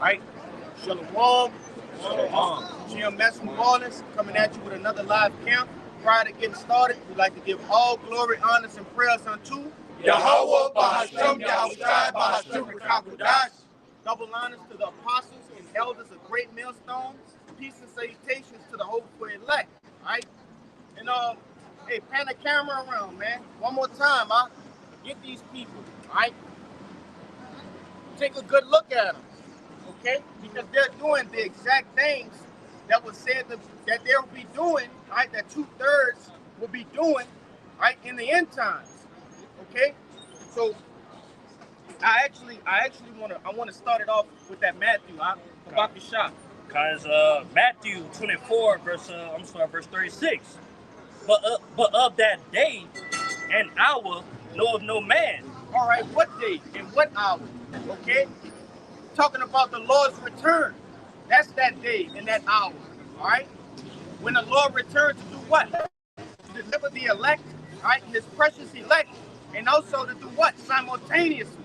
right? Shalom. Jim Messer Wallace coming at you with another live camp. Prior to getting started, we'd like to give all glory, honors, and prayers unto Yahweh, Bahasham, Yahushai, Bahasham, Rakakudash. double honors to the apostles and elders of Great Millstone. Peace and salutations to the hopeful elect. All right? And hey, pan the camera around, man. One more time, get these people, all right? Take a good look at them, okay? Because they're doing the exact things that was said that they'll be doing, all right? That 2/3 will be doing, right, in the end times, okay? So I actually want to start it off with that Matthew, about the shop. Because Matthew 24, verse 36. But of that day and hour knoweth no man. All right, what day and what hour? Okay, talking about the Lord's return. That's that day and that hour. All right, when the Lord returns to do what? To deliver the elect, all right, His precious elect, and also to do what? Simultaneously,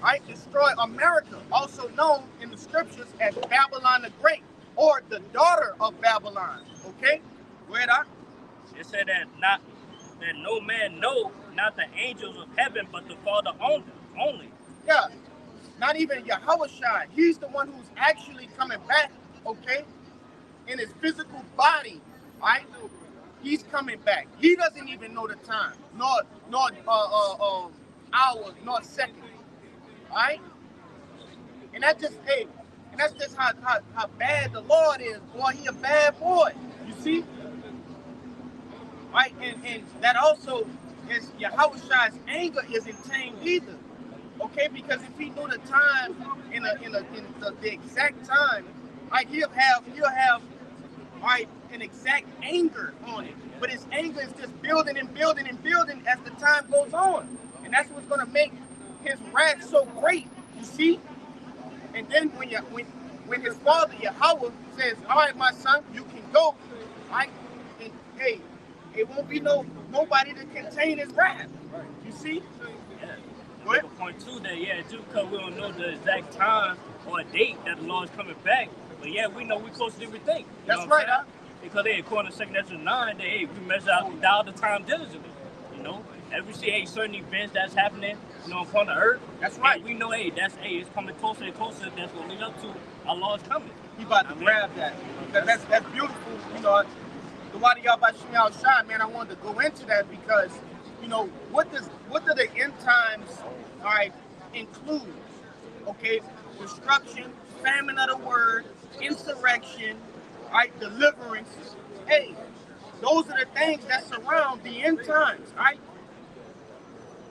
all right, destroy America, also known in the scriptures as Babylon the Great, or the daughter of Babylon. Okay, go ahead, It said that no man know, not the angels of heaven, but the Father only. Yeah, not even Yahushua. He's the one who's actually coming back, okay, in his physical body, right? He's coming back. He doesn't even know the time, nor hours, nor seconds, right? And that's just how bad the Lord is, boy. He a bad boy, you see? Right, and that also is Yahushua's anger isn't tamed either, okay? Because if he knew the time in the exact time, right, he'll have right an exact anger on it. But his anger is just building and building and building as the time goes on, and that's what's gonna make his wrath so great. You see? And then when his father Yahweh says, "All right, my son, you can go," right? And hey, it won't be nobody to contain his wrath. You see? Yeah. Make a point too that too, because we don't know the exact time or date that the Lord's coming back. But yeah, we know we close to everything. That's right, huh? Because according to 2 Ezra 9, we measure out the time diligently. You know, as we see certain events that's happening, upon the earth. That's right. We know it's coming closer and closer. That's what lead up to our Lord's coming. He about to grab that. Because that's beautiful, The Wadi Yahbashim Yahushua, man, I wanted to go into that because, what do the end times, all right, include? Okay, destruction, famine of the word, insurrection, all right, deliverance. Hey, those are the things that surround the end times, all right?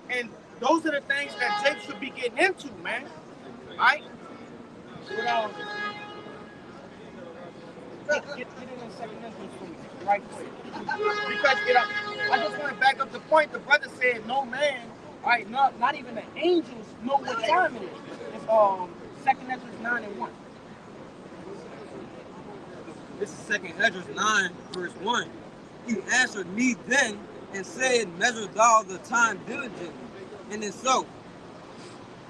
And those are the things that Jake should be getting into, man. All right? Get it in second entrance for me, right quick. Because I just want to back up the point. The brother said no man, all right, not even the angels know what time it is. It's second entrance 9:1. This is second Ezra 9, verse 1. He answered me then and said, measure thou the time diligently, and it's so.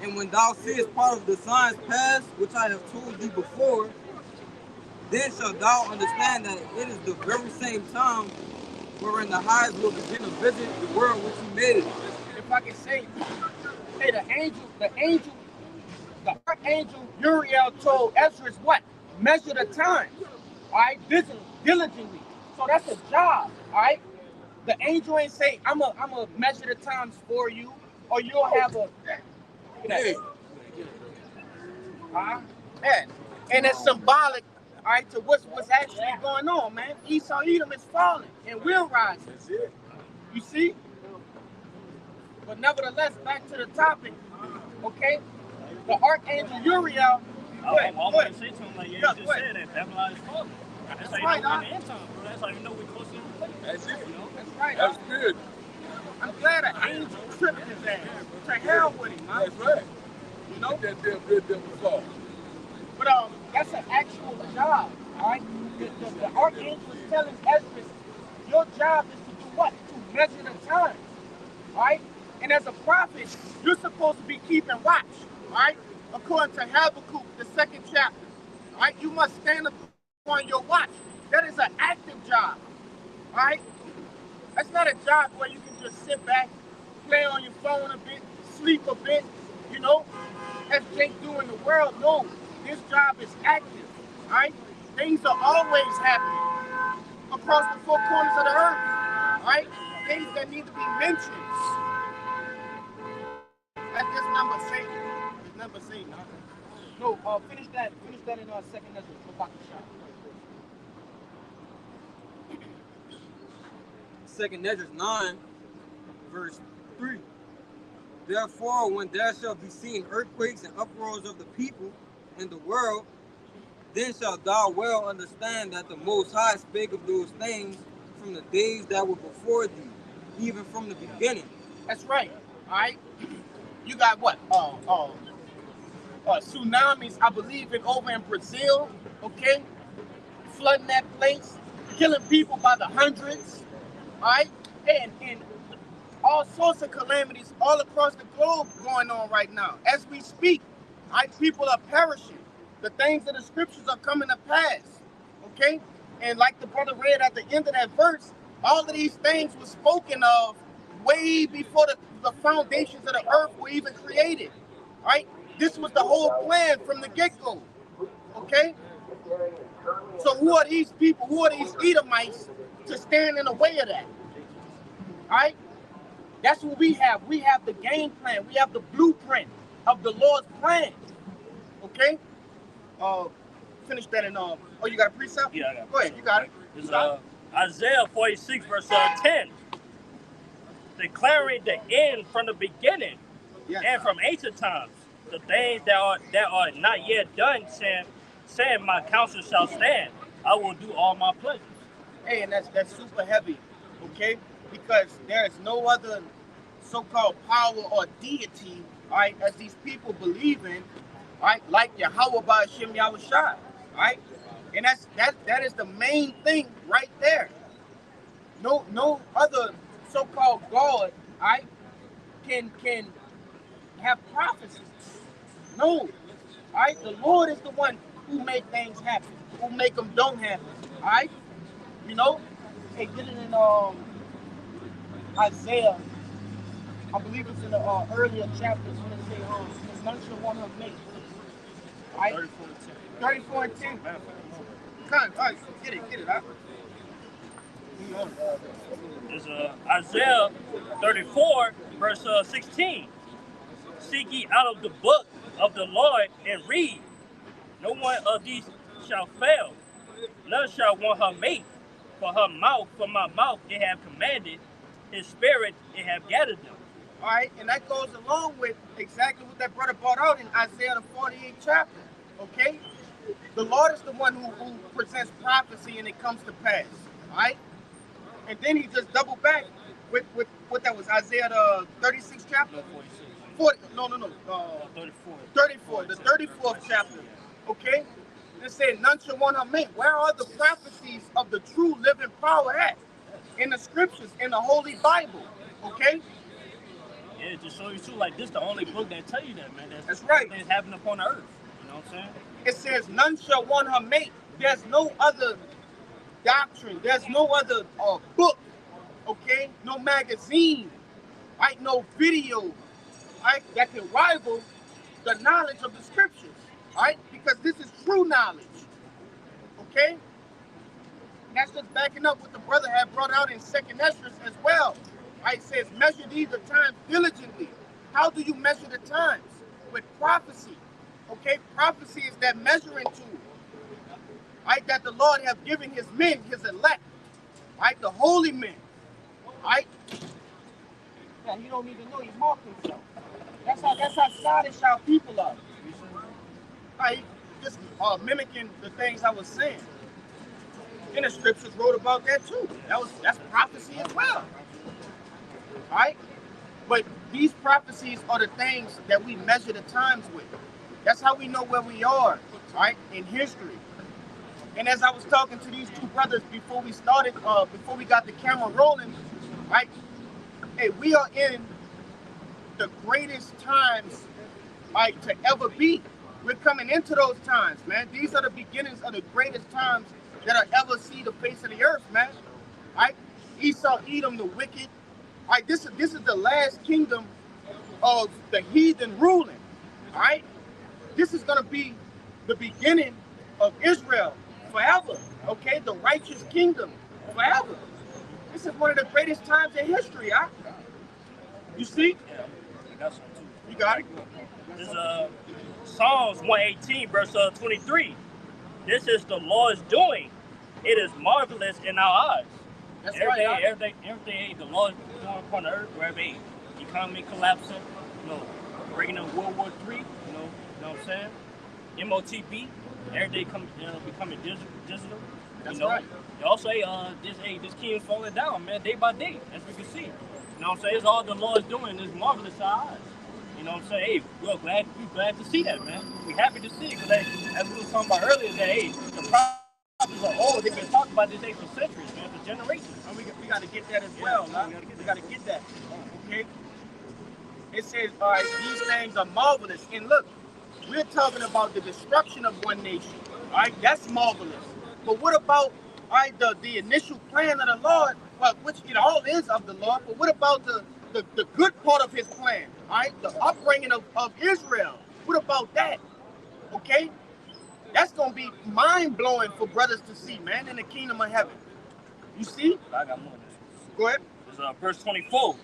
And when thou seest part of the signs past, which I have told you before, then shalt thou understand that it is the very same time wherein the highest will begin to visit the world which he made it. If I can say, hey, the archangel Uriel told Ezra what? Measure the time, all right, diligently. So that's a job, all right? The angel ain't say, I'm a measure the times for you, or you'll have a, man. And it's symbolic, all right, to what's actually going on, man. Esau Edom is falling, and we're rising. That's it. You see? But nevertheless, back to the topic, okay? The archangel Uriel. I want to say to him, like, you just said that Babylon is falling. That's how you know we're in the end time, bro. That's how you know we're close to the place. That's it. That's right. That's good. I'm glad an angel tripped his ass. To hell with him, man. That's right. You know? That damn good devil fall. But that's an actual job, all right? The archangel is telling Ezra, your job is to do what? To measure the time, all right? And as a prophet, you're supposed to be keeping watch, all right? according to Habakkuk, the 2nd chapter. All right, you must stand upon your watch. That is an active job. All right, that's not a job where you can just sit back, play on your phone a bit, sleep a bit, you know, as they do in the world. No, this job is active. All right, things are always happening across the 4 corners of the earth. All right, things that need to be mentioned. As this number say, no, finish that in our 2nd Ezra. Second Ezra 9, verse 3. Therefore, when there shall be seen earthquakes and uproars of the people and the world, then shalt thou well understand that the Most High spake of those things from the days that were before thee, even from the beginning. That's right. All right. You got what? Tsunamis, I believe, over in Brazil. Okay, flooding that place, killing people by the hundreds. All right, and all sorts of calamities all across the globe going on right now as we speak. All right, people are perishing. The things of the scriptures are coming to pass. Okay, and like the brother read at the end of that verse, all of these things were spoken of way before the foundations of the earth were even created. Right? This was the whole plan from the get-go. Okay? So who are these people? Who are these Edomites to stand in the way of that? Alright? That's what we have. We have the game plan. We have the blueprint of the Lord's plan. Okay? Finish that in oh, you got a precept? Yeah, I got it. Go ahead, you got it. It's Isaiah 46, verse 10. Declaring the end from the beginning, Yes. and from ancient times, the things that are not yet done, saying my counsel shall stand. I will do all my pleasures. Hey, and that's super heavy, okay? Because there is no other so-called power or deity, all right, as these people believe in, all right, like Yahweh Ba'ashem Yahushua, all right? And that is the main thing right there. No other so-called God, all right, can have prophecy. No. All right? The Lord is the one who make things happen, who make them don't happen. All right? You know? Hey, get it in Isaiah. I believe it's in the earlier chapters when it say, none shall want her mate. All right? 34 and 10. All right, get it, huh? It's Isaiah 34, verse 16. Seek ye out of the book of the Lord and read. No one of these shall fail. None shall want her mate. For my mouth it have commanded, his spirit it have gathered them. All right, and that goes along with exactly what that brother brought out in Isaiah the 48th chapter. Okay? The Lord is the one who presents prophecy and it comes to pass. All right? And then he just doubled back with what that was, Isaiah the 36th chapter? No, 46. 40, no. 34. 34, the 34th chapter. Okay? It said, none shall want her mate. Where are the prophecies of the true living power at? In the scriptures, in the Holy Bible. Okay? Yeah, just show you too. Like this, the only book that tell you that, man. That's right. Things happening upon the earth. You know what I'm saying? It says, none shall want her mate. There's no other doctrine. There's no other book. Okay? No magazine. Right? No video. Right? That can rival the knowledge of the scriptures. Right? Because this is true knowledge. Okay? And that's just backing up what the brother had brought out in 2nd Ezra as well. Right? It says, measure these the times diligently. How do you measure the times? With prophecy. Okay? Prophecy is that measuring tool. Right? That the Lord has given his men, his elect. Right? The holy men. Right? Yeah, he don't even know he marked himself. That's how childish our people are. Right? Just mimicking the things I was saying. And the scriptures wrote about that too. That's prophecy as well. Right? But these prophecies are the things that we measure the times with. That's how we know where we are, right, in history. And as I was talking to these two brothers before we started, before we got the camera rolling, right, hey, we are in the greatest times like to ever be. We're coming into those times, man. These are the beginnings of the greatest times that I ever see the face of the earth, man. Right? Esau, Edom, the wicked. Right? This is the last kingdom of the heathen ruling. All right? This is gonna be the beginning of Israel forever. Okay, the righteous kingdom forever. This is one of the greatest times in history, huh? You see? Yeah, I got some too. You got it? This is Psalms 118, verse 23. This is the Lord's doing. It is marvelous in our eyes. That's Everything, right. everything the Lord is doing upon the earth, wherever economy collapsing, breaking up World War III, you know what I'm saying? MOTB, everything becoming digital. That's you know? right. You also this kingdom's falling down, man, day by day, as we can see. You know what I'm saying? It's all the Lord's doing. It's marvelous to our eyes. You know what I'm saying? Hey, we're glad to see that, man. We're happy to see it because, as we were talking about earlier, that hey, the prophets are old. They've been talking about this thing for centuries, man, for generations. And we got to get that as well, huh? We got to get that. Okay. It says, all right, these things are marvelous. And look, we're talking about the destruction of one nation. All right, that's marvelous. But what about, all right, the initial plan of the Lord? Well, which it all is of the Lord. But what about the good part of His plan? All right, the upbringing of Israel. What about that? Okay, that's gonna be mind blowing for brothers to see, man, in the kingdom of heaven. You see? I got more of this. Go ahead. It's verse 24.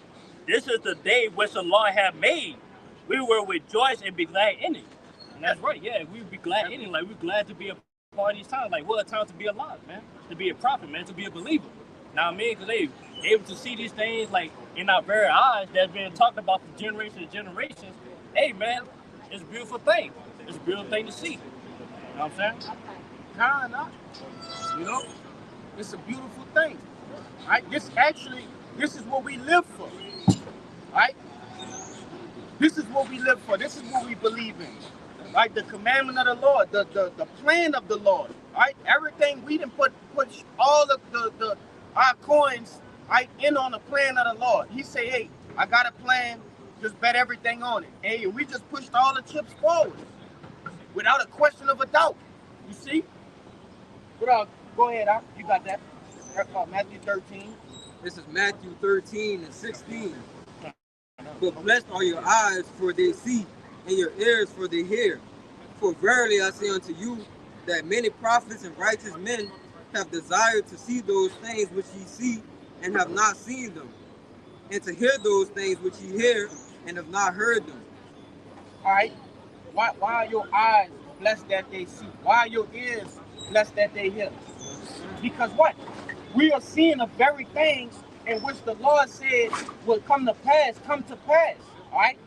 This is the day which the Lord hath made. We will rejoice and be glad in it. And that's right, yeah, we would be glad in it. Like, we're glad to be a part of these times. Like, what a time to be alive, man. To be a prophet, man, to be a believer. Now, I mean, because they able to see these things, like, in our very eyes that's been talked about for generations and generations. Hey, man, it's a beautiful thing. It's a beautiful thing to see. You know what I'm saying? Nah. You know, it's a beautiful thing. Right? This is what we live for. Right? This is what we live for. This is what we believe in. Right? The commandment of the Lord, the plan of the Lord. Right? Everything we didn't put all of our coins right in on the plan of the Lord. He say, hey, I got a plan, just bet everything on it. Hey, we just pushed all the chips forward without a question of a doubt. You see? But go ahead, you got that. Matthew 13. This is Matthew 13 and 16. But blessed are your eyes, for they see, and your ears, for they hear. For verily I say unto you, that many prophets and righteous men have desired to see those things which ye see, and have not seen them, and to hear those things which ye hear, and have not heard them. All right. Why are your eyes blessed that they see? Why are your ears blessed that they hear? Because what? We are seeing the very things in which the Lord said will come to pass. All right.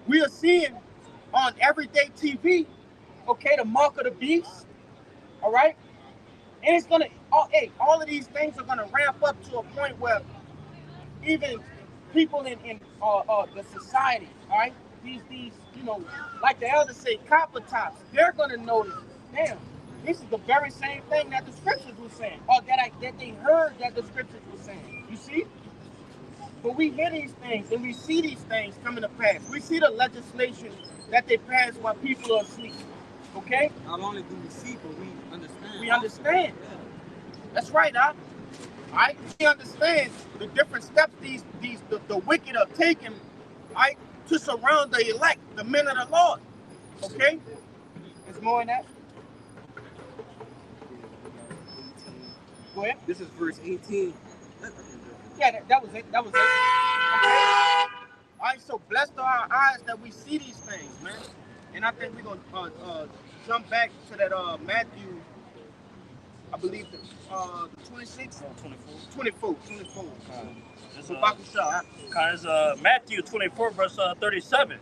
We are seeing on everyday TV, okay, the mark of the beast. All right. And it's gonna, all of these things are gonna ramp up to a point where even people in the society, all right, these like the elders say, copper tops, they're gonna notice, damn, this is the very same thing that the scriptures were saying, or that they heard that the scriptures were saying. You see? But we hear these things and we see these things coming to pass. We see the legislation that they pass while people are asleep. Okay? Not only do we see, but we understand. We understand. That's right, huh? Right? We understand the different steps the wicked are taking, right, to surround the elect, the men of the Lord. Okay? There's more in that. Go ahead. This is verse 18. Yeah, that was it. Okay. All right, so blessed are our eyes that we see these things, man. And I think we're going to jump back to that Matthew, I believe, the 26? 24. Because Matthew 24, verse 37.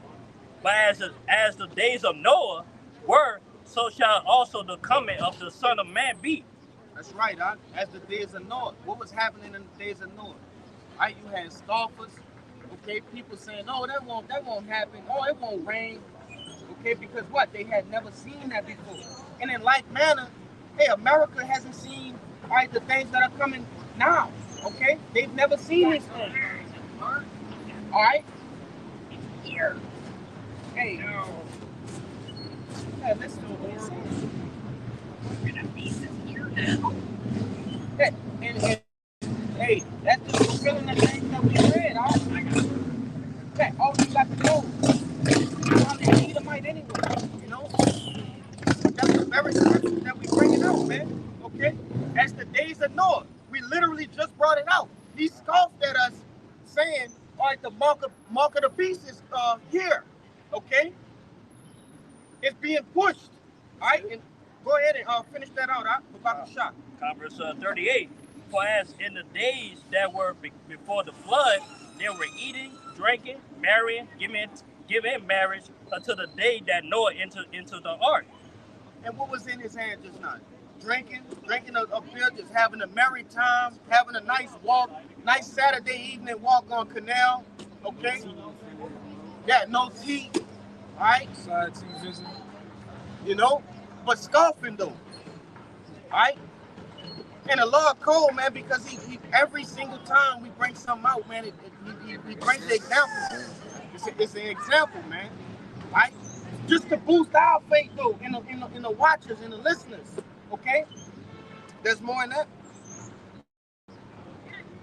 But as the days of Noah were, so shall also the coming of the Son of Man be. That's right, huh? As the days of Noah. What was happening in the days of Noah? Right, you had scoffers, okay, people saying, oh, that won't happen, oh, it won't rain, okay, because what? They had never seen that before. And in like manner, hey, America hasn't seen, all right, the things that are coming now, okay? They've never seen these things. All right? Here. Hey, listen to it. Hey, and hey, that's just fulfilling the things that we read. All you got to know is how they Edomite anyway. You know, that's the very scripture that we bringing out, man. Okay, as the days of Noah, we literally just brought it out. He scoffed at us, saying, "All right, the mark of the beast is here." Okay, it's being pushed. All right, and go ahead and finish that out. About the shot. Verse 38. For as in the days that were before the flood, they were eating, drinking, marrying, giving in marriage until the day that Noah entered into the ark. And what was in his hand just now? Drinking a beer, just having a merry time, having a nice walk, nice Saturday evening walk on Canal. Okay? Yeah, no tea. All right? Side television. You know? But scoffing though. All right? And the Lord cold, man, because he every single time we bring something out, man, he brings the example. It's an example, man. Right? Just to boost our faith, though, in the watchers, in the listeners. Okay? There's more in that.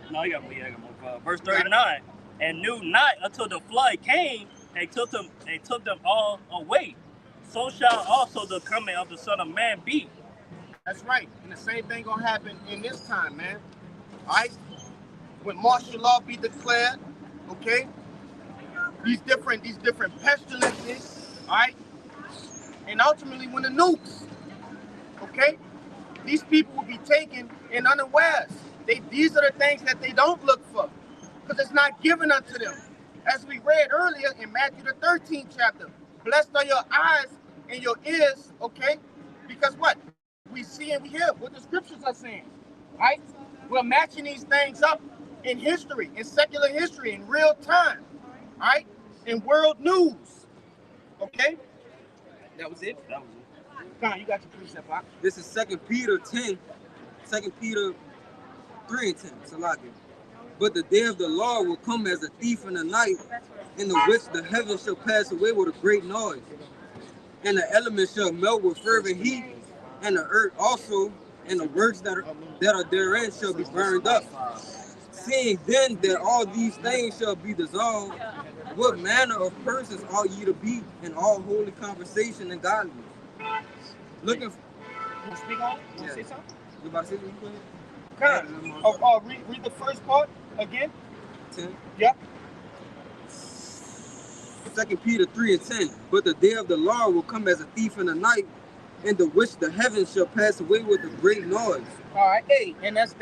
No, you got more. Verse 39. And knew not until the flood came and took them all away. So shall also the coming of the Son of Man be. That's right. And the same thing gonna happen in this time, man. All right? When martial law be declared, okay? These different pestilences, all right? And ultimately when the nukes, okay? These people will be taken in unawares. These are the things that they don't look for, because it's not given unto them. As we read earlier in Matthew the 13th chapter, blessed are your eyes and your ears, okay? Because what? We see and we hear what the scriptures are saying, right? We're matching these things up in history, in secular history, in real time, right? In world news, okay? That was it? That was it. Come on, you got your precept, Pop. This is 2 Peter 10, 2 Peter 3 and 10, Salaki. But the day of the Lord will come as a thief in the night, in the which the heavens shall pass away with a great noise, and the elements shall melt with fervent heat, and the earth also, and the works that are therein shall be burned up. Seeing then that all these things shall be dissolved, what manner of persons ought ye to be in all holy conversation and godliness? Looking for... You speak on it? You want to say something? You about to say something? Come on. Read the first part again. 10. Yep. 2 Peter 3 and 10. But the day of the Lord will come as a thief in the night, in the which the heavens shall pass away with a great noise. All right, hey, and that's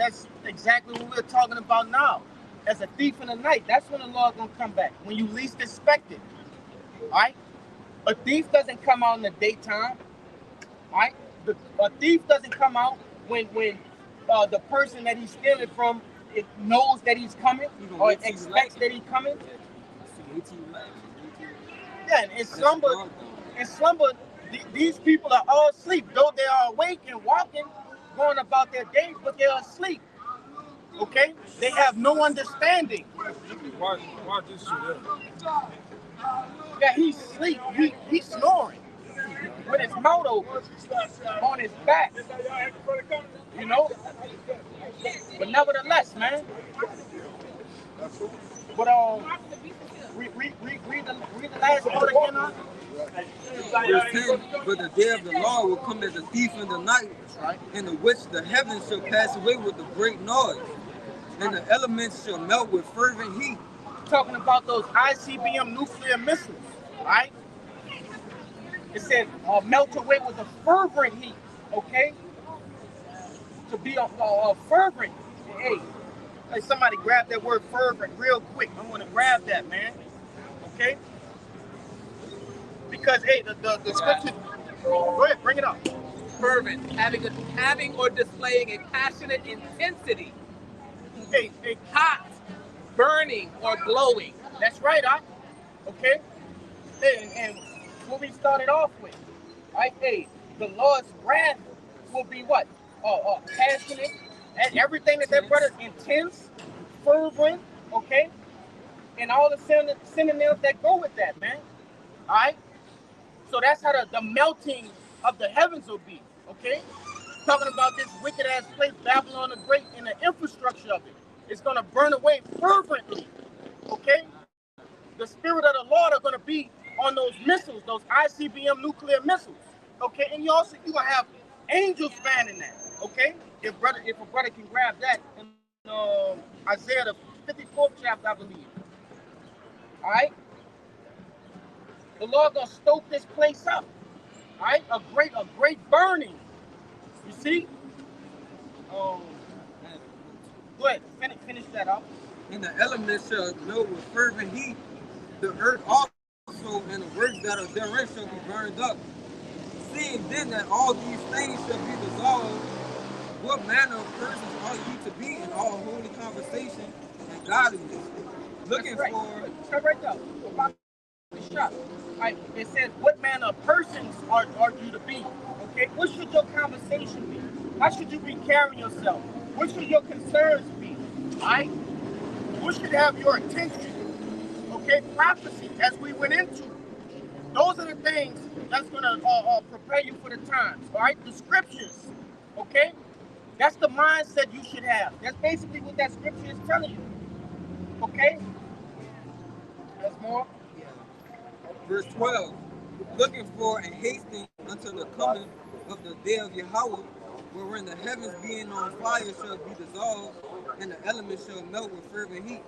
exactly what we're talking about now. As a thief in the night, that's when the Lord's gonna come back, when you least expect it. All right? A thief doesn't come out in the daytime. All right? A thief doesn't come out when the person that he's stealing from knows that he's coming or expects that he's coming. Yeah, in slumber, these people are all asleep, though they are awake and walking, going about their days, but they're asleep. Okay? They have no understanding. Why this shit up? Yeah, he's asleep. He's snoring with his mouth open on his back. You know? But nevertheless, man. But read the last part again, huh? Verse 10, but the day of the Lord will come as a thief in the night, in the which the heavens shall pass away with a great noise, and the elements shall melt with fervent heat. Talking about those ICBM nuclear missiles, right? It said melt away with a fervent heat, okay? To be a fervent. Hey, somebody grab that word fervent real quick. I want to grab that, man. Okay? Because, hey, the scripture... Go ahead, bring it up. Fervent, having or displaying a passionate intensity. Hey. Hot, burning, or glowing. That's right, huh? Okay? Hey, and what we started off with, right? Hey, the Lord's wrath will be what? Passionate, and everything that their brothers intense, fervent, okay? And all the synonyms that go with that, man. All right? So that's how the melting of the heavens will be. Okay? Talking about this wicked ass place, Babylon the Great, and the infrastructure of it. It's going to burn away fervently. Okay? The spirit of the Lord are going to be on those missiles, those ICBM nuclear missiles. Okay? And you going to have angels fanning that. Okay? If a brother can grab that in Isaiah the 54th chapter, I believe. All right? The Lord gonna stoke this place up. All right? A great burning. You see? Go ahead, finish that up. And the elements shall melt with fervent heat, the earth also and the works that are therein shall be burned up. Seeing then that all these things shall be dissolved, what manner of persons are you to be in all holy conversation and godliness? Looking right. for... Stop right there. About the shop. Right. It says, what manner of persons are you to be? Okay? What should your conversation be? How should you be carrying yourself? What should your concerns be? Right? What should have your attention? Okay? Prophecy, as we went into. Those are the things that's going to prepare you for the times. All right? The scriptures. Okay? That's the mindset you should have. That's basically what that scripture is telling you. Okay? There's more? Yeah. Verse 12. Looking for and hastening unto the coming of the day of Yahweh, wherein the heavens being on fire shall be dissolved, and the elements shall melt with fervent heat.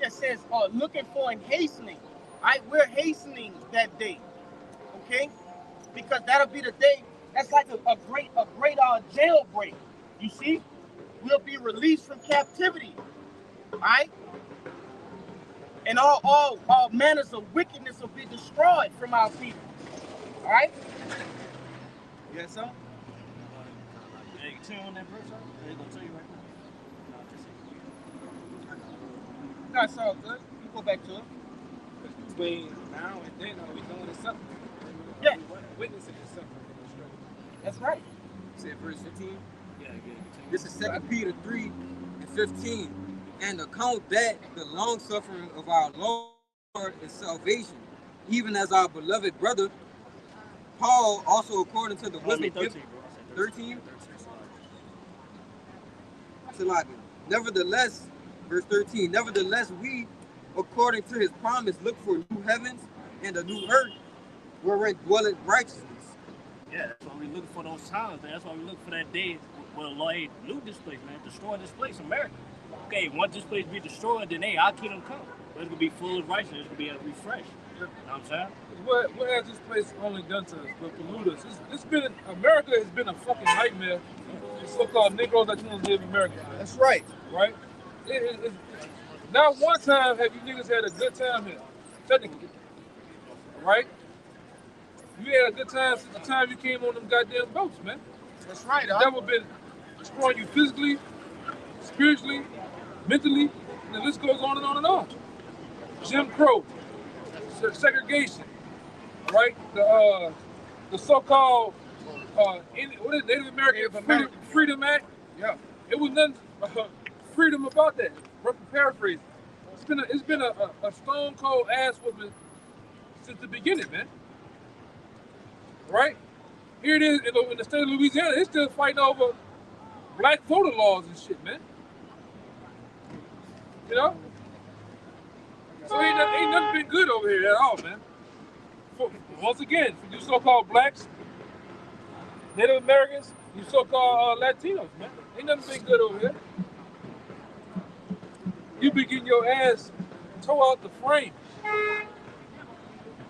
It says, looking for and hastening. Right? We're hastening that day. Okay? Because that'll be the day. That's like a great jailbreak. You see? We'll be released from captivity. Right? And all manners of wickedness will be destroyed from our people. All right? Yes, sir? Hey, you tell on that verse, they're going to tell you right now. That's all good. You go back to it. Between now and then, are we doing something? Yeah. Witnessing something. That's right. Say verse 15. Yeah. This is 2 Peter 3 and 15. And account that the long suffering of our Lord is salvation, even as our beloved brother Paul also according to the wisdom. 13, bro. 13? Nevertheless, verse 13, nevertheless we, according to his promise, look for new heavens and a new earth, wherein dwelleth righteousness. Yeah, that's why we're looking for those times, man. That's why we're looking for that day where the Lord loot this place, man. Destroy this place, America. Okay, once this place be destroyed, then our kingdom come. But it's gonna be full of righteousness. It's gonna be refreshed. You know what I'm saying? What has this place only done to us but pollute us? America has been a fucking nightmare for so-called Negroes that want to live in America. That's right. Right? Not one time have you niggas had a good time here, technically. Right? You had a good time since the time you came on them goddamn boats, man. That's right. It's never been destroying you physically, spiritually, mentally, and the list goes on and on and on. Jim Crow, segregation, right? The so-called Native American Freedom Act. Yeah. It was nothing freedom about that. Paraphrase. It's been a stone cold ass whooping since the beginning, man. Right? Here it is in the state of Louisiana. They're still fighting over black voter laws and shit, man. You know? So ain't nothing been good over here at all, man. Once again, for you so-called blacks, Native Americans, you so-called Latinos, man. Ain't nothing been good over here. You be getting your ass tore out the frame.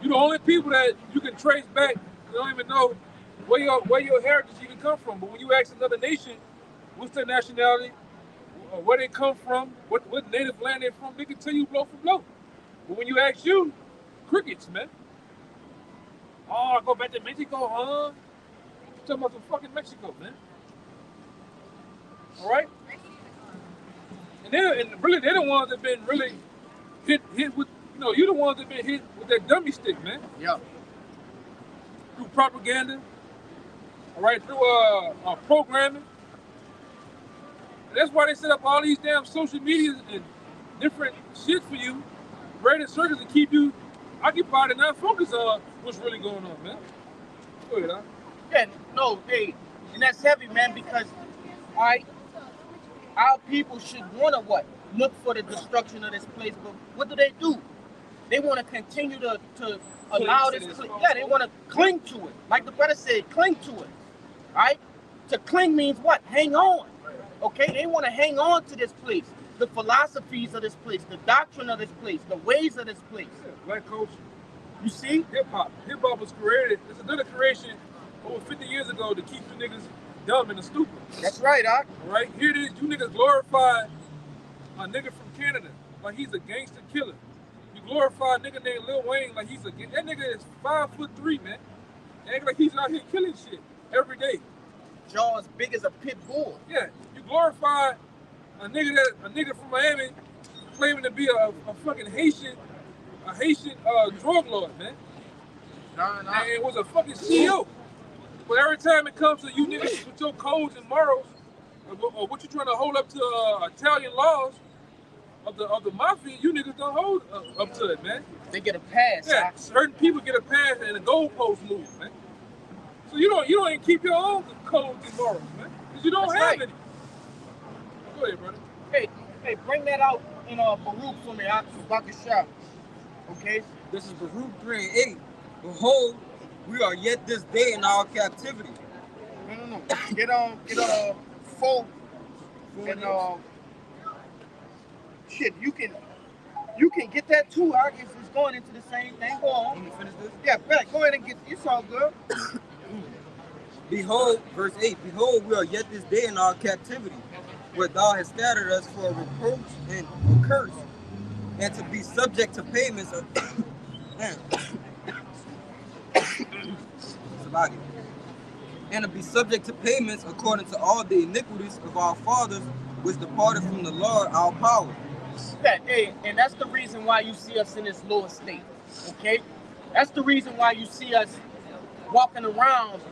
You're the only people that you can trace back. You don't even know where your heritage even come from. But when you ask another nation, what's their nationality, where they come from, what native land they're from, they can tell you blow for blow. But when you ask you, crickets, man. Oh, I go back to Mexico, huh? You're talking about some fucking Mexico, man. All right? And really, they're the ones that been really hit with, you're the ones that been hit with that dummy stick, man. Yeah. Through propaganda, all right, through programming. And that's why they set up all these damn social medias and different shit for you, rated circles to keep you occupied and not focused on what's really going on, man. Go ahead, huh? Yeah, no, hey, and that's heavy, man, because all right, our people should want to what? Look for the destruction of this place, but what do? They want to continue to allow this. Yeah, they want to cling to it, like the brother said, cling to it. All right, to cling means what? Hang on. Okay, they want to hang on to this place, the philosophies of this place, the doctrine of this place, the ways of this place. Yeah, black culture. You see? Hip hop. Hip hop was created. It's another creation over 50 years ago to keep you niggas dumb and stupid. That's right, Doc. Right? Here it is. You niggas glorify a nigga from Canada like he's a gangster killer. You glorify a nigga named Lil Wayne like he's a... That nigga is 5'3", man. They act like he's out here killing shit every day. Jaws big as a pit bull. Yeah. You glorify a nigga from Miami claiming to be a fucking Haitian drug lord, man. And it was a fucking CEO. But every time it comes to you niggas with your codes and morals, or what you trying to hold up to Italian laws of the mafia, you niggas don't hold up to it, man. They get a pass. Yeah, certain people get a pass and the goalpost move, man. So you don't even keep your own codes and morals, man, because you don't have any. Go ahead, brother. Hey, bring that out in Baruch for me, Bakashah. Okay? This is Baruch 3:8. Behold, we are yet this day in our captivity. No. Get full and shit. You can get that too. I guess it's going into the same thing. Go on. Let me finish this. Yeah, go ahead and get. It's all good. Behold, verse 8. Behold, we are yet this day in our captivity, where thou hast scattered us for a reproach and a curse, and to be subject to payments of and to be subject to payments according to all the iniquities of our fathers, which departed from the Lord our power. And that's the reason why you see us in this lower state. Okay, that's the reason why you see us walking around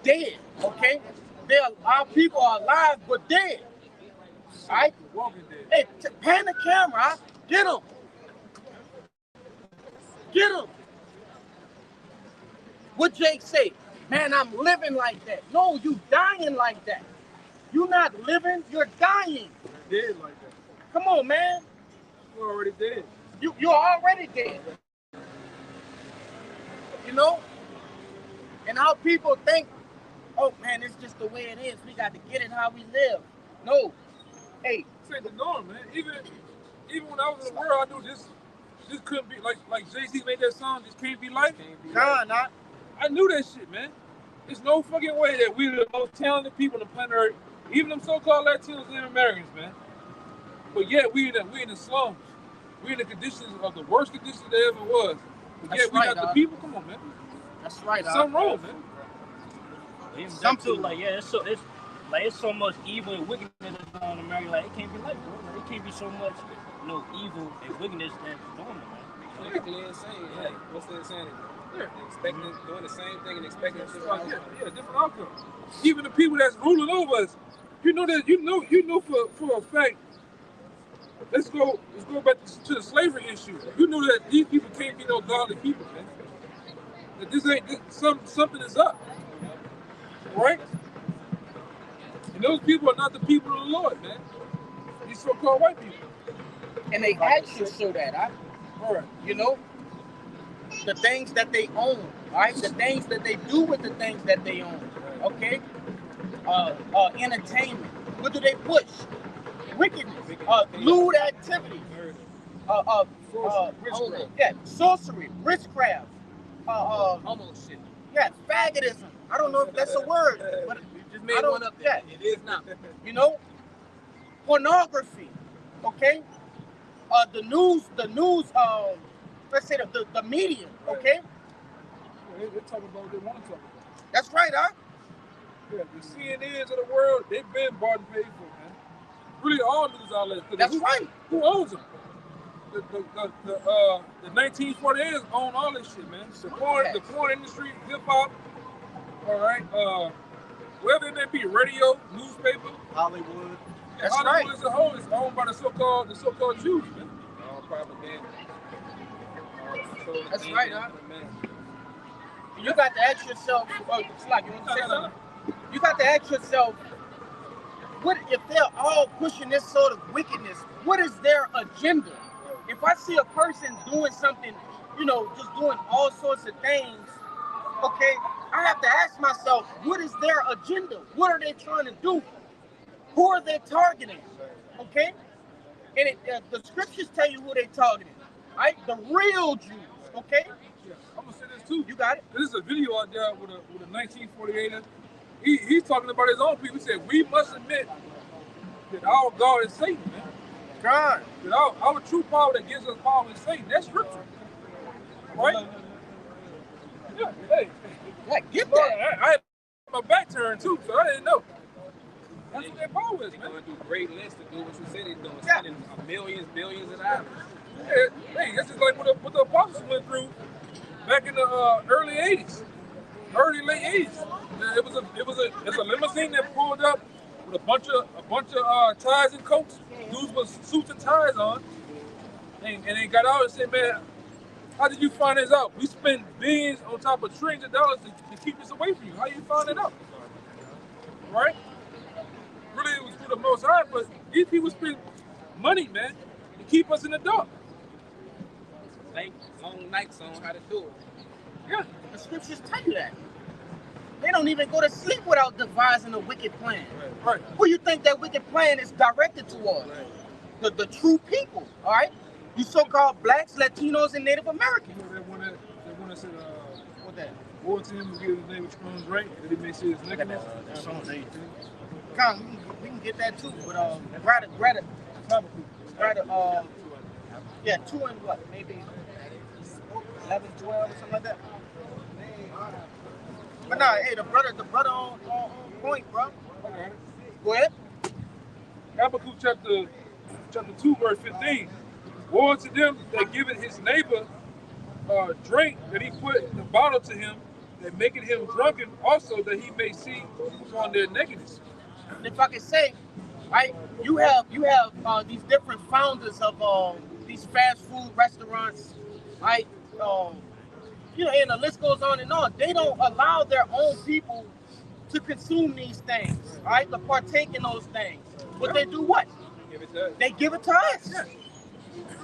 dead. Okay, our people are alive but dead. All right. Hey, pan the camera. Get them. Get them. What Jake say? Man, I'm living like that. No, you dying like that. You're not living, you're dying. Dead like that. Come on, man. You're already dead. You're already dead. You know? And how people think, oh man, it's just the way it is. We got to get it how we live. No. Hey. This ain't the norm, man. Even when I was in the world, I knew this couldn't be like Jay-Z made that song, this can't be life. Nah. I knew that shit, man. There's no fucking way that we're the most talented people on the planet Earth, even them so-called Latinos and Americans, man. But yet we in the slums. We in the conditions of the worst conditions there ever was. But yet we got the people. Come on, man. That's right. Something wrong, man. Something like it's so much evil and wickedness that's going on in America. Like it can't be like, bro. Like, it can't be so much evil and wickedness that's normal, man. Basically insane. Yeah. Like, what's the insanity? Doing the same thing and expecting different outcomes. Yeah, different outcomes. Even the people that's ruling over us, you know for a fact. Let's go back to the slavery issue. You know that these people can't be no godly people, man. That this ain't something is up, right? And those people are not the people of the Lord, man. These so-called white people. And they actually show that, All right. You know, the things that they own, all right? The things that they do with the things that they own, okay? Entertainment. What do they push? Wickedness. Lewd activity. Sorcery. Witchcraft. Almost shit. Yeah, faggotism. I don't know if that's a word, but You just made one up there. It is now. You know, pornography. Okay, the news. Let's say the media. Okay, They're talking about what they want to talk about. that's right, huh? Yeah, the CNNs of the world, they've been bought and paid for, man. Really, all news outlets. That's right. Who owns them? The 1948ers own all this shit, man. The porn industry, hip hop, all right. Whether it may be radio, newspaper, Hollywood. That's Hollywood right. as a whole is owned by the so-called Jews, man. All propaganda. So That's right, huh? man. You got to ask yourself, it's like, you want to say something? You got to ask yourself, what if they're all pushing this sort of wickedness? What is their agenda? If I see a person doing something, just doing all sorts of things, okay, I have to ask myself, what is their agenda? What are they trying to do? Who are they targeting? Okay, and the scriptures tell you who they're targeting, right? The real Jews. Okay, Yeah, I'm gonna say this too. you got it. This is a video out there with a 1948er. He's talking about his own people. He said, we must admit that our God is Satan, man. God. That our true power that gives us power is Satan. That's scripture. Right? Yeah, hey. Yeah, get Lord, that. I had my back turned too, so I didn't know. That's what their power is, They're man. going to do great lengths to do what you said they're doing, Yeah. spending millions, billions of dollars. Yeah, hey, this is like what the apostles went through back in the early 80s. Late 80s. It's a limousine that pulled up with a bunch of ties and coats. Dudes with suits and ties on, and they got out and said, "Man, how did you find this out? We spent billions on top of trillions of dollars to keep this away from you. How you find it out? Right? Really, it was for the Most High, but these people spend money, man, to keep us in the dark. Like long nights on how to do it. Yeah, The scriptures tell you that. They don't even go to sleep without devising a wicked plan. right. Who you think that wicked plan is directed towards? The true people, all right? You so-called blacks, Latinos, and Native Americans. You know, they want to say, What that? war to him to get his name of Strong's right, that he may see his nakedness. Come, we can get that too, but Greta, yeah, 2 and what? Maybe 11, 12, or something like that. But nah, hey, the brother on point, bro. Okay. Go ahead. Habakkuk chapter 2, verse 15. Woe to them that giveth his neighbor drink, that he put the bottle to him, that maketh him drunken, also that he may see upon their nakedness. And if I can say, right, you have these different founders of these fast food restaurants, right? And the list goes on and on. They don't allow their own people to consume these things, right? To partake in those things. But they do what? Give it to us. They give it to us. Yeah.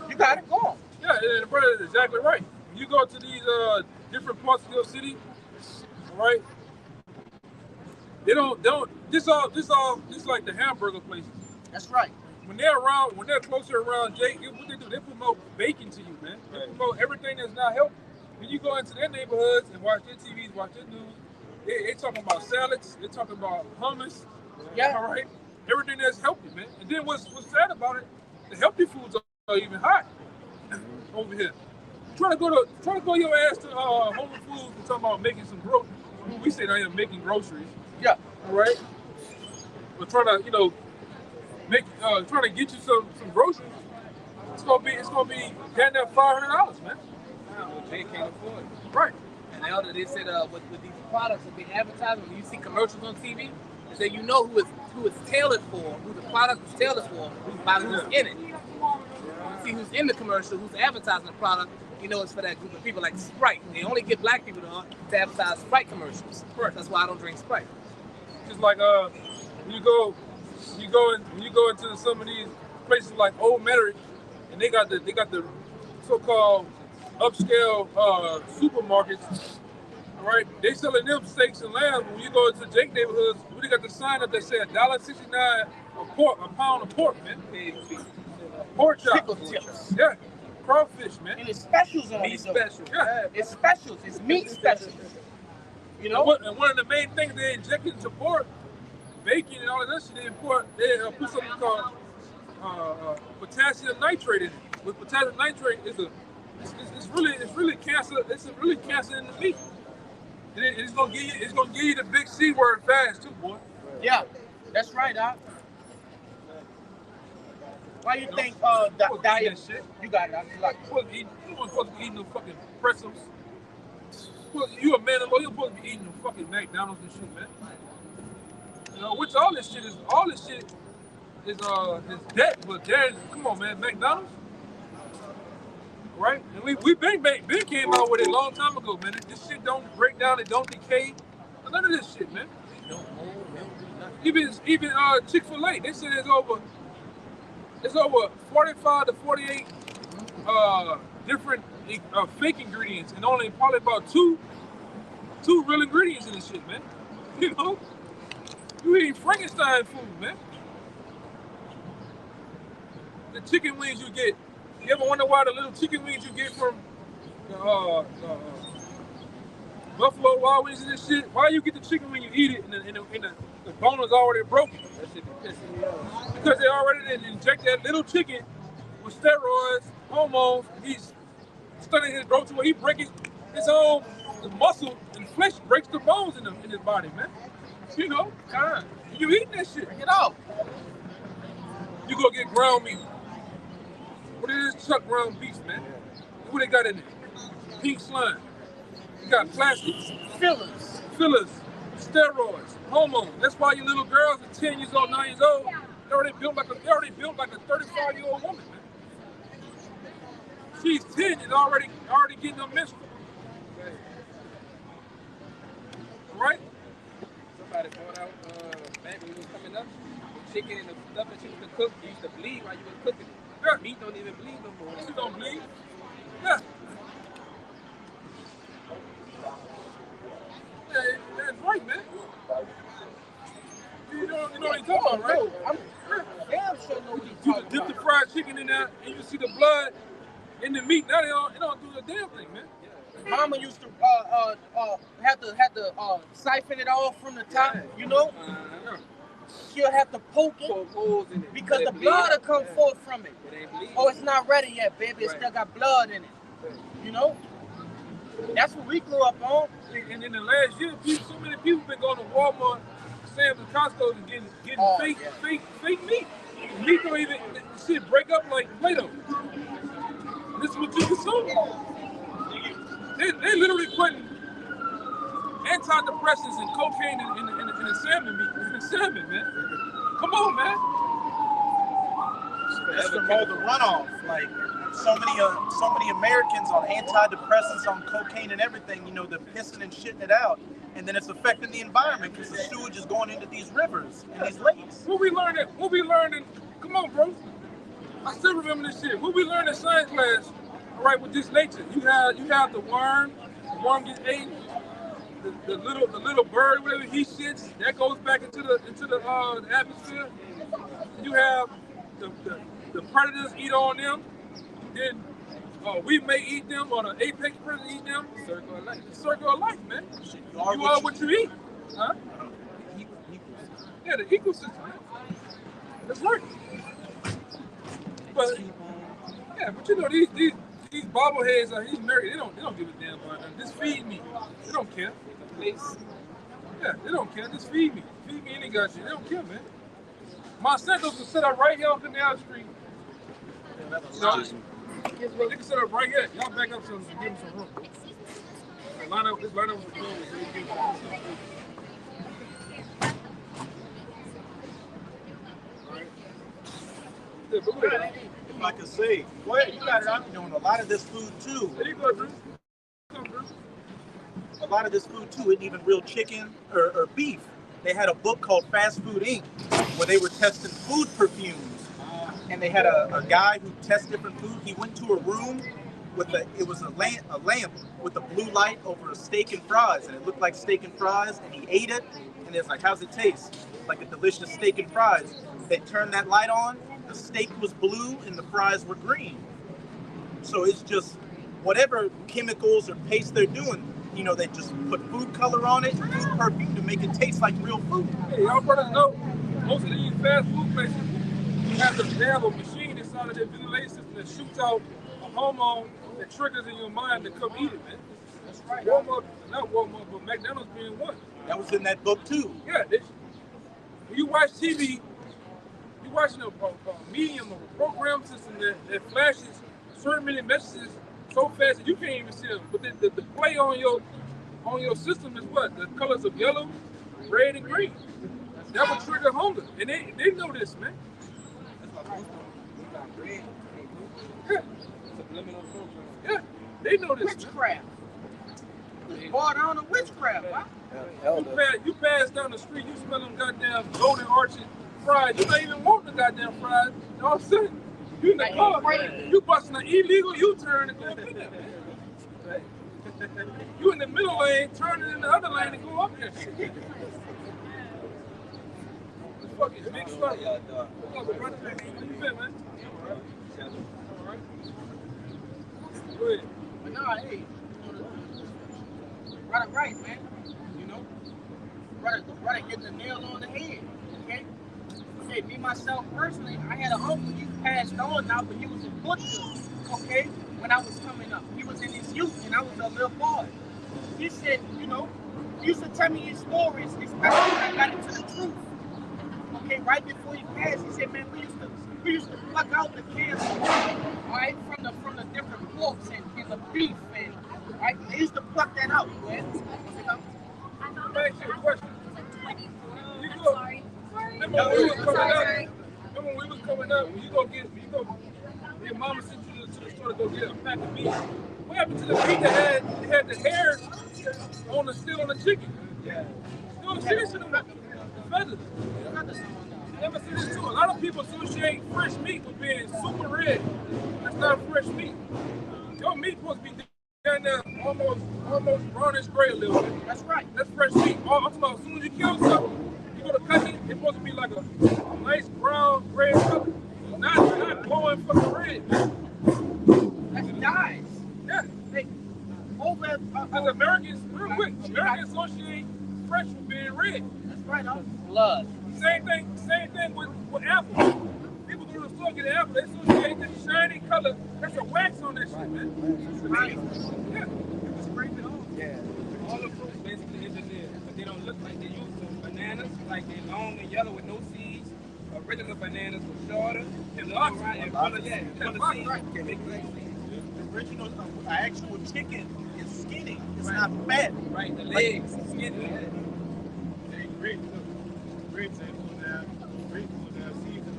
You got it. Go on. Yeah, and the brother is exactly right. You go to these different parts of your city, all right? They don't. This like the hamburger places. That's right. When they're closer around Jake, what they do? They promote bacon to you, man. They promote everything that's not healthy. When you go into their neighborhoods and watch their TVs, watch their news, they talking about salads, they talking about hummus, Yeah. all right? Everything that's healthy, man. And then what's sad about it, the healthy foods are even hot over here. Try to go your ass to Whole Foods and talking about making some groceries. We say I am making groceries, Yeah. all right? But trying to, trying to get you some groceries. It's gonna be getting that $500, man. They can't afford it. Right. And Elder, they said with these products that they advertise, when you see commercials on TV, they say you know who it's tailored for, who the product is tailored for, by who's in it. You see who's in the commercial, who's advertising the product, you know it's for that group of people. Like Sprite, they only get black people to advertise Sprite commercials. Right. That's why I don't drink Sprite. Just like when you go into some of these places like Old Metairie, and they got the so-called upscale supermarkets. All right, they selling them steaks and lambs. When you go into Jake neighborhoods, we got the sign up that said $1.69 a pound of pork, man. Pork chop. Pickle tips. Yeah, crawfish, man. And it's specials on Meat it. special. Yeah. It's specials. It's meat specials. You know? And one of the main things they inject into pork, bacon and all of that shit, they put something called potassium nitrate in it. With potassium nitrate, it's really cancer. It's really cancer in the meat. And it's gonna give you the big C word fast too, boy. Yeah. That's right, Doc. Why you think diet? Shit. You got it. I like it. You weren't supposed to be eating no fucking pretzels. You a man of law, you're supposed to be eating no fucking McDonald's and shit, man. You know, which all this shit is debt, but then come on, man, McDonald's. right? And we been came out with it a long time ago, man. This shit don't break down, it don't decay. None of this shit, man. Even Chick-fil-A, they said it's over 45 to 48 different fake ingredients, and only probably about two real ingredients in this shit, man. You know, you eating Frankenstein food, man. The chicken wings you get. You ever wonder why the little chicken wings you get from the Buffalo Wild Wings and this shit? Why you get the chicken when you eat it and the bone is already broken? That shit be pissing me off. Because they already inject that little chicken with steroids, hormones. He's studying his growth to where he breaks his own muscle and flesh breaks the bones in his body, man. You know, you eating that shit. Get out. You go get ground meat. What is this Chuck ground beef, man? What they got in it? Pink slime. You got plastics, fillers, steroids, hormones. That's why your little girls are 10 years old, 9 years old. They already built like a 35-year-old woman, man. She's 10 and already getting her menstrual. Right? Somebody brought out back when you was coming up, the chicken and the stuff that you used to cook, you used to bleed while you was cooking it. Yeah. Meat don't even bleed no more. She don't bleed. Yeah. That's right, man. You know what you're talking about, right? I'm damn sure know what You you're can talking dip the about. fried chicken in there, and you see the blood in the meat. Now it don't do the damn thing, man. Mama used to have to siphon it off from the top, you know? She'll have to poke it Poke holes in it. because Let the it bleed blood will out. come forth from it. It ain't bleeding. Oh, it's not ready yet, baby. It Right. still got blood in it. You know? That's what we grew up on. And in the last year, so many people been going to Walmart, Sam's, and Costco and getting Oh, fake yeah. fake meat. Meat don't even shit break up like Play-Doh. This is what you consume. They literally putting antidepressants and cocaine in the salmon meat. In the salmon, man. Come on, man. That's from all the runoff. Like so many Americans on antidepressants, on cocaine and everything. You know, they're pissing and shitting it out, and then it's affecting the environment because the sewage is going into these rivers and these lakes. What we learning? Come on, bro. I still remember this shit. What we learned in science class, all right, with this nature. You have the worm gets ate. The little bird, whatever he shits, that goes back into the atmosphere. You have the predators eat on them. Then we may eat them, or the apex predators eat them. Circle of life. The circle of life, man. You are You are what you eat. Huh? Yeah, the ecosystem. That's right. But yeah, but you know these bobbleheads are married. They don't give a damn about nothing. Just feed me. They don't care. Yeah, they don't care. Just feed me. Feed me any goddamn. They don't care, man. Monsanto's can set up right here on Canal Street. They can set up right here. Y'all back up some, give them some room. Line up with the room. So you give them some room. Yeah, but look at that. If I could say, well, you got it. I'm doing a lot of this food too. There you go, Drew. Come on, Drew. A lot of this food too, and even real chicken or beef. They had a book called Fast Food Inc. where they were testing food perfumes. And they had a guy who tests different food. He went to a room with it was a lamp with a blue light over a steak and fries, and it looked like steak and fries, and he ate it, and it's like, how's it taste? Like a delicious steak and fries. They turned that light on, the steak was blue and the fries were green. So it's just whatever chemicals or paste they're doing, you know, they just put food color on it, food perfume to make it taste like real food. Hey, y'all brothers know, most of these fast food places they have a machine inside of their ventilation system that shoots out a hormone that triggers in your mind to come eat it, man. That's right. Not Walmart, but McDonald's being one. That was in that book too. Yeah, when you watch TV, you're watching a medium of a program system that flashes certain many messages so fast that you can't even see them. But the play on your system is what? The colors of yellow, red, and green. That will trigger hunger. And they know this, man. Yeah. subliminal program. Yeah, they know this. Witchcraft. Border on the witchcraft, huh? You pass down the street, you smell them goddamn golden arches fries. You don't even want the goddamn fries. And all of a sudden, you in the car, you busting an illegal U-turn and going in there, man. You in the middle lane, turning in the other lane and go up there. It's fucking big stuff. How you been, man? All right. Go ahead. But nah, hey, brother, right, man. You know, brother getting the nail on the head. Okay. Okay, me myself personally, I had an uncle. He passed on now, but he was a butcher. Okay, when I was coming up, he was in his youth, and I was a little boy. He said, you know, he used to tell me his stories, especially when I got into the truth. Okay, right before he passed, he said, man, we used to pluck out the cancer, all right, from the different porks and the beef, and right, they used to pluck that out, man. You know? Let me ask you a question. Remember when we was coming up, your mama sent you to the store to go get a pack of meat. What happened to the meat that had the hair still on the chicken? Still on the chicken, the feathers. Never seen this too. A lot of people associate fresh meat with being super red. That's not fresh meat. Your meat supposed to be down there almost brownish gray a little bit. That's right. That's fresh meat. I'm talking about as soon as you kill something, you go to cut it, it's supposed to be like a nice brown gray color. Not glowing fucking red. That's dyes. Yeah. Hey, over As Americans, real quick, Americans associate fresh with being red. That's right, huh? Blood. Same thing with apples. People go to the store and get an apple, they associate the shiny color. That's a wax on that shit, man. Right. Yeah. You can scrape it off. Yeah. All the fruits basically engineered, but they don't look like they used to. Bananas, like they're long and yellow with no seeds. Original bananas were shorter and long and full of seeds. The original, actual chicken is skinny. It's not fat. Right, the legs, skinny. Grapes ain't supposed to have seeds in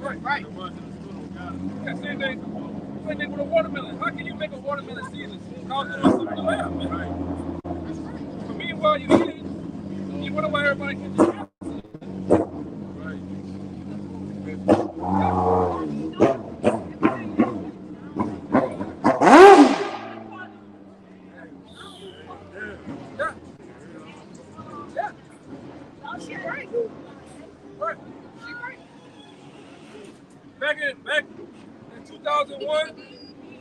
them. Right. The ones in the store don't got it. Yeah, same thing with a watermelon. How can you make a watermelon season? Cause doing something to laugh, man. Right. But meanwhile, you eat it, you wonder why everybody gets the cancer. Back in 2001,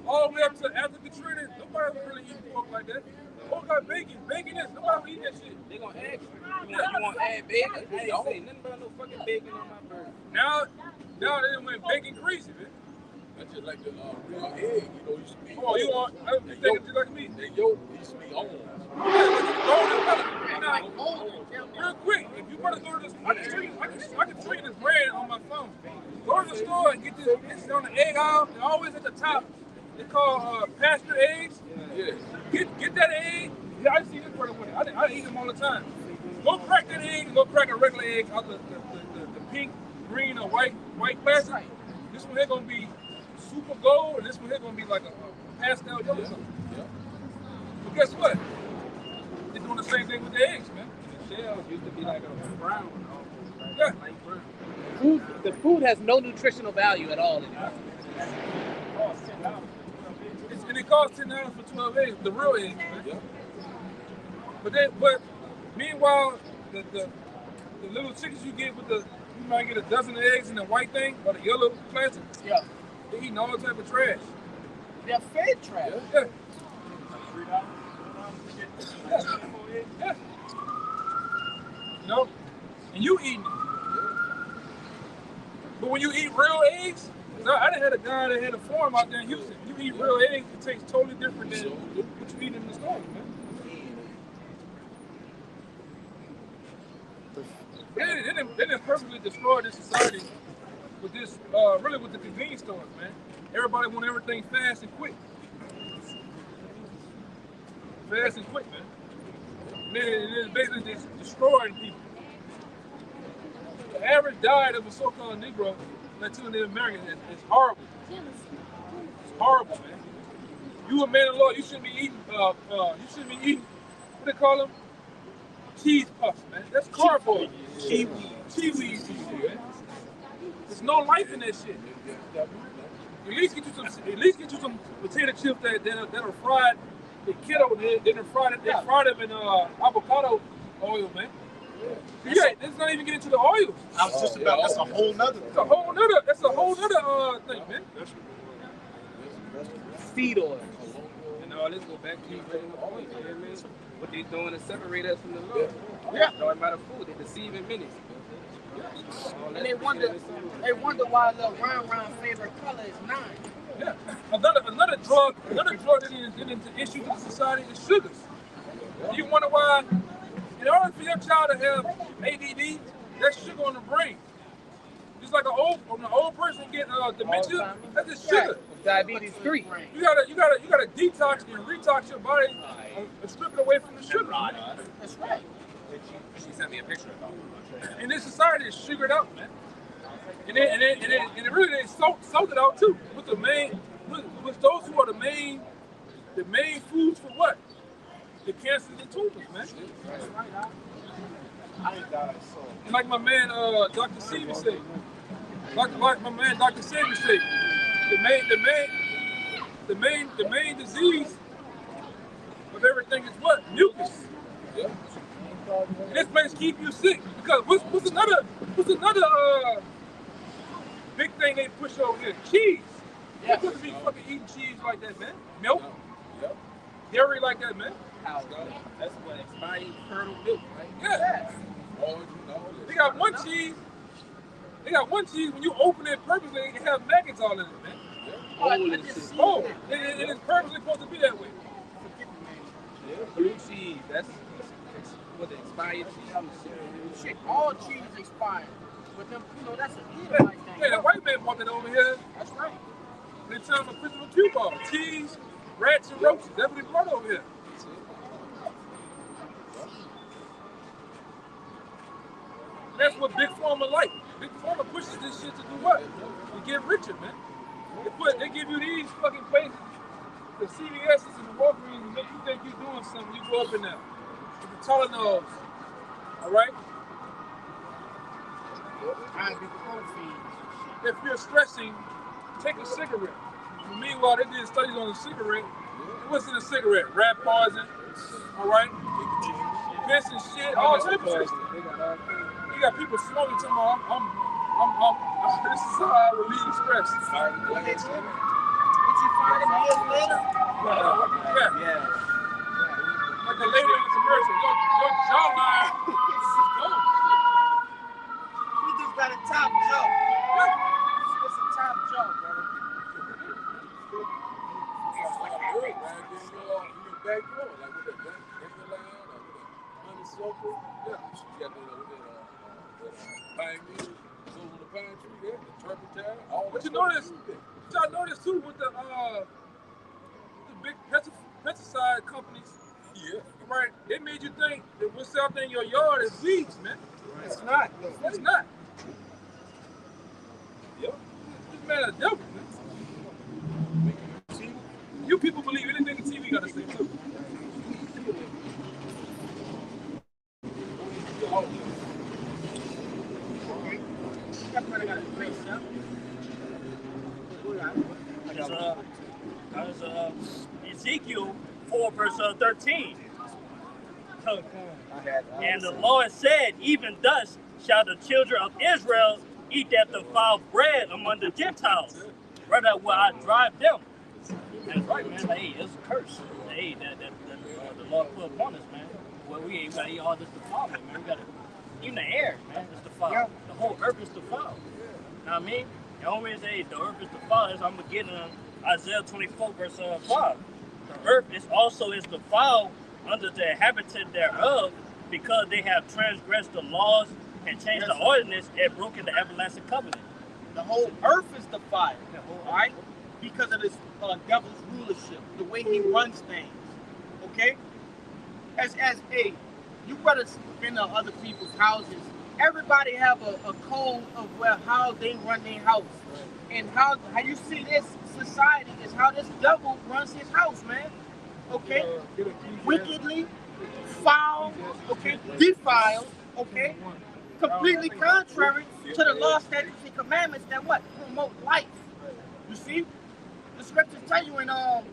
all the way up to after Katrina, nobody was really eating pork like that. Pork got bacon. Bacon is, nobody was eating that shit. They gonna ask you. You want to add bacon? I ain't say nothing about no fucking bacon on my burger. Now they went bacon greasy, man. That's just like the real egg, you know, used to be. Oh, you want, you think it's just like me? The yolk used to be orange. Real quick, if you want to go to this, I can treat this brand on my phone. Go to the store and get this. It's on the egg aisle. They're always at the top. It's called pasture eggs. Yeah. Get that egg. Yeah, I see this brother with it. I eat them all the time. Go crack that egg and go crack a regular egg out the pink, green, or white plastic. This one here gonna be super gold, and this one here gonna be like a pastel yellow color. Yeah. But guess what? They're doing the same thing with the eggs, man. The shell used to be like a brown. Yeah. Like brown. The food has no nutritional value at all anymore. And it costs $10 for 12 eggs, the real eggs, man. Yeah. But meanwhile, the little chickens you get with you might get a dozen of eggs in the white thing or the yellow plastic. Yeah. They're eating all type of trash. They're fed trash. Yeah. Yeah. You know? And you eating it. But when you eat real eggs, I done had a guy that had a farm out there in Houston. You eat real eggs, it tastes totally different than what you eat in the store, man. They done perfectly destroyed this society with this, really with the convenience stores, man. Everybody want everything fast and quick. Fast and quick, man. It is basically just destroying people. The average diet of a so-called Negro, Latino Native American, is horrible. It's horrible, man. You a man of law, you shouldn't be eating, what they call them? Cheese puffs, man. That's cardboard. Cheeseweed, man. There's no life in that shit. At least get you some potato chips that are fried. The keto, they fried them in avocado oil, man. Yeah, it's not even getting to the oils. I was just about. That's a whole nother. That's a whole nother thing, man. Seed oil. And all this go back to these regular oil. You know what I mean? What they doing is separate us from the Lord. Yeah. Talking about the food, they deceiving many. And they wonder why the round favorite color is 9. Yeah. Another drug that is an issue to society is sugars. You wonder why, in order for your child to have ADD, that's sugar on the brain. Just like when an old person get dementia, that's just sugar. Diabetes 3. You gotta detox and retox your body and strip it away from the sugar. That's right. She sent me a picture of it. And this society is sugared out, man. And it really they sold it out too. With those who are the main foods for what? The cancers and tumors, man. And like my man Dr. Sebi said, the main disease of everything is what? Mucus. Yeah. And this place keep you sick because what's another big thing they push over here? Cheese. Yeah. You couldn't be fucking eating cheese like that, man. Milk. Yep. Dairy like that, man. That's what expired curdled milk, right? Yeah. They got one cheese. When you open it purposely, it has maggots all in it, man. It is purposely supposed to be that way. Yeah. Blue cheese. That's what the expired cheese. Shit, all cheese expired. But them, that's an Edomite thing. Yeah, the white man bought that over here. That's right. They tell him a Christopher Q ball. Cheese, rats, and roaches. That's what they brought over here. And that's what Big Pharma like. Big Pharma pushes this shit to do what? To get richer, man. They give you these fucking places, the CVS's and the Walgreens, and make you think you're doing something. You go up in there with the Tylenols, all right? If you're stressing, take a cigarette. Meanwhile, they did studies on the cigarette. What's in a cigarette? Rat poison, all right? Piss and shit, all types of shit. You got people smoking tomorrow. This is how I relieve stress. Did you find him years later? Yeah. Like the lady in the commercial, your jawline is gone. We just got a top joke. It's a top joke, brother. But you notice, y'all notice too with the big pesticide companies. Yeah. Right. They made you think that what's out there in your yard is weeds, man. It's not. It's not. Yep. This man a devil, man. You people believe anything the TV gotta say too. Ezekiel 4 verse 13. And the Lord said, even thus shall the children of Israel eat that defiled bread among the Gentiles, rather will I drive them. That's right, man. Hey, it's a curse. Hey, that the Lord put upon us, man. Well, we gotta eat all this defiled, man. We gotta, even the air, man, is defiled. Yeah. The whole earth is defiled. You know what I mean? The only reason the earth is defiled is I'm gonna get in Isaiah 24 verse 5. The earth is defiled under the inhabitant thereof, because they have transgressed the laws and changed the ordinance and broken the everlasting covenant. The whole earth is defiled, all right? Because of this devil's rulership, the way he runs things, okay? As you better been to other people's houses. Everybody have a code of how they run their house. And how you see this society is how this devil runs his house, man. Okay? Wickedly, foul, okay, defiled, okay? Completely contrary to the law, statutes, and commandments that what? Promote life. You see? The scriptures tell you in all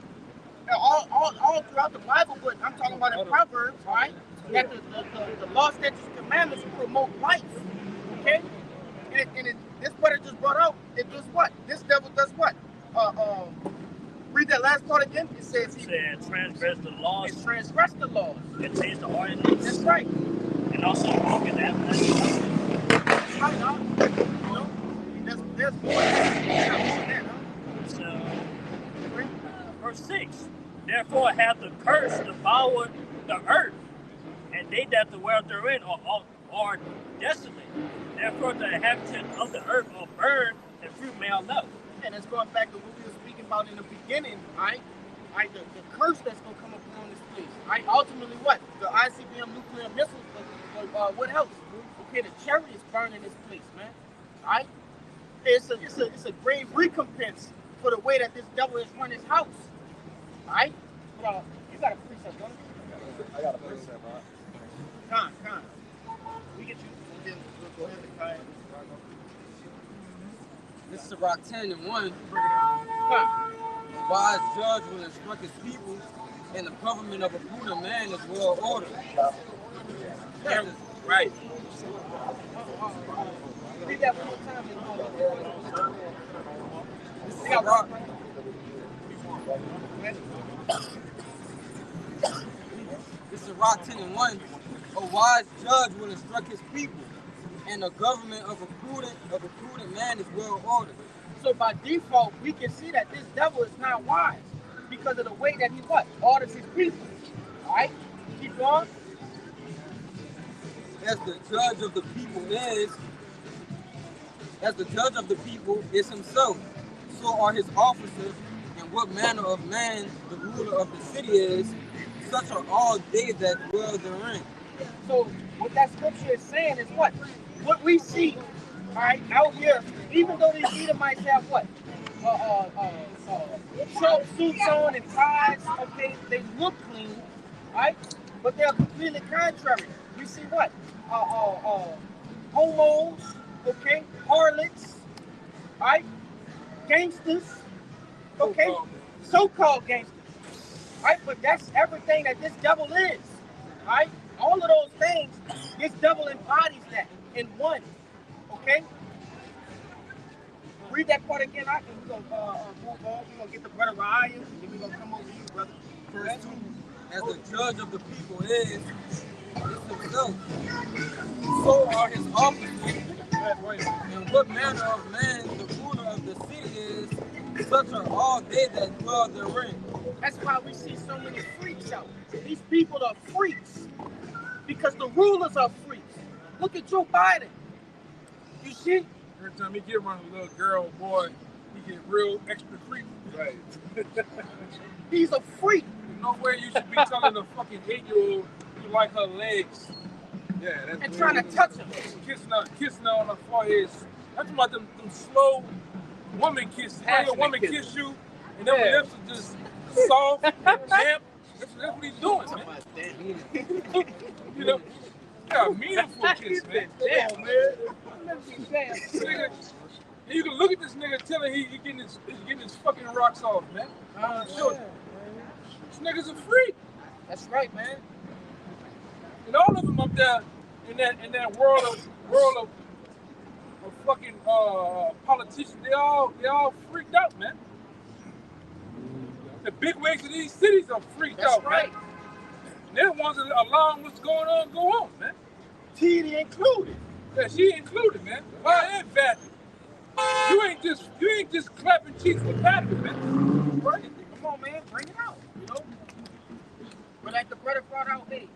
throughout the Bible, but I'm talking about in Proverbs, right? That the law, statutes, and commandments promote life. Okay? And this brother just brought out, it does what? This devil does what? Read that last part again. It says he transgress the laws. It transgress the laws. It change the ordinance. That's right. And also broken that. That's right, huh? You know? There's more than that, huh? So, verse 6. Therefore hath the curse devoured the earth, and they that dwell therein are desolate. Therefore the inhabitants of the earth are burned, and fruit may not know. And it's going back to what we were speaking about in the beginning, right? Right, the curse that's going to come upon this place. Right? Ultimately, what? The ICBM nuclear missiles, what else? Okay, the chariots burning this place, man. Right? It's a grave recompense for the way that this devil has run his house. Right? But, you got a precept, don't you? I got a precept, right? Con. We get you. Then we'll go ahead and tie it. This is Sirach 10 and 1. Con. A wise judge will instruct his people, and the government of a prudent man is well ordered. Yeah. Right. Read that one more time. This is Sirach. This is Sirach 10 and 1. A wise judge will instruct his people, and the government of a prudent man is well ordered. So by default, we can see that this devil is not wise because of the way that he what? Orders his people. All right? Keep going. As the judge of the people is himself, so are his officers, and what manner of man the ruler of the city is, such are all they that dwell therein. So what that scripture is saying is what? What we see, all right, out here, even though these Edomites have what? Short suits on and ties, okay, they look clean, right? But they're completely contrary. We see what? Homos, okay, harlots, right? Gangsters, okay? So-called gangsters, right? But that's everything that this devil is, right? All of those things, this devil embodies that in one, okay? Read that part again, and we're going to move on. We're going to get the brother Ryan, and then we're going to come over to you, brother. Verse 2, as the judge of the people is himself, so are his officers, and what manner of man the ruler of the city is, such are all they that dwell therein. That's why we see so many freaks out. These people are freaks because the rulers are freaks. Look at Joe Biden. You see? Every time he get around a little girl or boy, he get real extra freaky. Right. He's a freak. There's no way you should be telling a fucking 8-year-old you like her legs. Yeah, that's And trying to touch him. Kissing her on her forehead. I'm talking about them slow woman kisses. How a woman kiss you, and them lips are just soft and damp. That's what he's doing, man. You know, got a meaningful kiss, man. Damn, man. Nigga, you can look at this nigga telling he's getting his fucking rocks off, man. This nigga's a freak. That's right, man. And all of them up there in that world of fucking politicians, they all freaked out, man. The big wigs of these cities are freaked That's out, right. man. They're the ones that allowing what's going on go on, man. TD included. Yeah, she included, man. Why ain't Patty? You ain't just clapping cheeks with Patty, man. Right? Come on, man. Bring it out. You know? But like the brother brought out, hey,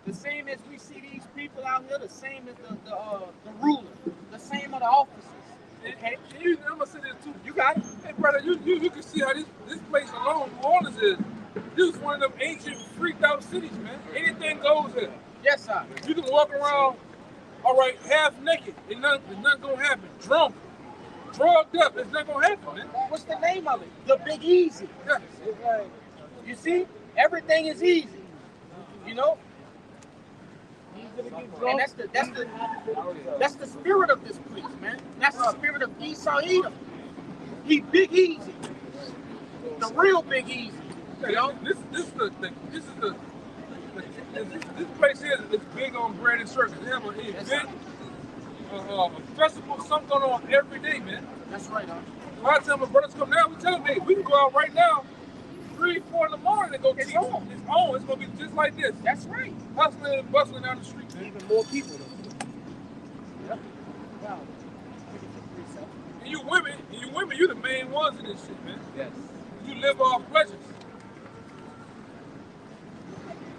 the same as we see these people out here, the same as the ruler, the same are the officers. Okay? I'm gonna say this too. You got it. Hey, brother, you can see how this place alone, New Orleans is. This is one of them ancient, freaked out cities, man. Anything goes here. Yes, sir. You can walk around, all right, half naked, and nothing gonna happen. Drunk, drugged up. It's not gonna happen, man. What's the name of it? The Big Easy. Yeah. It's like, you see, everything is easy. You know? And that's the spirit of this place, man. That's the spirit of Esau Edom. He Big Easy. The real Big Easy. You know? This place here is big on bread and circus. They have a big festival, something going on every day, man. That's right, huh? A lot of times my brothers come down, we tell them, hey, we can go out right now, 3, 4 in the morning and go teach. It's on. It's going to be just like this. That's right. Hustling and bustling down the street, man. Even more people, though. Yep. Wow. And you women, you the main ones in this shit, man. Yes. You live off pleasures.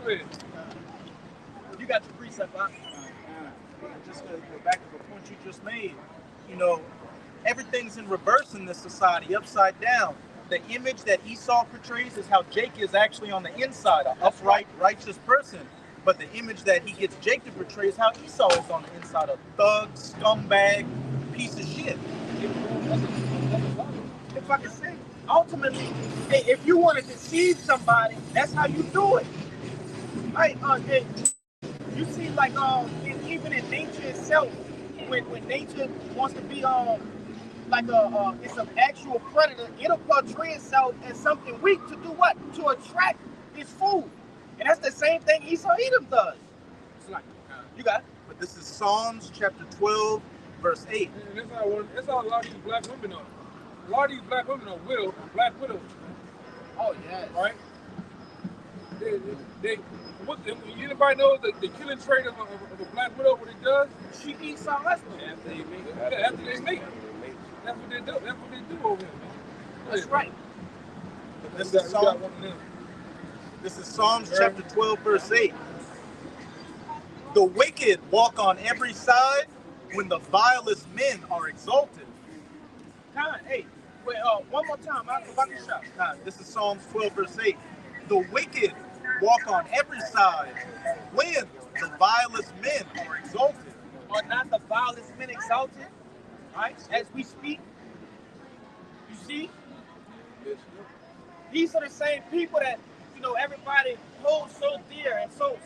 Go ahead. You got your precept, huh? Just to go back to the point you just made, you know, everything's in reverse in this society, upside down. The image that Esau portrays is how Jacob is actually on the inside, an upright, righteous person. But the image that he gets Jacob to portray is how Esau is on the inside, a thug, scumbag, piece of shit. If I can say, ultimately, if you want to deceive somebody, that's how you do it. Right? You see, like, even in nature itself, when nature wants to be like it's an actual predator, it'll portray itself as something weak to do what? To attract its food. And that's the same thing Esau Edom does. It's like, You got it? But this is Psalms chapter 12, verse 8. and that's how a lot of these black women are. A lot of these black women are black widows, Oh, yeah. right? Anybody knows the killing trait of a black widow, what it does? She eats some husband. After they make it. That's what they do. That's what they do over here, man. That's right. This You is got Psalms, one of them. this is Psalms chapter 12, verse 8. The wicked walk on every side when the vilest men are exalted. Hey, wait, one more time. I'll shot. This is Psalms 12, verse 8. The wicked walk on every side when the vilest men are exalted. Are not the vilest men exalted? Right? As we speak. You see? These are the same people that, you know, everybody holds so dear and so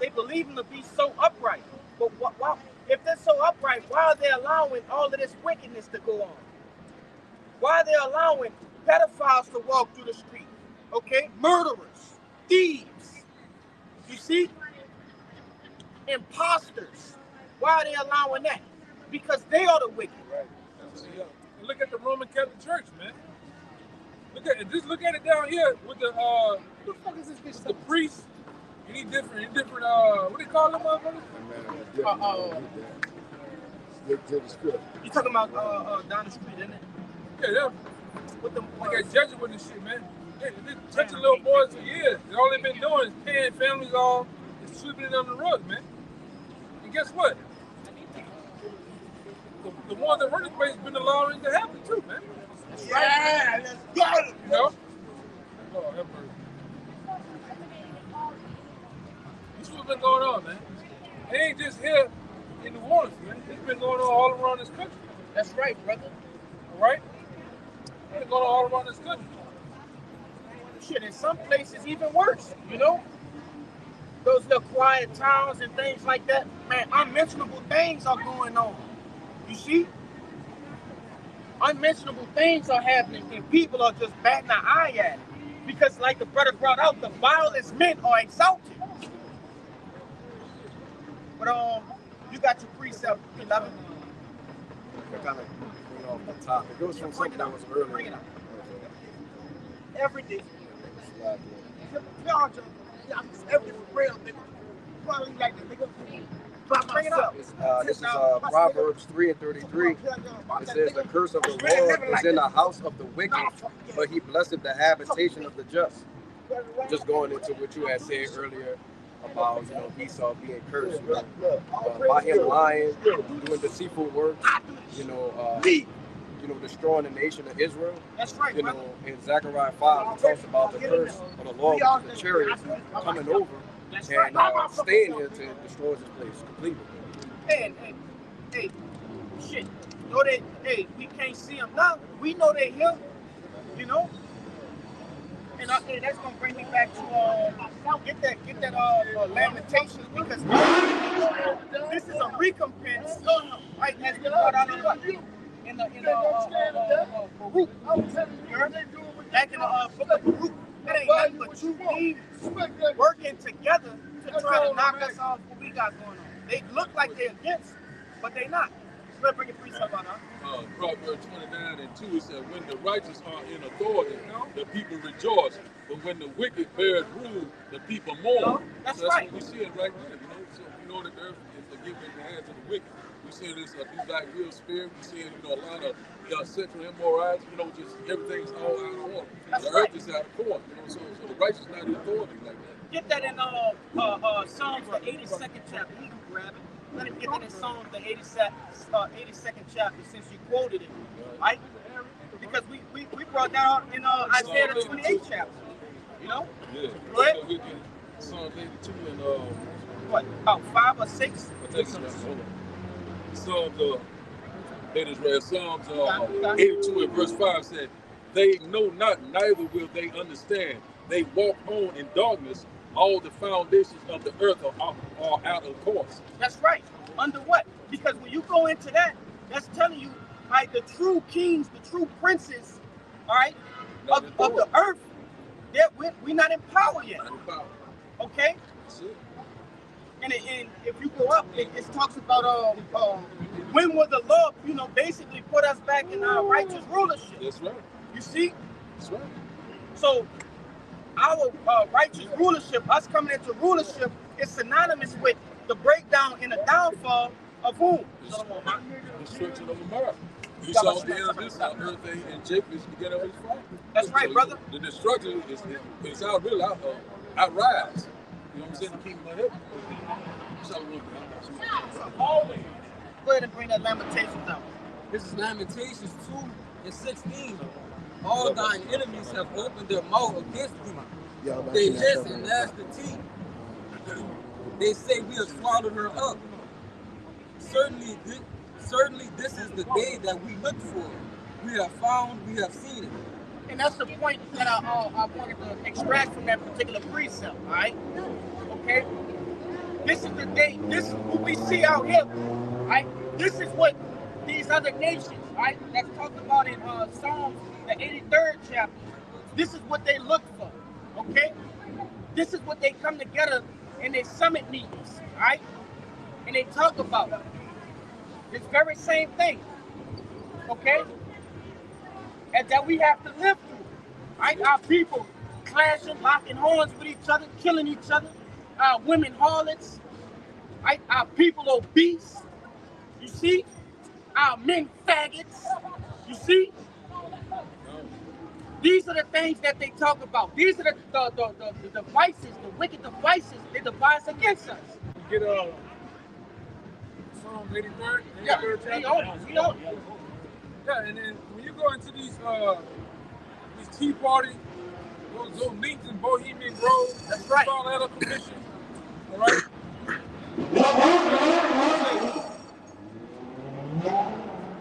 they believe them to be so upright. But if they're so upright, why are they allowing all of this wickedness to go on? Why are they allowing pedophiles to walk through the street? Okay? Murderers, thieves. You see? Imposters. Why are they allowing that? Because they are the wicked. Right. Look at the Roman Catholic Church, man. Look at it down here with the fuck is this bitch? the priests. Any different what do you call them, motherfuckers? Stick to the script. You talking about down the street, isn't it? Yeah, them. With them Like that Jesuit and shit, man. They touching little boys for years. And all they've been doing is paying families off and sweeping it under the rug, man. And guess what? The ones that run the place been allowing it to happen too, man. Yeah, let's go. You know? Oh, that person. This is what's been going on, man. It ain't just here in New Orleans, man. It's been going on all around this country. That's right, brother. All right? It's been going on all around this country. Shit, in some places even worse, you know? Those little quiet towns and things like that, man, unmentionable things are going on. You see? Unmentionable things are happening and people are just batting an eye at it. Because like the brother brought out, the vilest men are exalted. But you got your precept, 11. To kind of bring off the topic. It was from something that was Bring earlier. it up. Every day. Slide Every real nigga. Probably like the nigga. Bring it up. This is Proverbs 3:33. It says, the curse of the Lord is in the house of the wicked, but he blesseth the habitation of the just. Just going into what you had said earlier about, you know, Esau being cursed, you know, by him lying, doing deceitful works, you know, destroying the nation of Israel. That's right, you know, in Zechariah 5, it talks about the curse of the Lord, which is the chariots coming over and staying here to destroy this place completely. Hey, shit. Know that, hey, we can't see them now. We know they're here, you know. And that's gonna bring me back to get that Lamentations, because this is a recompense, right? As we brought out in Baruch. Back in the book of Baruch, that ain't nothing but two demons working together to try to knock us off what we got going on. They look like they're against, but they're not. Let's bring a precept on that. Proverbs 29:2, it said, when the righteous are in authority, the people rejoice. But when the wicked bears rule, the people mourn. That's so right. What we see it right there, you know. So we know that the earth is given in the hands of the wicked. We see this black real spirit. We see, you know, a lot of sexual immorality. You know, just everything's all out of order. That's the right. earth is out of order. You know, so the righteous not in authority like that. Get that in Psalms the 82nd chapter. You can grab it. Let him get that in Psalms the 82nd chapter, since you quoted it, right? Because we brought that out in Isaiah the 28th chapter. You know? Yeah. Go ahead. Psalms 82 and what? About 5 or 6? I think it's Psalms 82 and verse 5 said, they know not, neither will they understand. They walk on in darkness. All the foundations of the earth are out of course. That's right. Under what? Because when you go into that, that's telling you, right, the true kings, the true princes, all right, of the earth, we're not in power yet. Not in power. Okay? That's it. And if you go up, it talks about when will the Lord, you know, basically put us back in our righteous rulership. That's right. You see? That's right. So our righteous rulership, us coming into rulership, is synonymous with the breakdown and the downfall of whom? Destruction of America. You saw the end of this earth and Jacob is beginning of his fall. That's right, brother. The destruction is out really outrise. You know what I'm saying? The kingdom of heaven. Go ahead and bring that Lamentations out. This is Lamentations 2:16. All thine enemies have opened their mouth against thee. They hiss and gnash the teeth. They say we have swallowed her up. Certainly this is the day that we looked for. We have found, we have seen it. And that's the point that I wanted to extract from that particular precept, all right? Okay? This is the day, this is what we see out here, right? This is what these other nations, right, that's talked about in Psalms, the 83rd chapter. This is what they look for, okay? This is what they come together in their summit meetings, right? And they talk about this very same thing, okay? And that we have to live through, right? Our people clashing, locking horns with each other, killing each other. Our women harlots, right? Our people obese. You see? Our men faggots. You see? These are the things that they talk about. These are the devices, the wicked devices they devise against us. Get Psalm 83rd. Yeah, we own it. Yeah, and then when you go into these Tea Party, those meetings in Bohemian Grove, that's right. All out of commission, all right?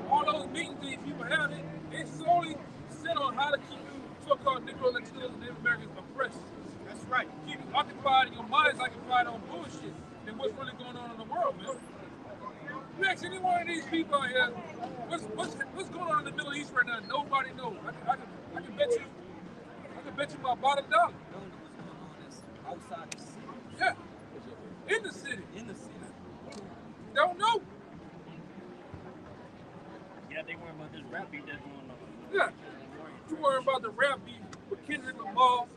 All those meetings these people have, they solely sit on how to keep you so-called Negro, Latinos, and Native Americans oppressed. That's right. Keep you occupied, your mind's occupied on bullshit than what's really going on in the world, man. You ask any one of these people out here, what's going on in the Middle East right now? Nobody knows. I can bet you my bottom dollar. Outside the city. Yeah. In the city. In the city. Don't know. Yeah, they worry about this rap beat that's going on. Yeah. You worry about the rap beat with Kendrick Lamar,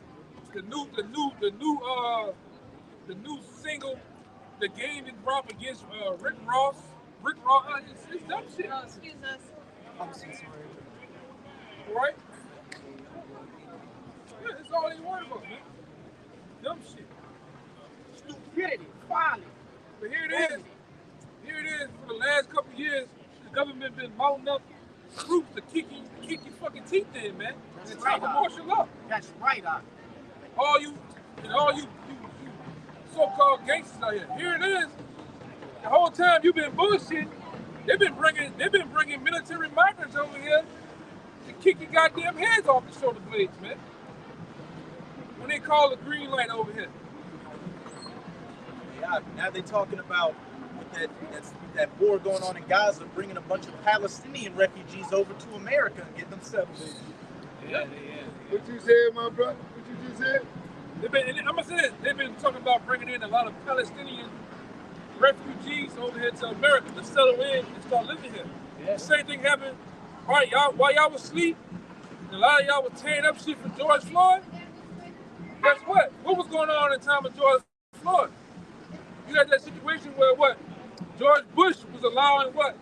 the new single, The Game is Drop against Rick Ross. Rick Ross, it's dumb shit. Excuse us. I'm so sorry. Right? Yeah, that's all they worry about, man. Dumb shit. Stupidity, folly. But here it is. Here it is. For the last couple of years, the government been mounting up troops to kick your fucking teeth in, man. That's and right, try to martial law. That's right, All you so-called gangsters out here. Here it is. The whole time you've been bullshitting, They've been bringing military migrants over here to kick your goddamn heads off the shoulder blades, man. When they call the green light over here. Yeah, now they're talking about with that war going on in Gaza, bringing a bunch of Palestinian refugees over to America and get them settled in. Yeah. What you said, my brother? What you just said? I'm gonna say this. They've been talking about bringing in a lot of Palestinian refugees over here to America to settle in and start living here. Yeah. The same thing happened. All right, y'all, while y'all was asleep, a lot of y'all was tearing up shit for George Floyd. Guess what? What was going on in the time of George Floyd? You had that situation where what? George Bush was allowing what?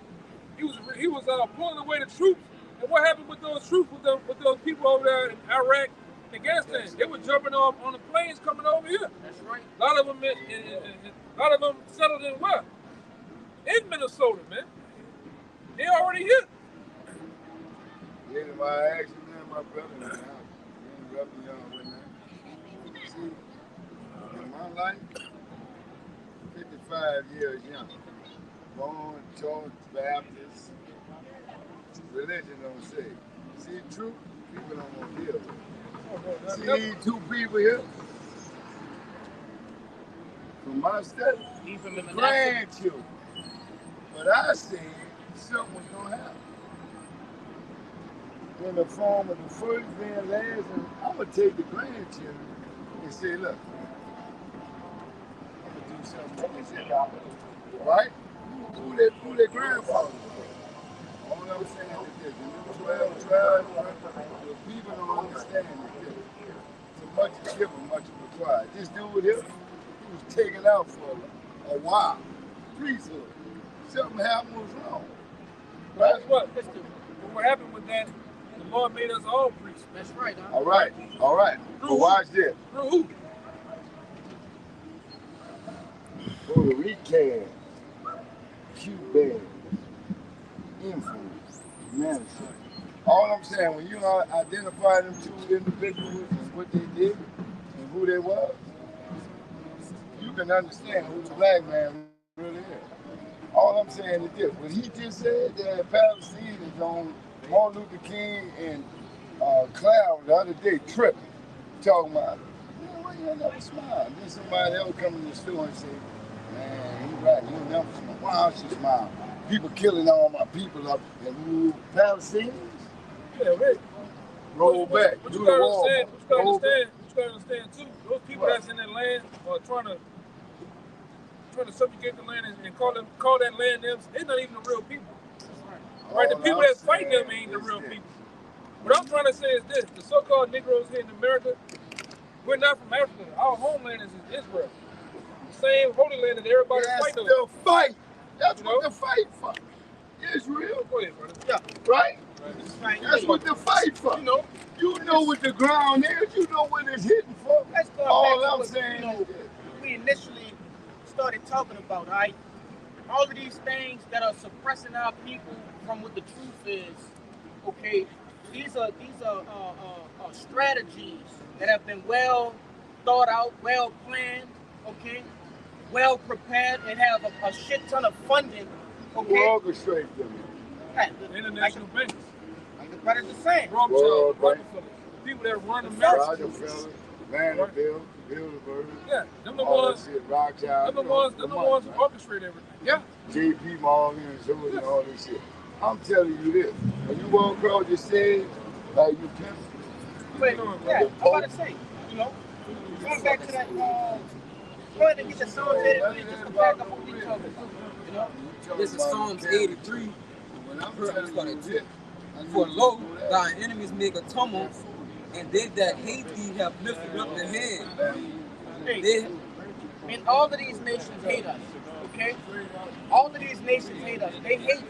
He was pulling away the troops. And what happened with those troops, with those people over there in Iraq and Afghanistan? They were jumping on the planes coming over here. That's right. A lot of them settled in where? In Minnesota, man. They already here. Yeah, my action, man, my brother, man. I'm interrupting y'all right now. See, in my life, 55 years young. Born, George Baptist. Religion don't say. See, truth, people don't want to deal with. See these two people here? From my study, grandchildren. But I said something was going to happen. In the form of the first and last, and I'm going to take the grandchildren and say, look, I'm going to do something for this. Right? Who their grandfather? All I'm saying is this, in the 12 tribes, the people don't understand this. So much is given, much is required. This dude here, he was taken out for a while. Priesthood. Something happened was wrong. Right? That's what happened with that, the Lord made us all priests. That's right, huh? All right. But watch this. Through who? Puerto Rican, Cuban, influence, humanity. All I'm saying, when you identify them two individuals and what they did and who they were, you can understand who the black man really is. All I'm saying is this, what he just said that Palestine is on Martin Luther King and Cloud the other day tripping, talking about, man, why you never smile? Then somebody else come in the store and say, man, he's right, you'll never smile. Why don't you smile? People killing all my people up and Palestinians? Yeah, right. Roll back. But you gotta understand too, those people that's in that land are trying to subjugate the land and call that land them, it's not even the real people. Right? The people that's fighting them ain't the real people. What I'm trying to say is this, the so-called Negroes here in America, we're not from Africa. Our homeland is Israel. The same holy land that everybody's fighting over. That's the fight. That's what the fight for. Israel. Go ahead, brother. Yeah. Right? That's what the fight for. You know what the ground is. You know what it's hitting for. Let's go all back I'm to saying what, we initially started talking about, right? All of these things that are suppressing our people from what the truth is, okay? These are strategies that have been well thought out, well planned, okay? Well prepared, and have a shit ton of funding, okay? Who orchestrate them? International banks. Like the brothers are saying. Rockefeller. People that run America. Rockefeller, Vanderbilt, Bilderberg. Yeah, them the ones. Rothschild. Them the ones who orchestrate everything. Yeah. J.P. Morgan and so and all this shit. I'm telling you this. When you walk across the stage, like you pimp. But yeah, I'm about to say, going back to that, go ahead and get the Psalms 83 just to back up on each other. This is Psalms 83. For lo, thy enemies make a tumult, and they that hate thee have lifted up their head. And all of these nations hate us, okay? All of these nations hate us. They hate,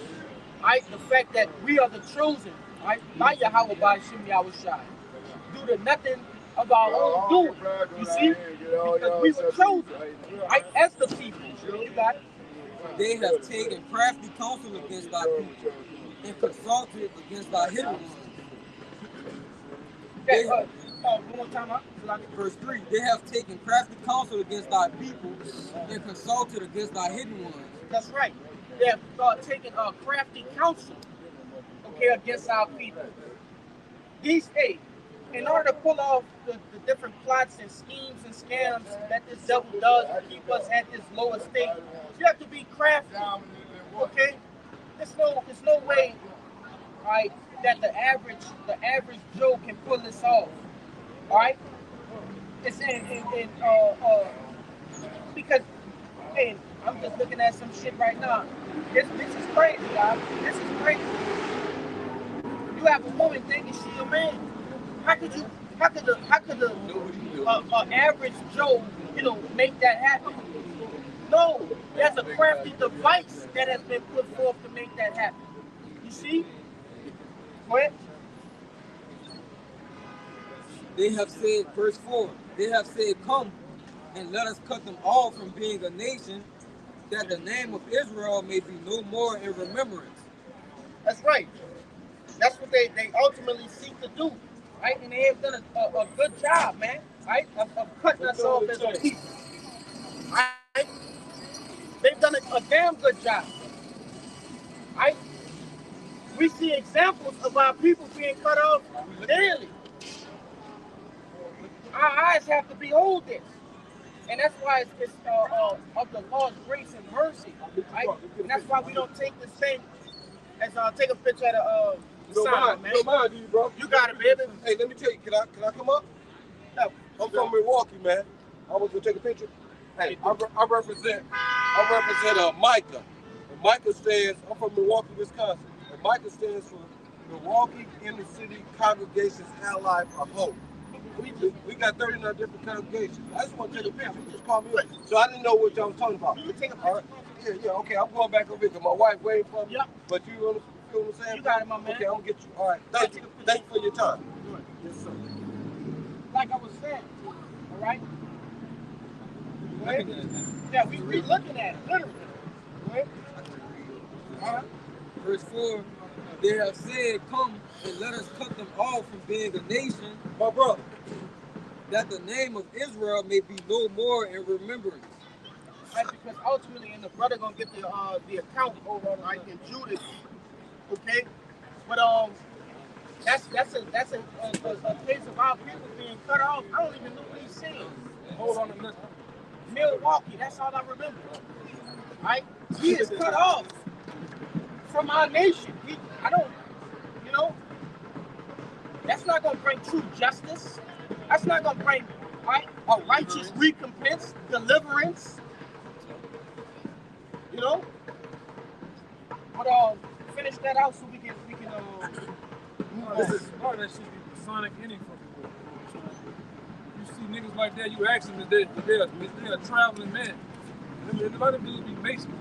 right, the fact that we are the chosen, right, by Yahweh, by Shem Yahushai, due to nothing of our own doing. You see? Because we were chosen, right, as the people. You got it? They have taken crafty counsel against thy people and consulted against thy hidden ones. One more time, Verse 3, they have taken crafty counsel against thy people and consulted against thy hidden ones. That's right. that taking crafty counsel, okay, against our people. These days, in order to pull off the different plots and schemes and scams that this devil does to keep us at this lower state, you have to be crafty. Okay? There's no way, right, that the average Joe can pull this off. Alright? It's because, hey, I'm just looking at some shit right now. This is crazy, guys. This is crazy. You have a woman thinking she a man. How could the average Joe, make that happen? No, there's a crafty device that has been put forth to make that happen. You see? Go ahead. They have said, verse 4, they have said, come and let us cut them off from being a nation, that the name of Israel may be no more in remembrance. That's right. That's what they ultimately seek to do, right? And they have done a good job, man, right? Of cutting us off as a people, right? They've done a damn good job, right? We see examples of our people being cut off daily. Our eyes have to behold this. And that's why it's of the Lord's grace and mercy, right? And that's why we don't take this thing as take a picture of the sign, man. Don't mind you, bro. You got it, baby. Hey, let me tell you, can I come up? No. I'm from Milwaukee, man. I was gonna take a picture. Hey, I represent Micah. And Micah stands, I'm from Milwaukee, Wisconsin. And Micah stands for Milwaukee Inner City Congregations Allied of Hope. We got 39 different congregations. I just want to take a picture. Just call me up. So I didn't know what y'all was talking about. You can take a picture. All right. Yeah, okay. I'm going back over here because my wife waiting for me. Yep. But you feel what I'm saying? You got it, my man. Okay, I'm going to get you. All right. Thank you. Thank you for your time. Yes, sir. Like I was saying, all right? Right? Yeah, we looking at it, literally. Right? All right. Verse 4, they have said, come and let us cut them off from being a nation, My brother. that the name of Israel may be no more in remembrance. Right, because ultimately, and the brother gonna get the account over right in Judas, okay? But that's a case of our people being cut off. I don't even know what he's saying. Hold on a minute. Milwaukee, that's all I remember. Right? He is cut off from our nation. That's not gonna bring true justice. That's not gonna bring a righteous recompense, deliverance. But finish that out so we can This is part of that should be Sonic any fucking way. You see niggas like that, you ask them if they're a traveling man. A lot of dudes be Mason.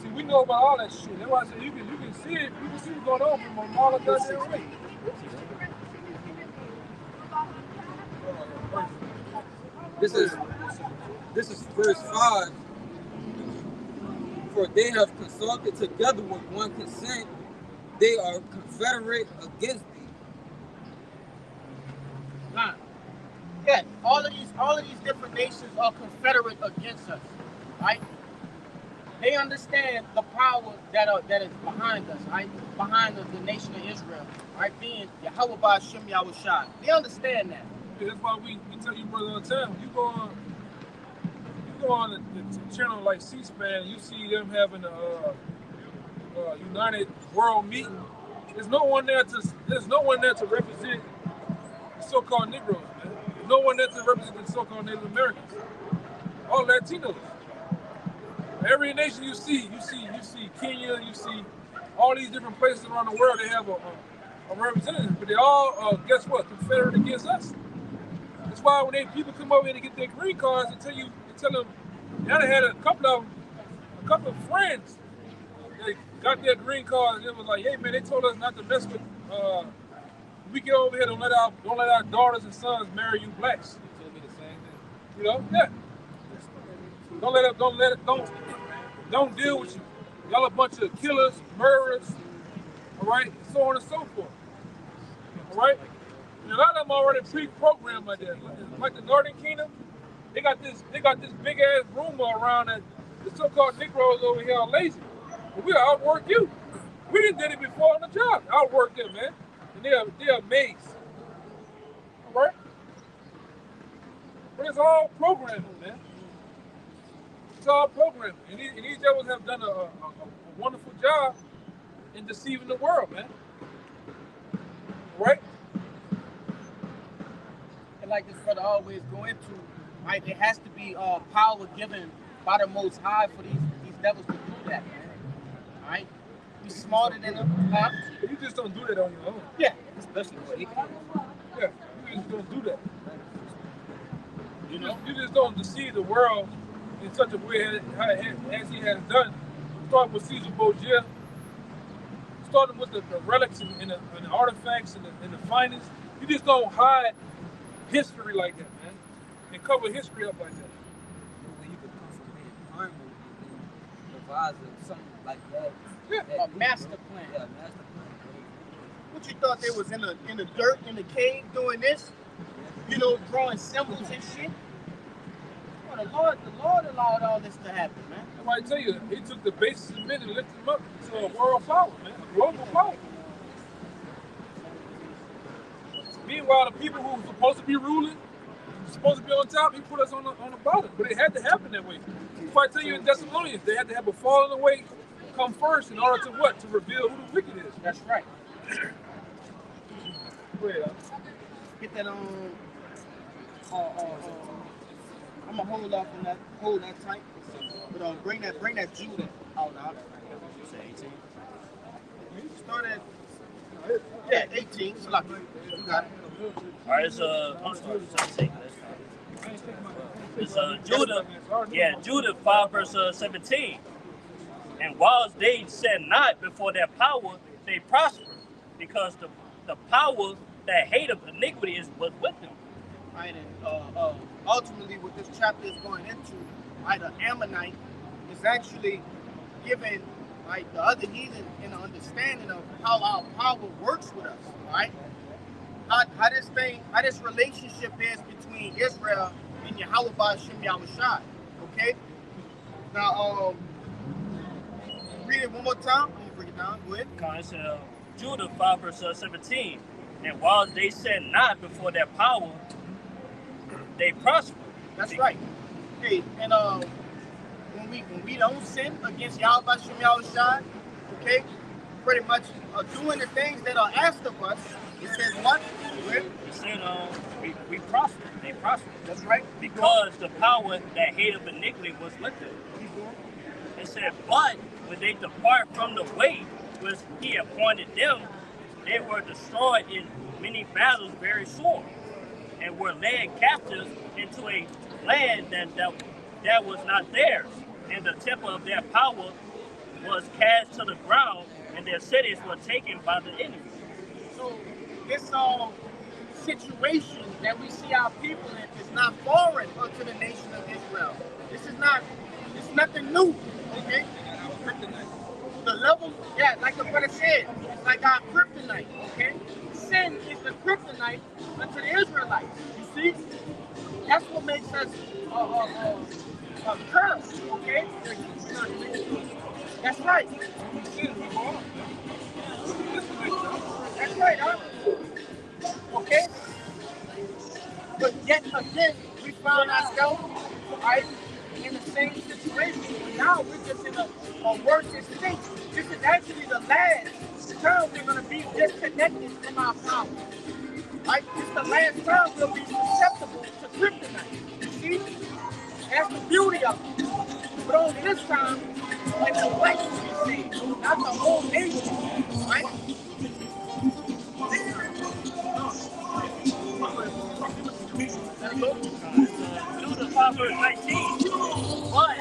See, we know about all that shit. That's why I said you can see it. You can see what's going on from all of us that way. This is verse 5. For they have consulted together with one consent, they are confederate against thee. Yeah, all of these different nations are confederate against us, right? They understand the power that is behind us, right? Behind the nation of Israel, right? Being Yahweh Ba'Shem Yahushua. They understand that. Yeah, that's why we tell you brothers all the time. You go on the channel like C-SPAN, you see them having a United World meeting. There's no one there to represent the so-called Negroes, man. There's no one there to represent the so-called Native Americans. All Latinos. Every nation you see Kenya, you see all these different places around the world, they have a representative, but they all, guess what, confederate against us. That's why when people come over here to get their green cards, they tell them, y'all had a couple of friends that got their green cards, and it was like, hey man, they told us not to mess with, we get over here, don't let our daughters and sons marry you blacks. They told me the same thing. Yeah. Don't deal with you. Y'all a bunch of killers, murderers, all right, and so on and so forth. All right? And a lot of them already pre-programmed like that. Like the Northern Kingdom, they got this big ass rumor around that the so-called Negroes over here are lazy. But we'll outwork you. We didn't did it before on the job. Outwork them, man. And they're amazed. All right? But it's all programming, man. It's all programming. And these devils have done a wonderful job in deceiving the world, man. Right? And like this brother always go into, right, there has to be power given by the Most High for these devils to do that, man. All right? We smarter than them, huh? You just don't do that on your own. Yeah, especially what he can. Yeah, you just don't do that. You just don't deceive the world in such a way as he has done. Starting with Caesar Borgia, starting with the relics and the artifacts and the findings. You just don't hide history like that, man, and cover history up like that. When you could come from being armored, devise something like that. Yeah, a master plan. Yeah, master plan. What you thought they was in the dirt in the cave doing this? You know, drawing symbols and shit. Oh, the Lord allowed all this to happen, man. I might tell you, he took the basis of men and lifted them up to a world power, man, a global power. Meanwhile, the people who were supposed to be ruling, supposed to be on top, he put us on the bottom. But it had to happen that way. If I tell you in Thessalonians, they had to have a falling away come first in order to what? To reveal who the wicked is. That's right. Go ahead, Get that on. I'm gonna hold off on that. Hold that tight. But bring that Judah out now. You say 18. Start at 18. So like, you got it. All right, I'm sorry, 17. It's Judah. Yeah, Judah 5 verse 17. And whilst they said not before their power, they prospered, because the power that hate of iniquity was with them. Right, and ultimately what this chapter is going into, right, the Ammonite is actually giving, like, the other heathen an understanding of how our power works with us, right? How this relationship is between Israel and Yahweh Ba'Shem Yahushai, okay? Now, read it one more time. I'm gonna break it down. Go ahead. It's Judah 5 verse 17. And while they said not before their power, they prospered. That's right. Hey, and when we don't sin against Yahweh Ba'Shem Yahushai, okay, pretty much doing the things that are asked of us, it says what? It said we prospered. They prospered. That's right. Because the power that hate of iniquity was with them. It said, but when they depart from the way which he appointed them, they were destroyed in many battles very sore, and were led captives into a land that was not theirs, and the temple of their power was cast to the ground, and their cities were taken by the enemy. So this situation that we see our people in is not foreign unto the nation of Israel. It's nothing new, okay? The level, yeah, like the brother said, it's like our kryptonite, okay? Sin is the kryptonite unto the Israelites, you see? That's what makes us cursed, okay? That's right. That's right, huh? Okay? But yet again, we found ourselves, right, in the same situation. Now we're just in a worse state. This is actually the last time we're going to be disconnected from our power. Right? This is the last time we'll be susceptible to kryptonite. You see? That's the beauty of it. But only this time, like the white will be saved, not the whole nation. Right? Let's go. Judah 5 verse 19. But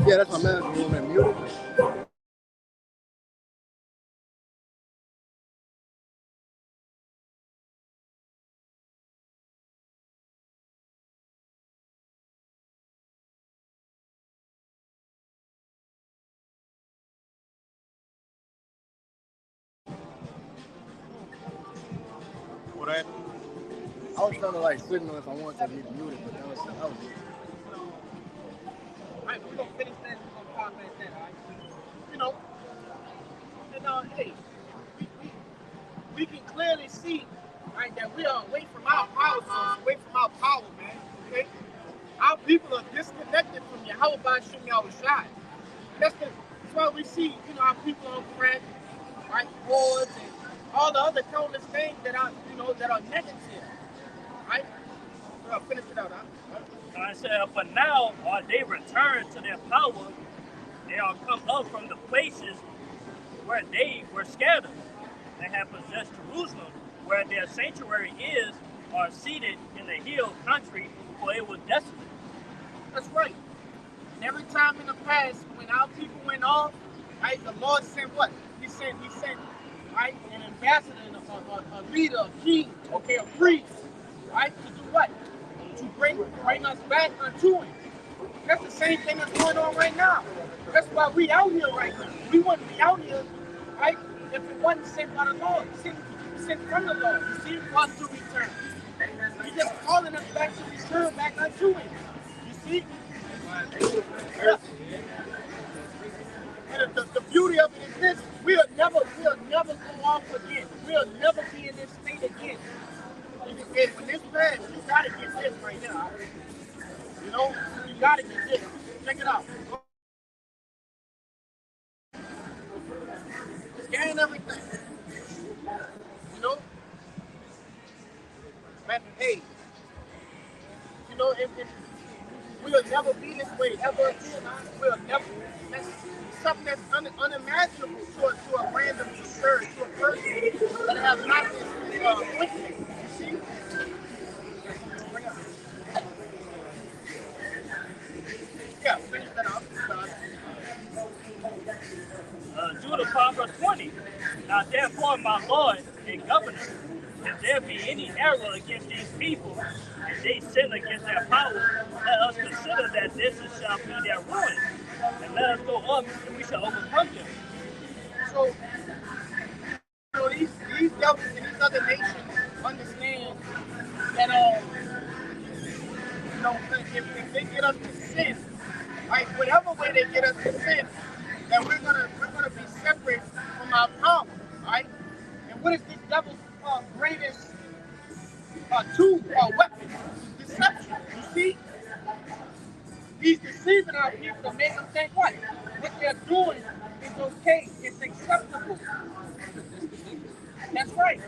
Yeah, that's my man. You want me to mute it? What happened? I was trying to like signal if I wanted to be muted, but that was it. All right, we're gonna finish that. We're gonna pop at that. All right. You know, and hey, we can clearly see, right, that we are away from our power source, away from our power, man. Okay, our people are disconnected from Yahweh Bashim Yahushai. That's why we see, you know, our people on crack, right, wars, and all the other countless things that are, you know, that are negative, right? So I'll finish it out, huh? I said, but now are they returned to their power, they are come up from the places where they were scattered. They have possessed Jerusalem, where their sanctuary is, are seated in the hill country, for it was desolate. That's right. And every time in the past, when our people went off, right, the Lord sent what? He sent, right, an ambassador, a leader, a king, okay, a priest, right, to do what? To bring us back unto Him. That's the same thing that's going on right now. That's why we out here right now. We wouldn't be out here, right, if it wasn't sent by the Lord, sent from the Lord. You see, for us to return. He's just calling us back to return back unto Him. You see? And the beauty of it is this: we'll never go off again. We'll never be in this state again. And when this passes, you gotta get this right now. You know, you gotta get this. Check it out. Scan everything. You know? Man, hey. You know, if we'll never be this way ever again. We'll never. That's something that's unimaginable to a random church, to a person that has not this witness. You see? Yeah, finish that up. Judah Proverbs 20. Now therefore, my Lord and Governor, if there be any error against these people, and they sin against their power, let us consider that this shall be their ruin, and let us go up, and we shall overcome them. So, you know, these devils and these other nations understand that, you know, if they get us to sin, right, whatever way they get us to sin, that we're gonna be separate from our power, right? And what is this devil's greatest tool or weapon? Deception. You see, he's deceiving our people to make them think what they're doing is okay, it's acceptable. That's right.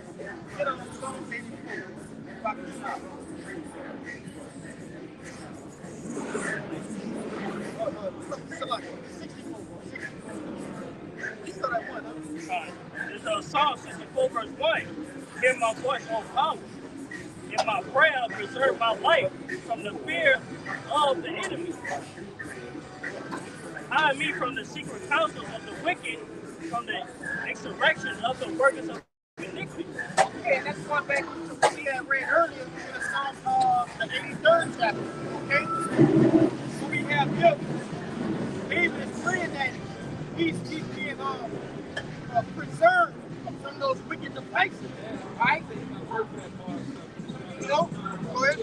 Get on the phone, baby. This is Psalm 64, verse 1. Hear my voice, O power. In my prayer, preserve my life from the fear of the enemy. Hide me from the secret counsels of the wicked, from the insurrection of the workers of iniquity. Okay, and that's going back to what we had read earlier in the Psalm, the 83rd chapter. Okay? So we have here, David is praying that he's being preserved from those wicked devices. Right? You know? Go ahead.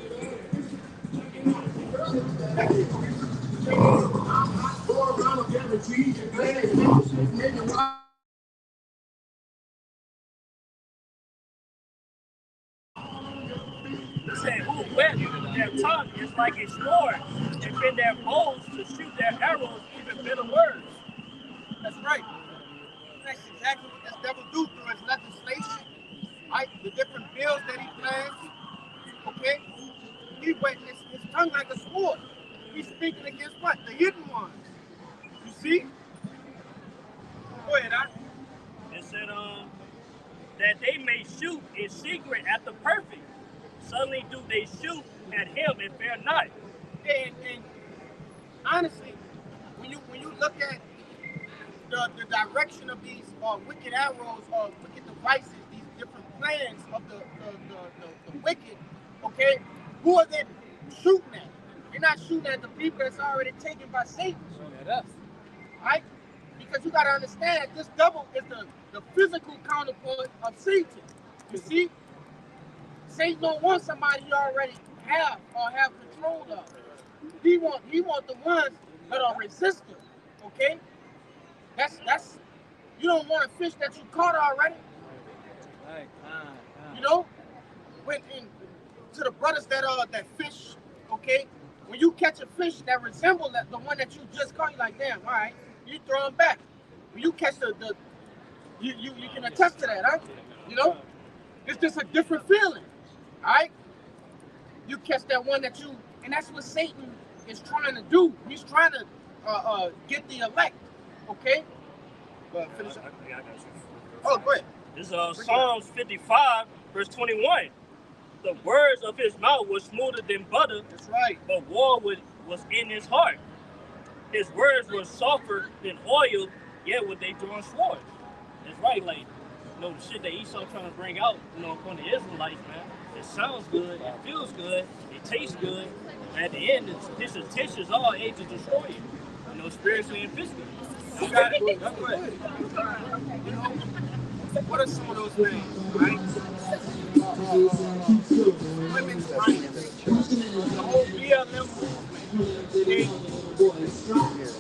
Say, who wet their tongue is like a sword, and bend their bows to shoot their arrows, even bitter words. That's right. That's exactly what this devil do through his legislation. Right? The different bills that he plans. Okay? He wetting his tongue like a sword. He's speaking against what? The hidden ones. You see? Go ahead, It said that they may shoot in secret at the perfect. Suddenly do they shoot at him and fear not. And honestly, when wicked arrows or wicked devices, these different plans of the wicked, okay, who are they shooting at? They're not shooting at the people that's already taken by Satan. At us. Right? Because you got to understand that this devil is the physical counterpart of Satan. You see? Satan don't want somebody he already have or have control of. He want the ones that are resistant. Okay? That's you don't want a fish that you caught already. Right. You know? To the brothers that fish, okay? When you catch a fish that resembles the one that you just caught, you're like, damn, all right, you throw them back. When you catch you can attest to that, huh? You know? It's just a different feeling, all right? You catch that one and that's what Satan is trying to do. He's trying to get the elect, okay? Finish up. Oh, go ahead. This is Psalms 55, verse 21. The words of his mouth were smoother than butter. That's right. But war was in his heart. His words were softer than oil, yet would they draw swords. That's right, like, the shit that Esau trying to bring out, upon the Israelites, man. It sounds good, it feels good, it tastes good. And at the end, his intentions are aimed to destroy you, spiritually and physically. You got it. That's good. What are some of those things, right? Women's rights, the whole BLM movement.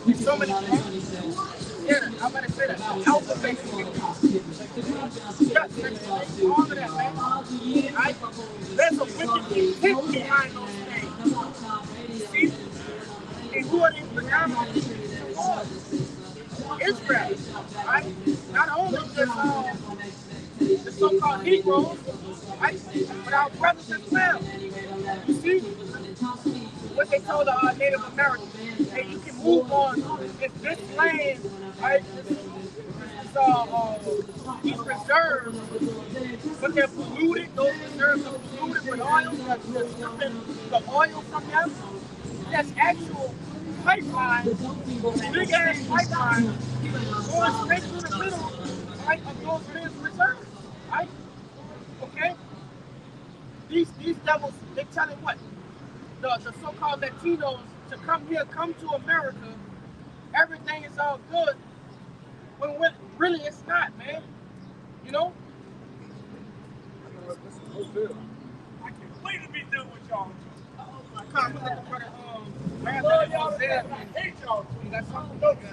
There's so many things. Yeah, I'm going to say that. Alpha basically. All of that, man. Right? There's a wicked intent behind those things. See? And who are they predominantly? Israel. Right? Not only just the so-called Negroes, right? But our brothers as well. You see? What they told the Native Americans, hey, you can move on if this land, right? These reserves, but they're polluted. Those reserves are polluted with oil. They're stripping the oil from them. That's actual pipelines, big ass pipelines, going straight through the middle, right, of those reserves, right? Okay. These devils, they telling what? The so-called Latinos to come to America, everything is all good, when really it's not, man. You know? I can't wait to be done with y'all. Come with the brother, I love y'all to death. I hate y'all. you got something dope to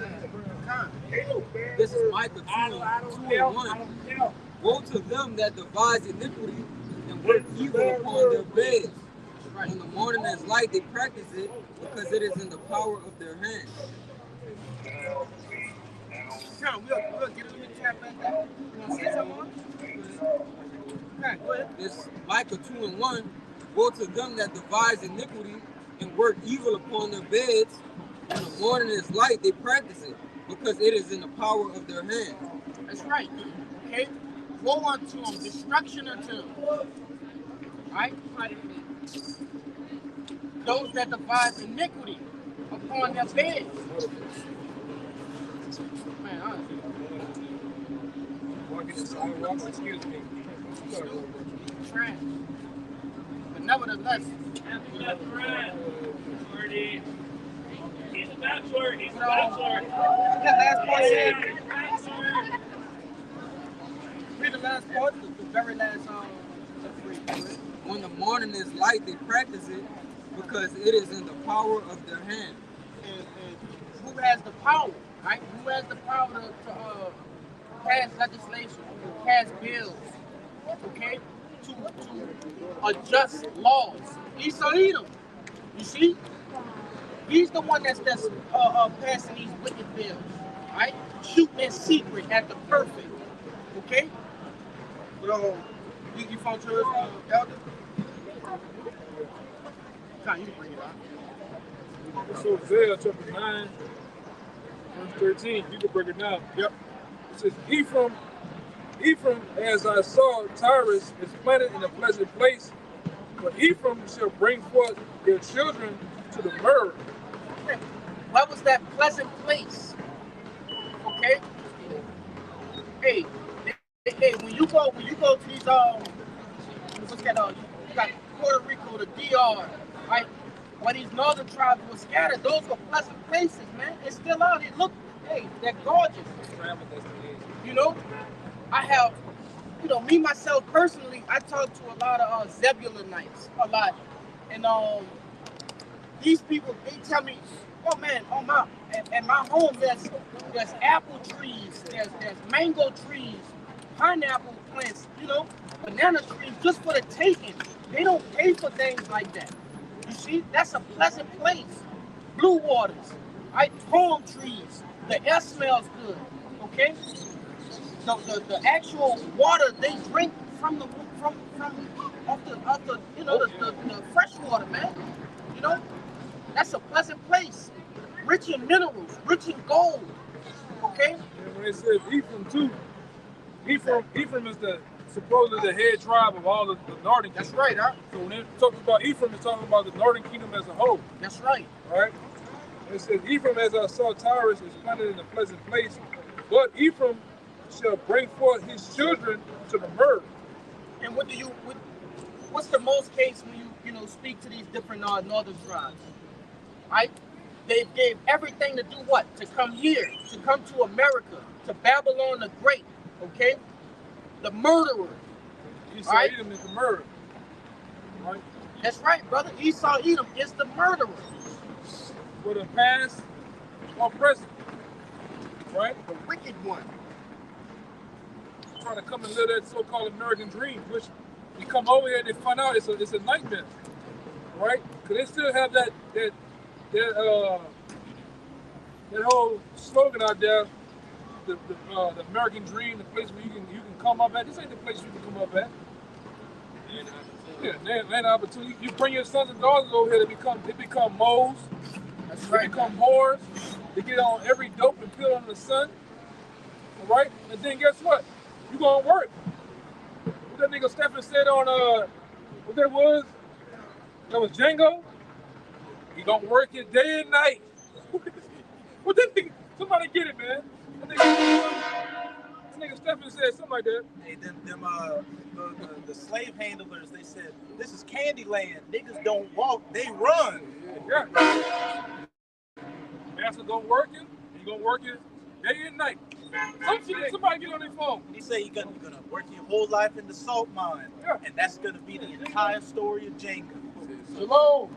This is Micah 2:1. Woe to them that devise iniquity and work evil upon their beds. When the morning is light, they practice it because it is in the power of their hand. We'll get a little tap back there. You want to say something on? Okay, go ahead. This Micah 2:1. Woe to them that devise iniquity and work evil upon their beds. When the morning is light, they practice it because it is in the power of their hand. That's right. Okay? Woe unto them, destruction unto them. Right? Those that devise iniquity upon their beds. Man, honestly. Excuse me. Trash. But nevertheless, That's right. He's a bachelor. He's a that bachelor. last part said, Bachelor. read the last part, the very last When the morning is light, they practice it because it is in the power of their hand. and who has the power, right? Who has the power to pass legislation, pass bills, okay? To adjust laws. Esau Edom, you see? He's the one that's passing these wicked bills, right? Shooting in secret at the perfect, okay? So, you phone to us, Elder? Con, you can bring it out. It's Hosea chapter 9, verse 13. You can break it down. Yep. It says, Ephraim, as I saw, Tyrus is planted in a pleasant place, but Ephraim shall bring forth their children to the myrrh. What was that pleasant place? Okay? hey, when you go to these what's that you got Puerto Rico, the DR, right? Where these northern tribes were scattered, those were pleasant places, man. It's still out. It look, hey, they're gorgeous. You know, I have, you know, me myself personally, I talk to a lot of Zebulonites, a lot, and these people, they tell me, oh man, at my home there's apple trees, there's mango trees, pineapple plants, you know, banana trees just for the taking. They don't pay for things like that. You see, that's a pleasant place. Blue waters, right? Palm trees. The air smells good. Okay. The actual water they drink from the you know the fresh water, man. You know, that's a pleasant place. Rich in minerals, rich in gold. Okay. And when it says Ephraim too, Ephraim is supposedly the head tribe of all the northern kingdom. That's right, huh? So when it talks about Ephraim, it's talking about the northern kingdom as a whole. That's right. Right? It says, Ephraim, as I saw Tyrus, is planted in a pleasant place, but Ephraim shall bring forth his children to the myrrh. And what's the most case when you speak to these different northern tribes? Right? They gave everything to do what? To come here, to come to America, to Babylon the Great, okay? The murderer. Esau right? Edom is the murderer. Right? That's right, brother. Esau Edom is the murderer. Whether past or present. Right? The wicked one. Trying to come and live that so-called American dream, which you come over here and they find out it's a nightmare. Right? Because they still have that whole slogan out there, the American dream, the place where you can come up at. This ain't the place you can come up at. Yeah, land opportunity. You bring your sons and daughters over here, they become moles. That's They right. become whores. They get on every dope and pill under the sun. All right? And then guess what? You gonna work. What that nigga Stephen said on what that was? That was Django. He gonna work it day and night. What that nigga? Somebody get it, man. That nigga Stephen said something like that. Hey, the slave handlers, they said, this is Candyland. Niggas don't walk, they run. Yeah. Master gonna work it. He gonna work it day and night. Somebody get on their phone. He said you're gonna work your whole life in the salt mine. Yeah. And that's gonna be the entire story of Jenga. Shalom.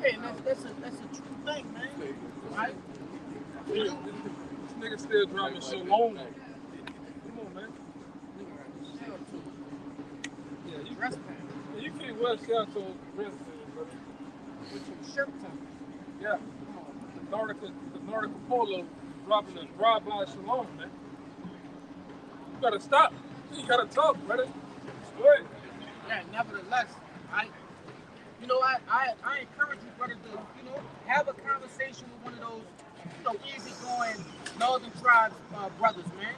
Hey, that's a true thing, man. Right? This nigga still driving so long. Come on, man. Yeah, you can't wear Shelto dress pants, brother. With your shirt on. Yeah. The Nordic Polo dropping a drive-by Shalom, man. You gotta stop. You gotta talk, brother. Go ahead. Yeah, nevertheless, I encourage you, brother, to, have a conversation with one of those, easygoing northern tribes brothers, man.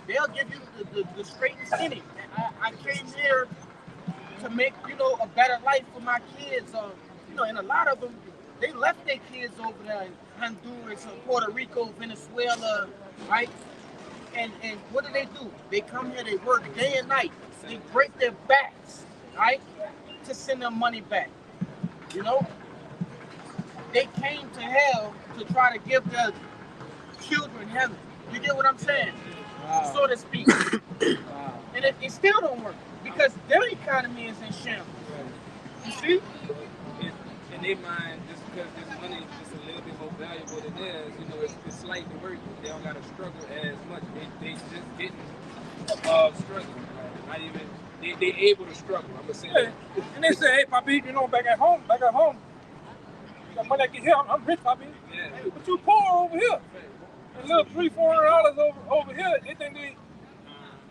They'll give you the straight and skinny. And I came here to make, a better life for my kids. And a lot of them, they left their kids over there in Honduras, Puerto Rico, Venezuela, right? And what do? They come here, they work day and night. They break their backs, right? To send them money back. They came to hell to try to give their children heaven. You get what I'm saying? Wow. So to speak. Wow. And it still don't work because their economy is in shambles. You see? In their mind, just because this money is just a little bit more valuable than theirs, it's slightly worth it. They don't got to struggle as much. They just getting struggling. Not even they able to struggle. I'm gonna say that. And they say, hey, Papi, back at home, you got money I can hear. I'm rich, Papi. Yeah. Hey, but you poor over here. A little $300-$400 over here. They think they,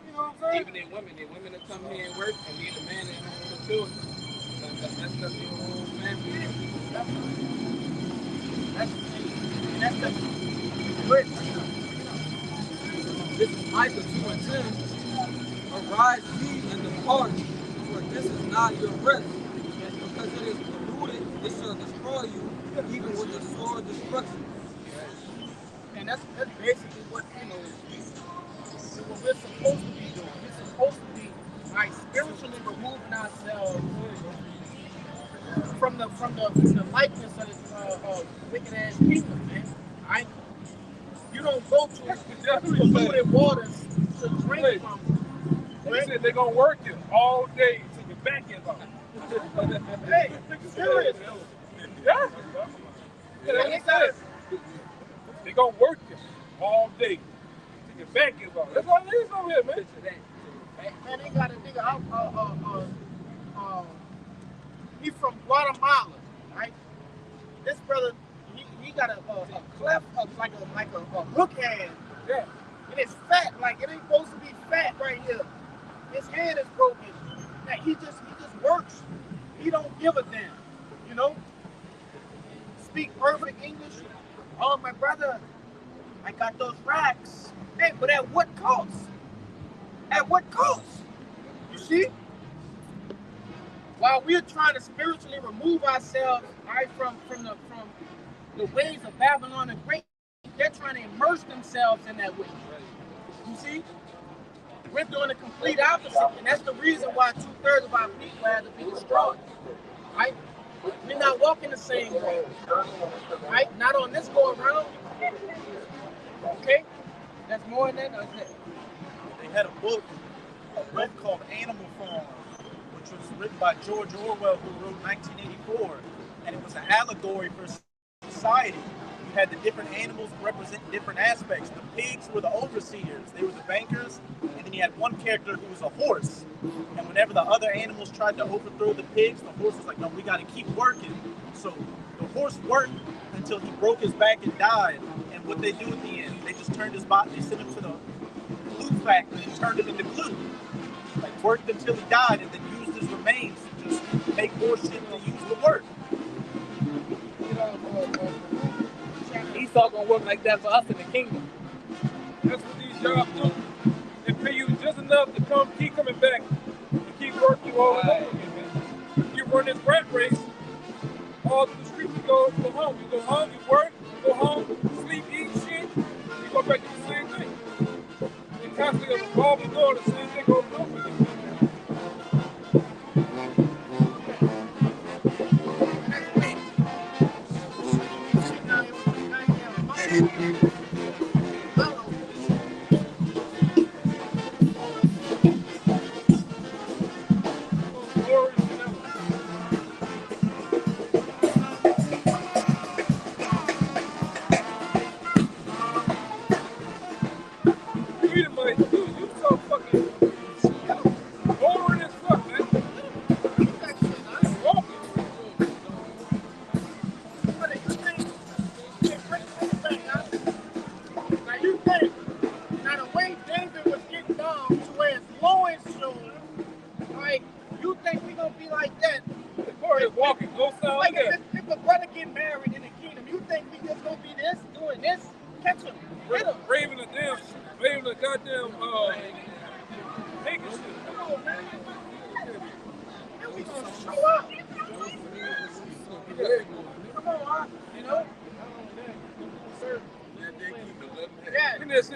you know what I'm saying? Even they women that come here and work and be the man at home with the children. That's the whole man. That's the great. This is Micah 2:10. Arise ye and depart, for this is not your rest. Because it is polluted, it shall destroy you, even with the sword of destruction. And that's basically what, what we're supposed to be doing. We're supposed to be like spiritually removing ourselves from the likeness of this wicked ass kingdom, man. You don't go to polluted waters to drink from. They said they're gonna work you all day till your back is off. Hey, serious. Yeah. They're gonna work you all day till your back is off. That's all it is over here, man. Man, they got a nigga he from Guatemala, right? This brother, he got a cleft like a hook hand. Yeah. And it's fat, like it ain't supposed to be fat right here. His hand is broken. Like he just works. He don't give a damn, Speak perfect English. Oh, my brother, I got those racks. Hey, but at what cost? At what cost? You see? While we're trying to spiritually remove ourselves from the ways of Babylon the Great, they're trying to immerse themselves in that way. You see? We're doing the complete opposite, and that's the reason why 2/3 of our people had to be destroyed. Right? We're not walking the same way. Right? Not on this go around. Okay? That's more than that. They had a book called Animal Farm, which was written by George Orwell, who wrote 1984, and it was an allegory for society. You had the different animals represent different aspects. The pigs were the overseers, they were the bankers, and then you had one character who was a horse. And whenever the other animals tried to overthrow the pigs, the horse was like, no, we got to keep working. So the horse worked until he broke his back and died. And what they do at the end, they just turned his body, they sent him to the glue factory and turned him into glue. Like worked until he died and then used his remains to just make more shit to use to work. Esau gonna work like that for us in the kingdom. That's what these jobs do. They pay you just enough to keep coming back and keep working all over again, man. You run this rat race, all through the streets, you go home. You go home, you work, you go home, sleep, eat shit, you go back to the same thing. You constantly evolving door, the same thing over and over again.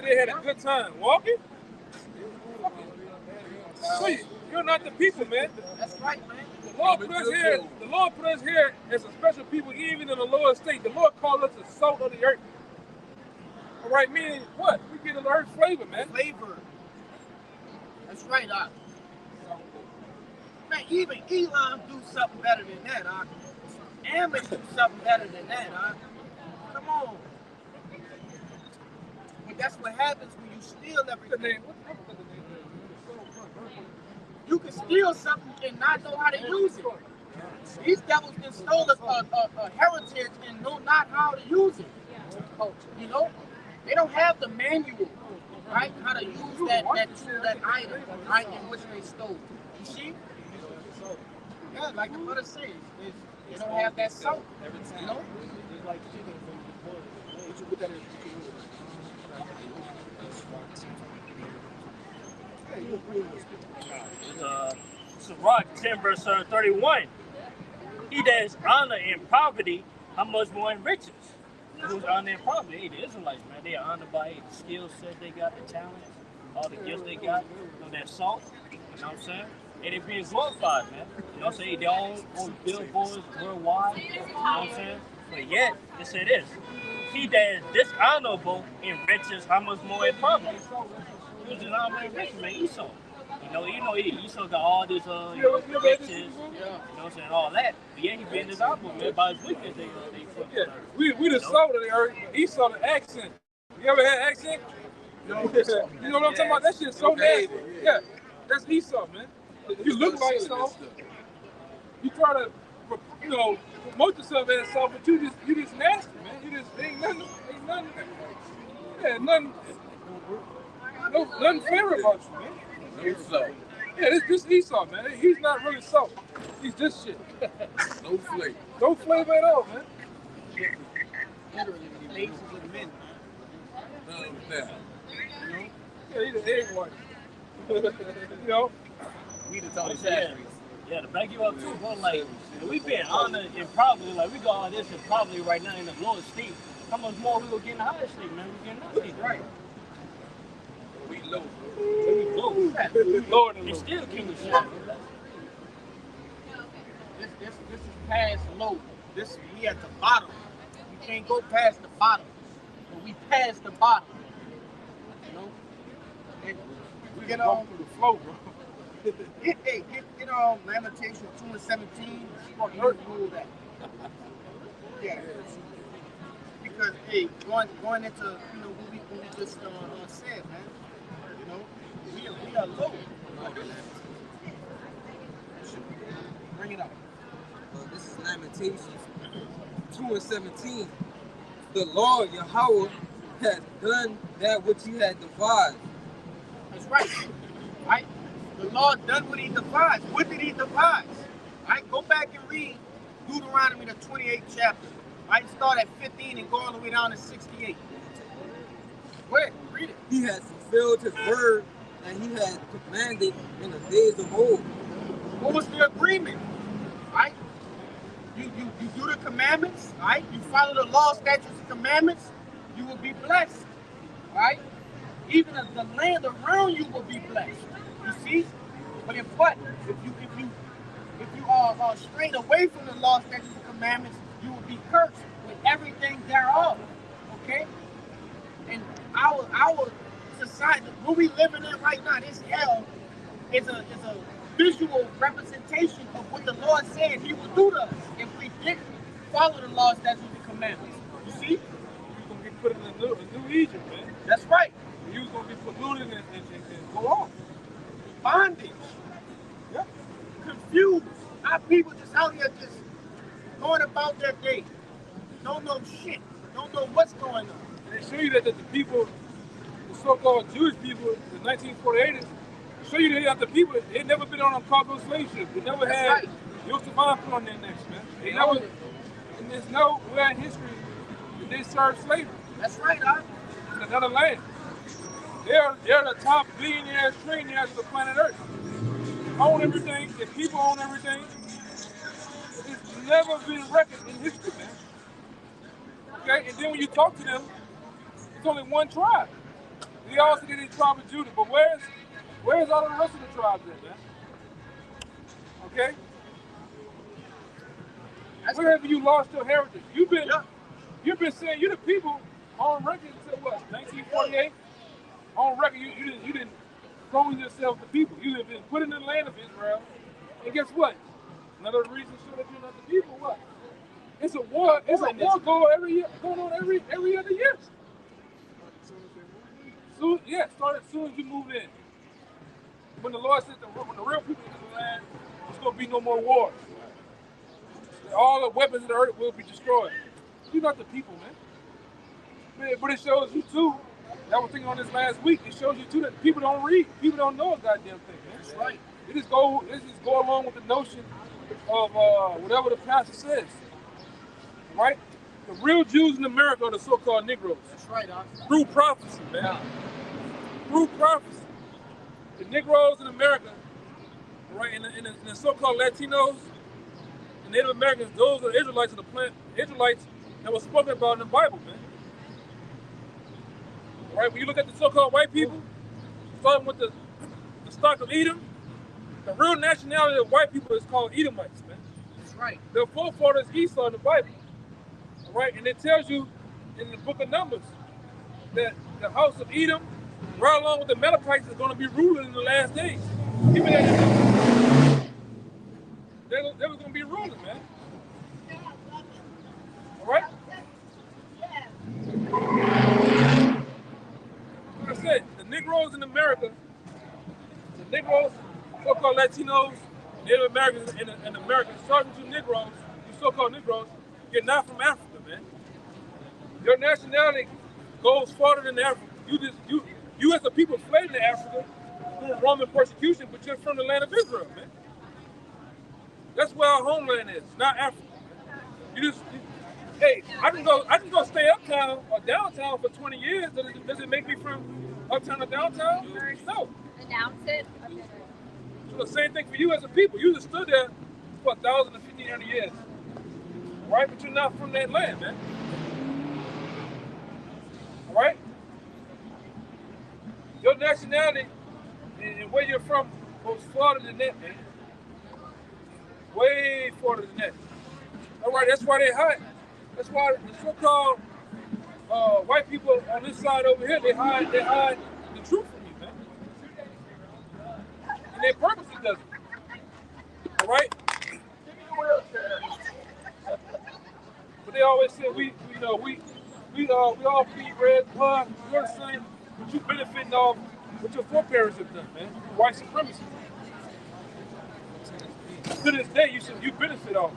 They had a good time walking. Please, you're not the people, man. That's right, man. The Lord put us here. The Lord put us here as a special people, even in the lower state. The Lord called us the salt of the earth. All right, meaning what? We get the earth flavor, man. Flavor. That's right, Doc. Man, even Elon do something better than that, Doc. Amber do something better than that, Doc. Come on. But that's what happens when you steal everything. You can steal something and not know how to use it. These devils can stole a heritage and know not how to use it. You know? They don't have the manual, right? How to use that item, right, in which they stole. You see? Yeah, like the brother says, they don't have that salt, you know? Sirach 10 verse 31. He that is honored in poverty, how much more in riches? who's honored their property. Hey, the Israelites, man, they are honored by the skill set they got, the talents, all the gifts they got, their salt. You know what I'm saying? And they being glorified, man. You know what I'm saying? They all on billboards worldwide. You know what I'm saying? But yet, they say this. He that is dishonorable enriches how much more it profits. He was dishonorable and rich, man, Esau. Esau got all this riches, you know what I'm saying, all that. But yeah, he being dishonorable, man, by his wickedness. Yeah, we the soul of the earth. Esau the accent. You ever had accent? You know what I'm talking about? That shit's so nasty. Yeah, that's Esau, man. You look like Esau. You try to, promote yourself as Esau, but you just nasty, man. You just ain't nothing. Yeah, nothing fair about you, man. Esau. Yeah, this Esau, man. He's not really soft. He's just shit. No flavor. No flavor at all, man. Literally, the basis of men. Yeah, he's an egg white. You know? We the Tony Yeah, to back you up too, bro. Like, we been honored and probably, like, we got all this and probably right now in the lowest state. How much more we gonna get in the highest state, man? We getting that state, right? We low. We low. Lower than It's low. still king of shit. This is past low. We at the bottom. You can't go past the bottom. But we past the bottom. You know? And We get can on walk through the flow, bro. get on Lamentations 2:17. You rule that. Yeah. Because going into what we just said, man. You know, we are low. Bring it up. This is Lamentations 2:17. The Lord Yahweh has done that which he had devised. That's right. Right? The Lord done what he devised. What did he devise? Right? Go back and read Deuteronomy, the 28th chapter. Right? Start at 15 and go all the way down to 68. Go ahead, read it. He has fulfilled his word that he had commanded in the days of old. What was the agreement? Right? You do the commandments, right? You follow the law, statutes, and commandments, you will be blessed. Right? Even the land around you will be blessed. You see? But if what? If you are strayed away from the law, statutes, and commandments, you will be cursed with everything thereof. Okay? And our society, what we living in right now, this hell is a visual representation of what the Lord said he would do to us if we didn't follow the law, statutes, and commandments. You see? You're going to be put in a new Egypt, man. That's right. You're going to be polluted and go off. Bondage. Yeah. Confused. Our people just out here just going about their day. Don't know shit. Don't know what's going on. And they show you that the people, the so-called Jewish people, the 1948ers, show you that the people, they never been on a cargo slave ship. They never That's had right. Yosef put on their necks, man. They never, and there's nowhere in history that they served slavery. That's right, huh? In another land. They're the top billionaires, trillionaires of the planet Earth. Own everything. If people own everything, it's never been reckoned in history, man. Okay, and then when you talk to them, it's only one tribe. They all say they're the tribe of Judah, but where's all the rest of the tribes at, man? Okay? Where have you lost your heritage? You've been saying you're the people on record until what? 1948? On record, you didn't clone yourself to people. You have been put in the land of Israel, and guess what? Another reason to show that you're not the people. What? It's a war. It's a war going on every other year. So started as soon as you moved in. When the Lord said when the real people in the land, there's gonna be no more wars. All the weapons of the earth will be destroyed. You're not the people, man. But it shows you too. I was thinking on this last week. It shows you too that people don't read. People don't know a goddamn thing, man. That's right. They just go along with the notion of whatever the pastor says. Right? The real Jews in America are the so-called Negroes. That's right, huh? Through prophecy, man. Through prophecy. The Negroes in America, right, and the so-called Latinos, the Native Americans, those are the Israelites of the planet. Israelites that was spoken about in the Bible, man. All right, when you look at the so-called white people, starting with the stock of Edom, the real nationality of white people is called Edomites, man. That's right. Their forefathers Esau in the Bible. All right, and it tells you in the book of Numbers that the house of Edom, right along with the Amalekites, is going to be ruling in the last days. Even that they were going to be ruling, man. All right? Like I said, the Negroes in America, the Negroes, so-called Latinos, Native Americans in America, starting to Negroes, you so-called Negroes, you're not from Africa, man. Your nationality goes farther than Africa. You as a people fled to Africa through Roman persecution, but you're from the land of Israel, man. That's where our homeland is, not Africa. Hey, I can go stay uptown or downtown for 20 years. Does it make me from uptown to downtown? No. Announce it. So the same thing for you as a people. You just stood there for 1,000 to 1,500 years, right? But you're not from that land, man. All right? Your nationality and where you're from goes farther than that, man. Way farther than that. All right, that's why they hide. That's why the so-called white people on this side over here, they hide the truth from you, man. And they purposely does it. All right? But they always say we all bleed red blood. We're the same, but you benefiting off what your foreparents have done, man. White supremacy. To this day, you benefit off.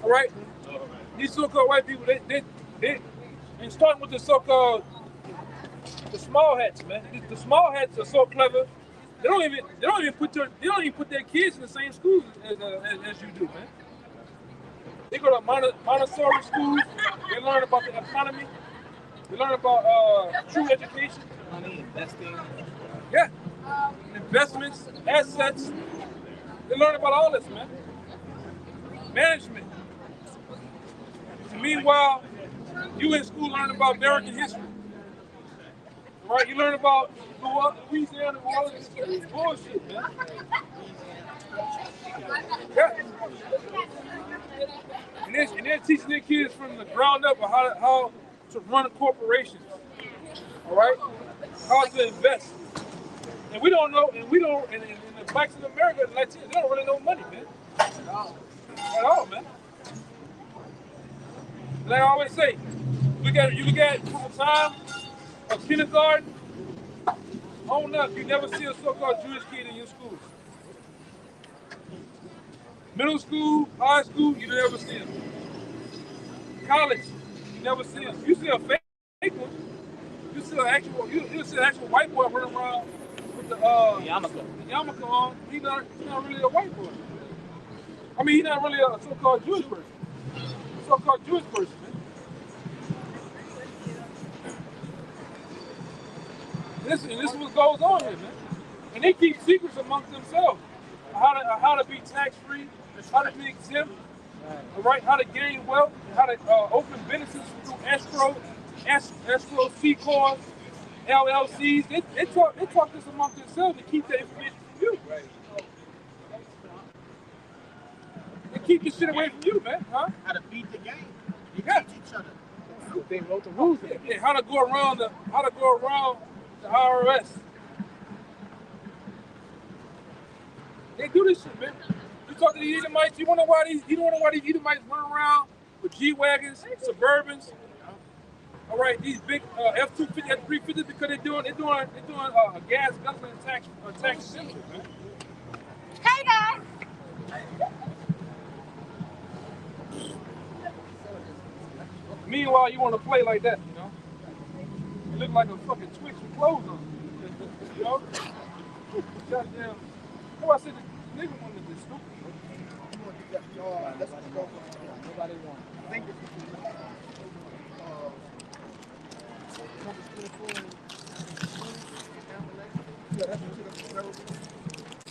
All right? These so-called white people, they and starting with the so-called the small hats, man. The small hats are so clever. They don't even put their kids in the same schools as you do, man. They go to Montessori schools. They learn about the economy. They learn about true education. Money, investing. Yeah. Investments, assets. They learn about all this, man. Management. And meanwhile, you in school learn about American history. All right, you learn about Louisiana, New Orleans. It's bullshit, man. Yeah. And they're teaching their kids from the ground up how to run corporations. All right? How to invest. And we don't know, and the blacks in America and Latinos, they don't really know money, man. At all, man. Like I always say, you look at from the time of kindergarten on up, you never see a so-called Jewish kid in your schools. Middle school, high school, you never see them. College, you never see them. You see a fake one. You see an actual white boy running around with the yarmulke on. He's not really a white boy. I mean, he's not really a so-called Jewish person. So-called Jewish person, man. This is what goes on here, man. And they keep secrets amongst themselves. How to be tax-free, how to be exempt, all right, how to gain wealth, how to open businesses through escrow, C-corps, LLCs. They talk this amongst themselves to keep that information from you. They keep this shit away from you, man, huh? How to beat the game. They teach each other. They wrote the rules. Yeah, how to go around the IRS. They do this shit, man. You talk to these Edomites, you wonder why these Edomites run around with G-Wagons, Suburbans. All right, these big F-250, F-350s because they're doing gas guzzling tax system, man. Hey guys. Meanwhile, you want to play like that, you know? You look like a fucking Twix with clothes on. You know? Goddamn. Oh, I said the nigga one is stupid. Nobody won. I think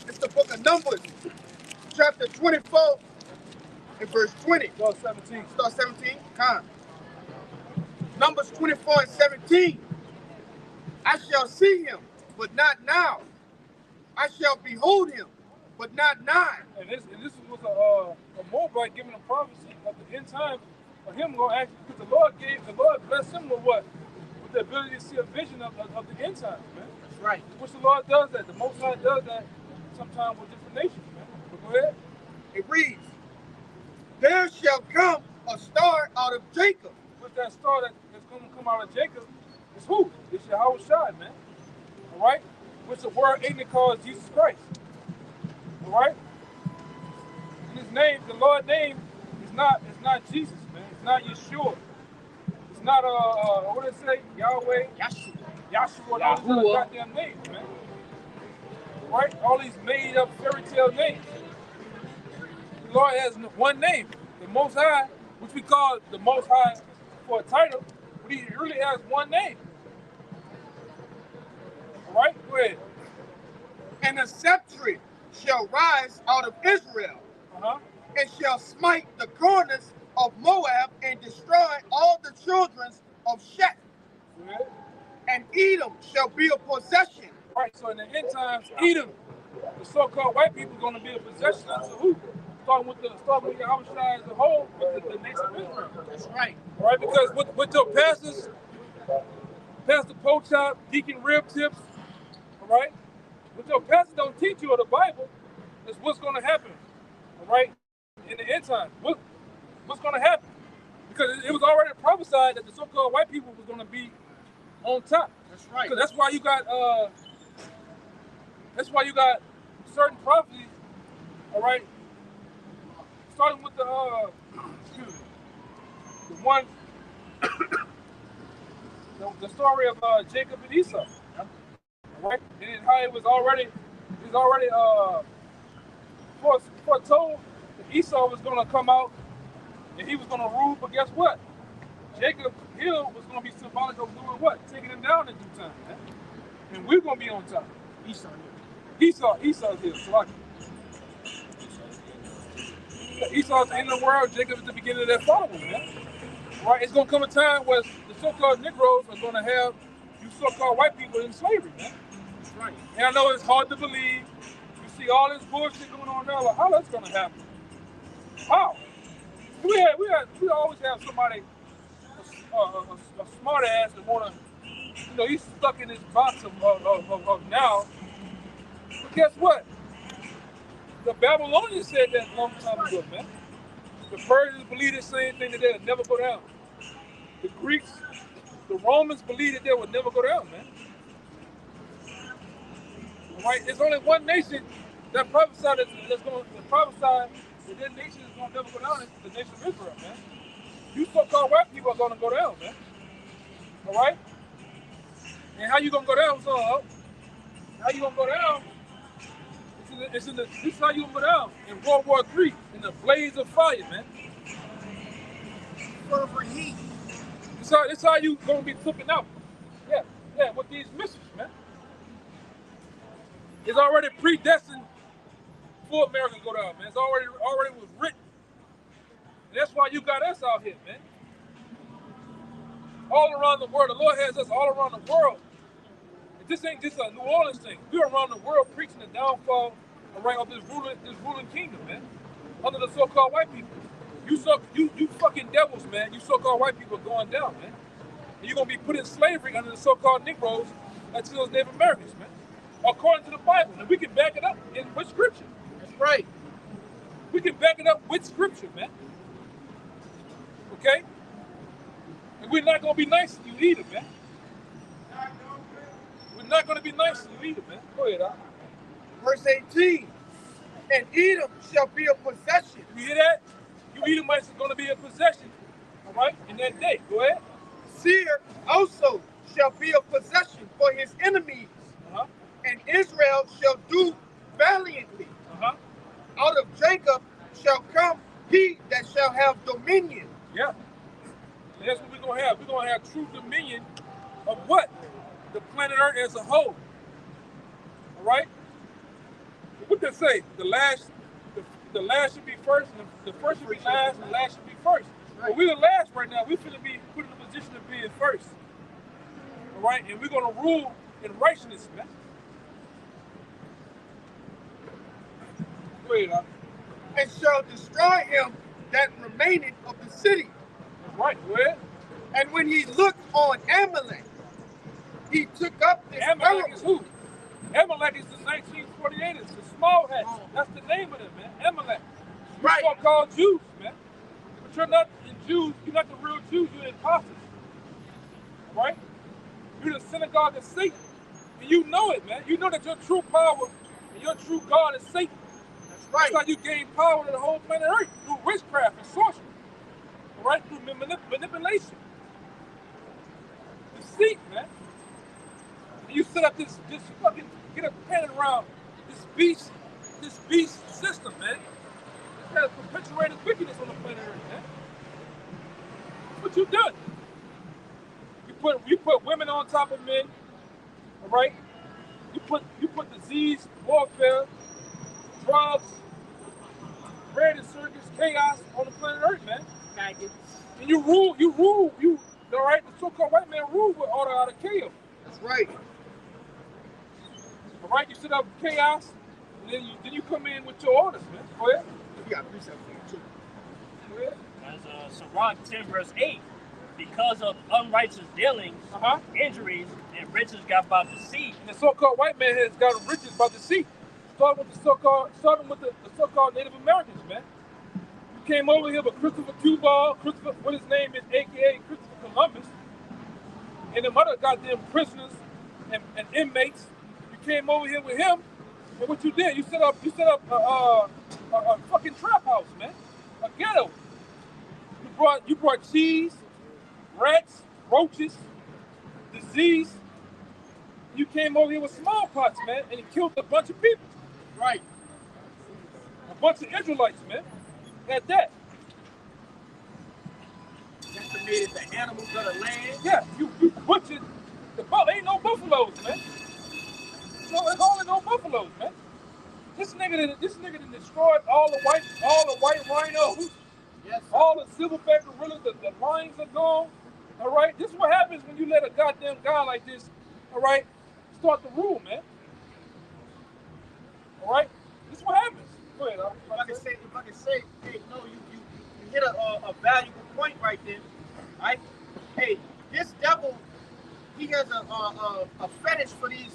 it's the book of Numbers, chapter 24 in verse 20. Start 17. Start 17. Con. Numbers 24 and 17. I shall see him, but not now. I shall behold him, but not nigh. And this was a Moabite giving a prophecy of the end time of him going to act, because the Lord blessed him with what? With the ability to see a vision of the end times, man. That's right. Which the Lord does that. The Most High does that sometimes with different nations, man. But go ahead. It reads, there shall come a star out of Jacob. What's that star that's going to come out of Jacob? It's who? It's Yahweh Shai, man. All right? Which the word ignorant calls Jesus Christ. All right? And his name, the Lord's name, it's not Jesus, man. It's not Yeshua. It's not what did it say? Yahweh. Yahshua. All these other goddamn names, man. All right? All these made up fairy tale names. The Lord has one name, the Most High, which we call the Most High for a title, but he really has one name. All right? Go ahead. And a scepter shall rise out of Israel, and shall smite the corners of Moab and destroy all the children of Shet. Good. And Edom shall be a possession. Right, so in the end times, Edom, the so-called white people, are going to be a possession unto who? Starting with Yahweh Shai as a whole, with the nation of Israel. That's right. All right, because with your pastors, Pastor Pochop, Deacon Rib Tips, all right, what your pastor don't teach you of the Bible is what's going to happen, all right, in the end time. What's going to happen? Because it was already prophesied that the so-called white people was going to be on top. That's right. Because that's why you got certain prophecies, all right, starting with the one, the story of Jacob and Esau, right? And how it was already foretold that Esau was going to come out and he was going to rule. But guess what? Jacob's hill was going to be symbolic of doing what? Taking him down in due time, man. And we're going to be on top. Esau's hill. So Esau's the end of the world. Jacob is the beginning of their following, man. Right? It's going to come a time where the so-called Negroes are going to have you so-called white people in slavery, man. That's right. And I know it's hard to believe. You see all this bullshit going on now. Like, how that's going to happen? How? We always have somebody, a smart ass that want to, he's stuck in this box of now. But guess what? The Babylonians said that a long time ago, man. The Persians believed the same thing, that they'll never go down. The Greeks, the Romans believed that they would never go down, man. All right? There's only one nation that prophesied that their nation is going to never go down. It's the nation of Israel, man. You so-called white people are going to go down, man. All right? And how you going to go down, so? How you going to go down? This is how you going to go down in World War III, in the blaze of fire, man. Fervor heat. This how you going to be flipping out. Yeah, with these missiles, man. It's already predestined for America to go down, man. It's already was written. And that's why you got us out here, man. All around the world. The Lord has us all around the world. And this ain't just a New Orleans thing. We're around the world preaching the downfall of this ruling kingdom, man. Under the so-called white people. You fucking devils, man. You so-called white people are going down, man. And you're going to be put in slavery under the so-called Negroes until those Native Americans, man. According to the Bible. And we can back it up with scripture. That's right. We can back it up with scripture, man. Okay? And we're not going to be nice to you either, man. We're not going to be nice to you either, man. Go ahead, Al. Verse 18. And Edom shall be a possession. You hear that? You Edomites are going to be a possession, all right, in that day. Go ahead. Seir also shall be a possession for his enemies. And Israel shall do valiantly. Out of Jacob shall come he that shall have dominion. Yeah. And that's what we're going to have. We're going to have true dominion of what? The planet Earth as a whole. All right? What they say? The the last should be first, and the first should be last, and the last should be first. But we're the last right now. We're finna be put in the position of being first. All right, and we're gonna rule in righteousness, man. Go ahead, Doc. And shall destroy him that remaineth of the city. That's right, go ahead. And when he looked on Amalek, he took up this Amalek arrow. is who? Amalek is the 1948. It's the small hats. That's the name of them, man. Amalek. You're Right. so-called Jews, man. But you're not the Jews. You're not the real Jews. You're imposters. All right? You're the synagogue of Satan. And you know it, man. You know that your true power and your true God is Satan. That's right. That's how you gain power to the whole planet Earth through witchcraft and sorcery. All right? Through manipulation. Deceit, man. And you set up this fucking, get a pen around this beast system, man. This has perpetuated wickedness on the planet Earth, man. That's what you done. You put women on top of men, all right? You put disease, warfare, drugs, red and circus, chaos on the planet Earth, man. And you rule, all right? The so-called white man rule with order out of chaos. That's right. All right, you set up chaos, and then you come in with your orders, man. Go ahead. You got precepts for you too. Go ahead. As Sirach 10 verse 8, because of unrighteous dealings, injuries, and riches got by deceit. And the so-called white man has gotten riches by deceit. Starting with the so-called Native Americans, man. You came over here with Christopher Cuba, what his name is, aka Christopher Columbus, and them other goddamn prisoners and inmates. You came over here with him, and what you did, you set up a fucking trap house, man, a ghetto. You brought cheese, rats, roaches, disease. You came over here with smallpox, man, and it killed a bunch of people. Right. A bunch of Israelites, man. At that. Decimated the animals of the land. Yeah, you butchered the buffalo. Ain't no buffaloes, man. So there's only no buffaloes, man. This nigga done destroyed all the white rhinos. Yes. All the silverback gorillas, the lions are gone. All right, this is what happens when you let a goddamn guy like this, all right, start the rule, man. All right, this is what happens. Go ahead. If I can say, hey, no, you hit a valuable point right there, right? Hey, this devil, he has a fetish for these,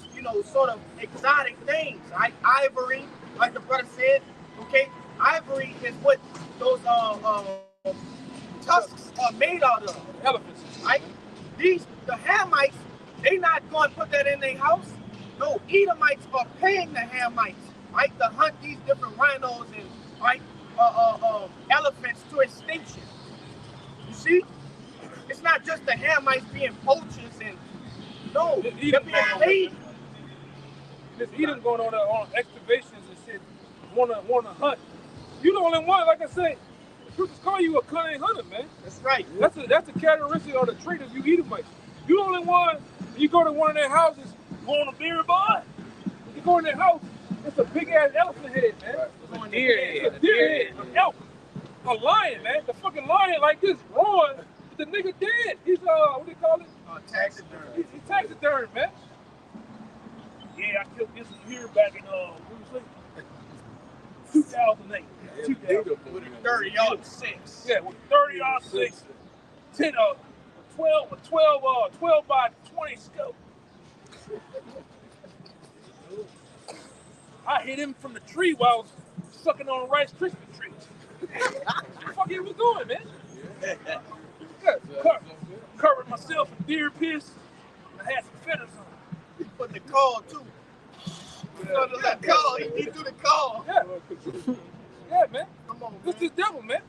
sort of exotic things, right? Ivory, like the brother said, okay? Ivory is what those tusks are made out of. Elephants. Right? The Hamites, they not going to put that in their house. No, Edomites are paying the Hamites, right, to hunt these different rhinos and elephants to extinction. You see? It's not just the Hamites being poachers and no, they're being paid. There's Edom going on excavations and shit, wanna hunt. You the only one, like I said, the scriptures call you a cunning hunter, man. That's right. That's a characteristic or the trait of you Edomites. You the only one, you go to one of their houses, you want a beer boy? You go in their house, it's a big ass elephant head, man. It's a deer head. A deer head, an elk, a lion, man. The fucking lion like this, roaring, but the nigga dead. He's what do you call it? Taxidermy. He's taxidermy, man. Yeah, I killed this here back in 2008. 30-06. Yeah, with 30-06, 12 by 20 scope. I hit him from the tree while I was sucking on a Rice Krispie treat. What the fuck he was doing, man? Covered myself in deer piss. I had some feathers on. He put the call too. He do the call. Yeah. Yeah, man. Come on, This is devil, man.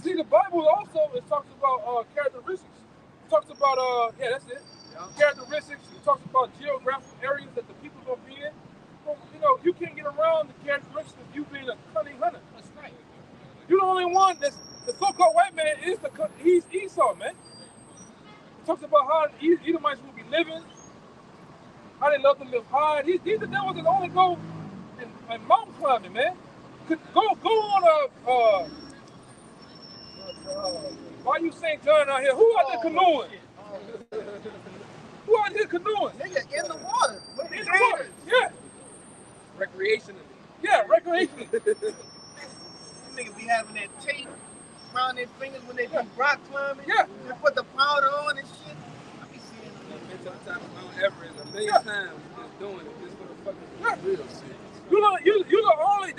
See, the Bible also, it talks about characteristics. It talks about, that's it. Yeah. Characteristics. It talks about geographic areas that the people are going to be in. Well, you can't get around the characteristics of you being a cunning hunter. That's right. You're the only one that's, the so-called white man he's Esau, man. It talks about how Edomites will be living, how they love to live high. These are devils that only go in mountain climbing, man. Go on why you St. John out here? Who out there canoeing? Who out here canoeing? Nigga, in the water. In the water. Yeah. Recreationally. Yeah, recreationally. Niggas be having that tape around their fingers when they do rock climbing. Yeah. They put the powder on and shit. I be seeing them. I've been to the top of Mount Everest a million times just doing it just for the fucking real shit. You the only.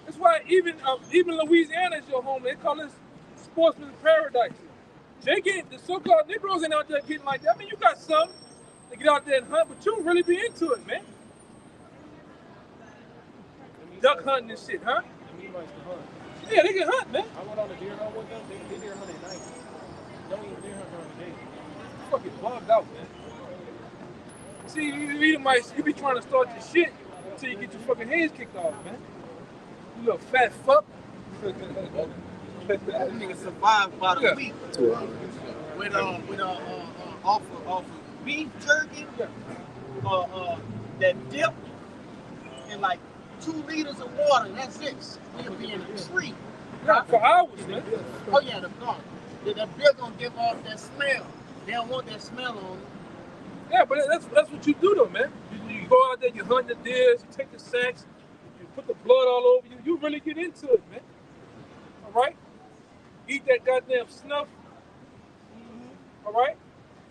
That's why even Louisiana is your home. They call it sportsman's paradise. They get the so-called Negroes ain't out there getting like that. I mean, you got some to get out there and hunt, but you don't really be into it, man. Duck hunting and shit, huh? Yeah, they can hunt, man. I went on a deer hunt with them. They deer hunt at night. Don't even deer hunt during the day. Fucking bugged out, man. See, you be trying to start your shit until you get your fucking heads kicked off, man. You little fat fuck. That nigga survived about a week. 2 hours. With off of beef jerky, that dip, and like 2 liters of water. That's it. He'll be in a tree. Yeah, for hours, man. Oh yeah, the car. That beer gonna give off that smell. They don't want that smell on it. Yeah, but that's what you do though, man. You go out there, you hunt the deers, you take the sacks, you put the blood all over you. You really get into it, man. All right? Eat that goddamn snuff. All right?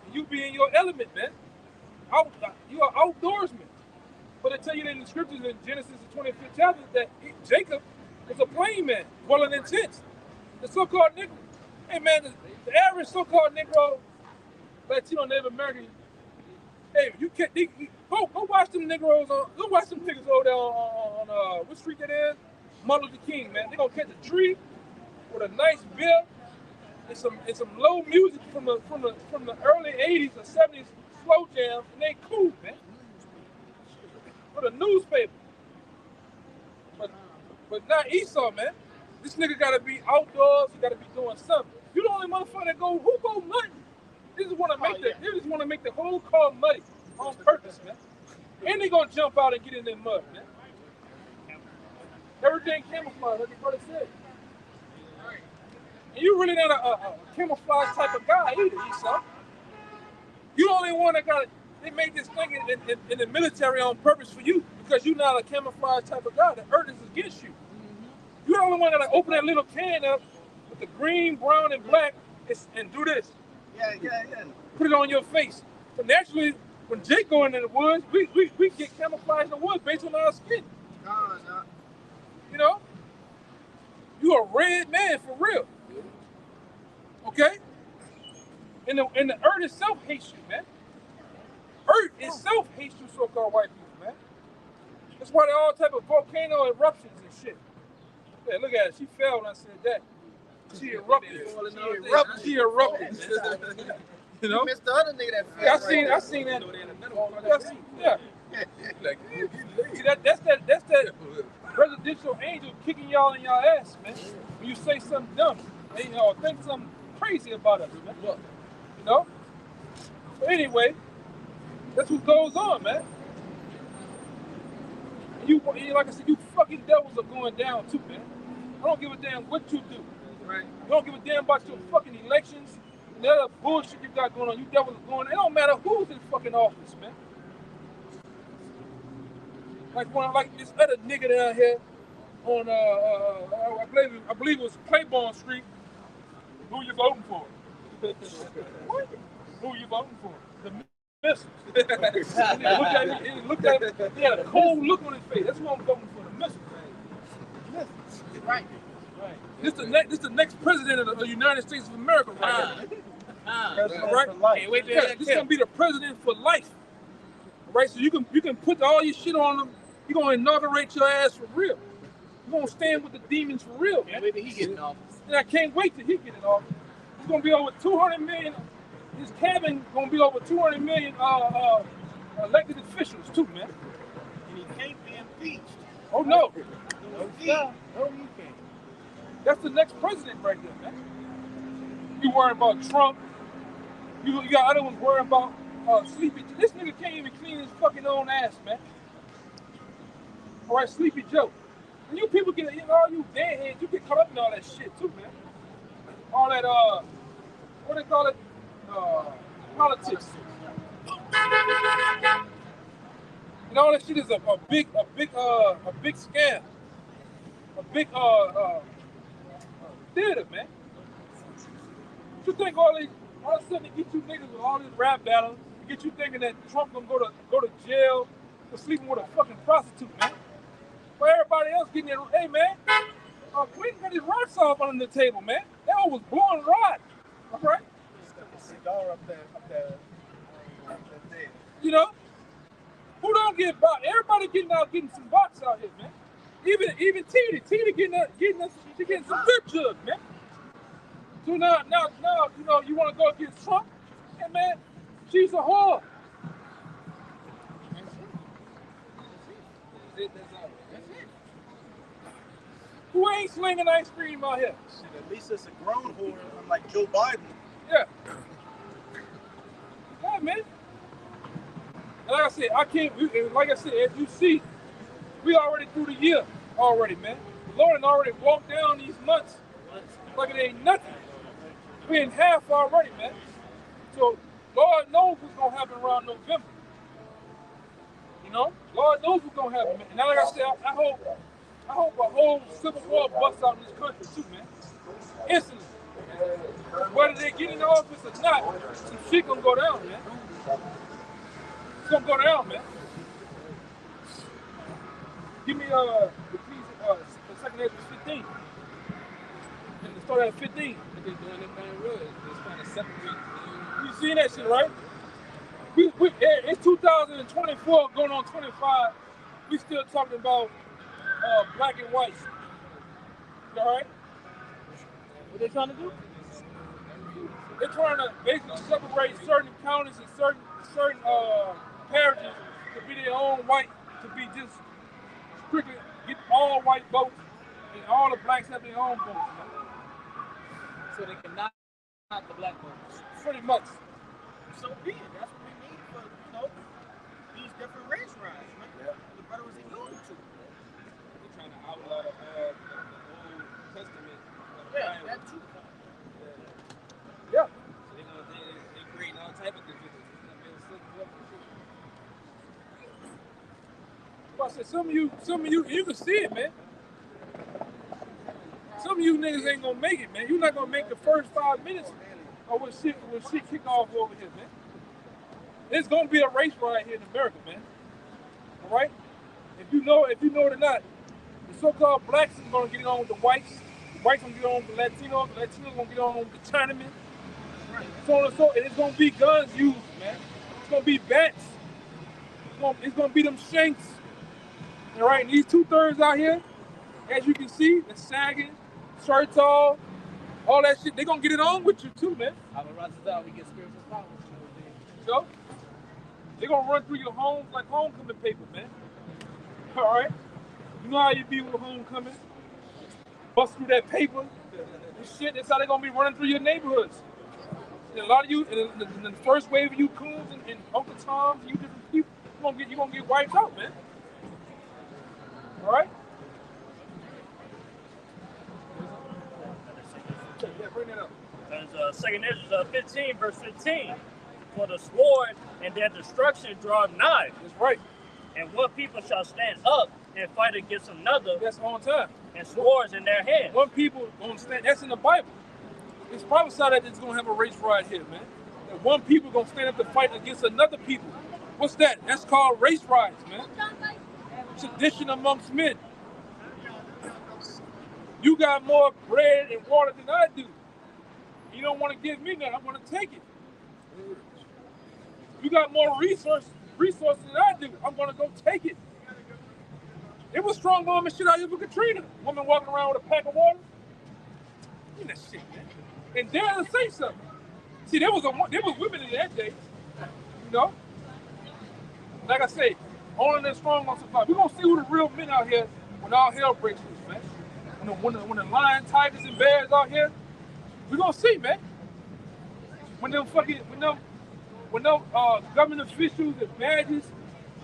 And you be in your element, man. You are outdoorsman. But I tell you in the scriptures in Genesis, the 25th chapter, that Jacob was a plain man, dwelling in tents. The so-called Negro. Hey, man, the average so-called Negro, Latino, Native American, hey, you can't, go watch them Negroes, go watch them niggas over there on what street that is? Martin Luther King, man. They gonna catch a tree with a nice beer and some low music from the early 80s or 70s slow jams, and they cool, man. With a newspaper. But not Esau, man. This nigga gotta be outdoors, he gotta be doing something. You the only motherfucker that who go muddy? They just wanna make the whole car muddy on purpose, man. And they gonna jump out and get in that mud, man. Everything camouflage, like your brother said. And you really not a camouflage type of guy either, Esau. You the only one that they made this thing in the military on purpose for you because you're not a camouflage type of guy. The earth is against you. You're the only one that open that little can up with the green, brown, and black and do this. Yeah. Put it on your face. So naturally, when Jake go into the woods, we get camouflage in the woods based on our skin. No. You know? You a red man for real. Okay? And the earth itself hates you, man. Earth itself hates you so-called white people, man. That's why there are all type of volcano eruptions and shit. Yeah, look at it. She fell when I said that. She erupted. She erupted. You know? You missed the other nigga that fell. Yeah, I seen that. Yeah. See, that's that residential angel kicking y'all in y'all ass, man. When you say something dumb, and, think something crazy about us, man. You know? So anyway, that's what goes on, man. And you like I said, you fucking devils are going down too, man. I don't give a damn what you do. Right? You don't give a damn about your fucking elections and the other bullshit you got going on. You devils are going. It don't matter who's in fucking office, man. Like this other nigga down here on I believe it was Claiborne Street. Who you voting for? What? Who you voting for? The missiles. He looked at it. He had a cold look on his face. That's who I'm voting for. The missiles. Right. This the next president of the United States of America, right? Right? Can't wait to This is gonna be the president for life. Right? So you can put all your shit on him. You're gonna inaugurate your ass for real. You're gonna stand with the demons for real. Can't wait till he get in office. And I can't wait till he get in office. It's gonna be over 200 million. His cabin gonna be over 200 million elected officials too, man. And he can't be impeached. Oh no. No, you can't. That's the next president right there, man. You worrying about Trump. You got other ones worrying about Sleepy. This nigga can't even clean his fucking own ass, man. All right, Sleepy Joe. when you people get, all you deadheads, you get caught up in all that shit too, man. All that, what they call it, politics. And all that shit is a big scam, a big theater, man. You think all of a sudden they get you niggas with all these rap battles, get you thinking that Trump gonna go to jail for sleeping with a fucking prostitute, man. But everybody else getting there, hey man, Clinton got his rocks off under the table, man. That one was blowing rod, all right? Cigar up there. You know, who don't get bought? Everybody getting some box out here, man. Even Tina getting some good jug, man. So now, you want to go against Trump? Hey, man, she's a whore. Who ain't slinging ice cream out here? Shit, at least it's a grown whore, unlike Joe Biden. Yeah. Yeah, man. And like I said, as you see, we already through the year already, man. The Lord already walked down these months like it ain't nothing. We in half already, man. So Lord knows what's gonna happen around November. You know, Lord knows what's gonna happen, man. And now, like I said, I hope a whole civil war busts out in this country too, man. Instantly. Whether they get in the office or not, some shit gonna go down, man. It's gonna go down, man. Give me the second edge was 15. And it started at 15. What they doing in Baton Rouge is trying to separate. You seen that shit, right? It's 2024 going on 25. We still talking about black and white. All right? What they trying to do? They're trying to basically separate certain counties and certain parishes to be their own white, to be just strictly get all white votes, and all the blacks have their own votes. Man. So they can knock out the black votes. Pretty much. So be it. That's what we need for, these different race riots, man. Yeah. The brother was alluding to. They're trying to outlaw the Old Testament. Yeah, that too. Yeah. So they're creating all type of divisions. I said, some of you, you can see it, man. Some of you niggas ain't gonna make it, man. You're not gonna make the first 5 minutes of when shit kick off over here, man. There's gonna be a race riot here in America, man. All right? If you know it or not, the so-called blacks is gonna get on with the whites. The whites gonna get on with the Latinos. The Latinos gonna get on with the Chinamen. So on and so, and it's gonna be guns used, man. It's gonna be bats. It's gonna be them shanks. All right, and these 2/3 out here, as you can see, they're sagging, shirts off, all that shit. They're gonna get it on with you too, man. Our rises out, we get spiritual powers. So, they're gonna run through your homes like homecoming paper, man. All right? You know how you be with homecoming? Bust through that paper and shit. That's how they're gonna be running through your neighborhoods. And a lot of you, and the first wave of you coons and Uncle Toms, you different people, you're gonna get wiped out, man. All right? Yeah, bring that up. Because 2 Ezra 15, verse 15. For the sword and their destruction draw nigh. That's right. And one people shall stand up and fight against another. That's on time. And swords in their hands. One people gonna stand. That's in the Bible. It's prophesied that it's gonna have a race riot here, man. That one people gonna stand up to fight against another people. What's that? That's called race riots, man. Sedition amongst men. You got more bread and water than I do. You don't want to give me that. I want to take it. You got more resources than I do. I'm going to go take it. It was strong arm and shit out here for Katrina. Woman walking around with a pack of water. Look at that shit, man. And dare to say something. See, there was women in that day. You know? Like I say, only that strong arm survive. We're going to see who the real men out here when all hell breaks loose, man. When the lion, tigers, and bears out here, we're going to see, man. When them government officials and badges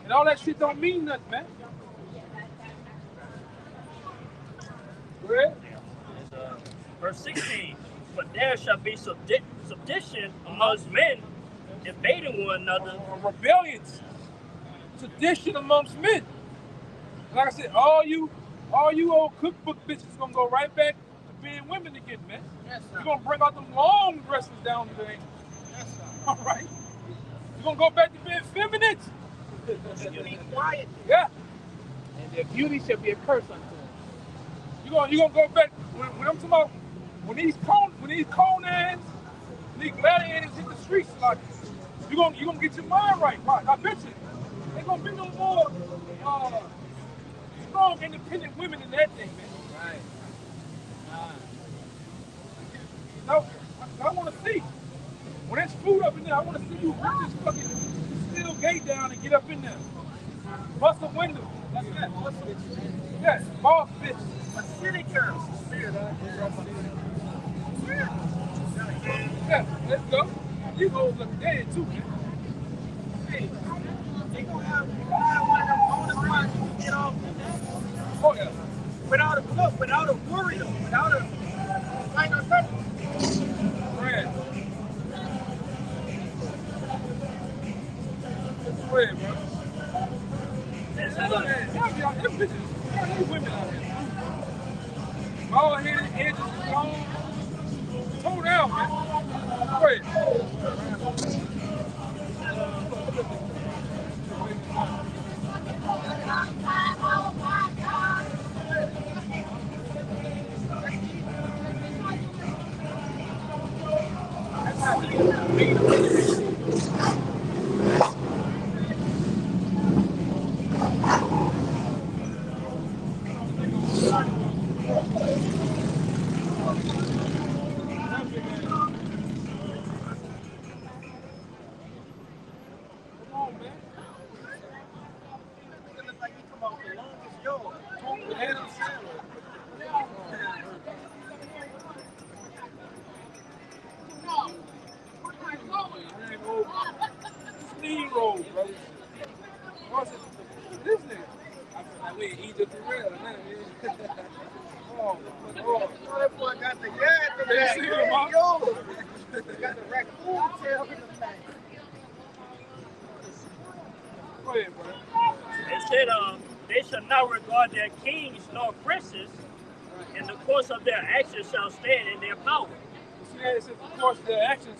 and all that shit don't mean nothing, man. verse 16. But there shall be sedition amongst men, invading one another. Rebellions, sedition amongst men. Like I said, all you old cookbook bitches gonna go right back to being women again, man. Yes, sir. You're gonna bring out them long dresses down to the ankles. Yes, sir. All right? You're gonna go back to being feminine. You need quiet. Yeah. And their beauty shall be a curse unto them. You gonna go back when I'm talking about when these Conans, these gladiators hit the streets like you gonna get your mind right. Right? I bet you ain't gonna be no more strong, independent women in that thing, man. Right. No, I want to see when there's food up in there. I want to see you rip this fucking steel gate down and get up in there. Bust a window. That's that. Yes, boss bitch. A city girl. Yeah, let's go. These hoes look dead too, man. Hey, they gonna have one of them only ones you can get off with that. Oh yeah. Without a worry, without a like I said. Red. It's red, bro. Them bitches, these women out here. Bald headed, edges long. Toe down, man. Red. Steamroll, bro. What's it? This nigga. I feel like we in Egypt for real, man. Oh, That boy got the gas in They that. see him, huh? Yo, got the raccoon tail in the back. Go ahead, bro. It said, they shall not regard their kings nor princes, and the course of their actions shall stand in their power. See that? It says, of course, their actions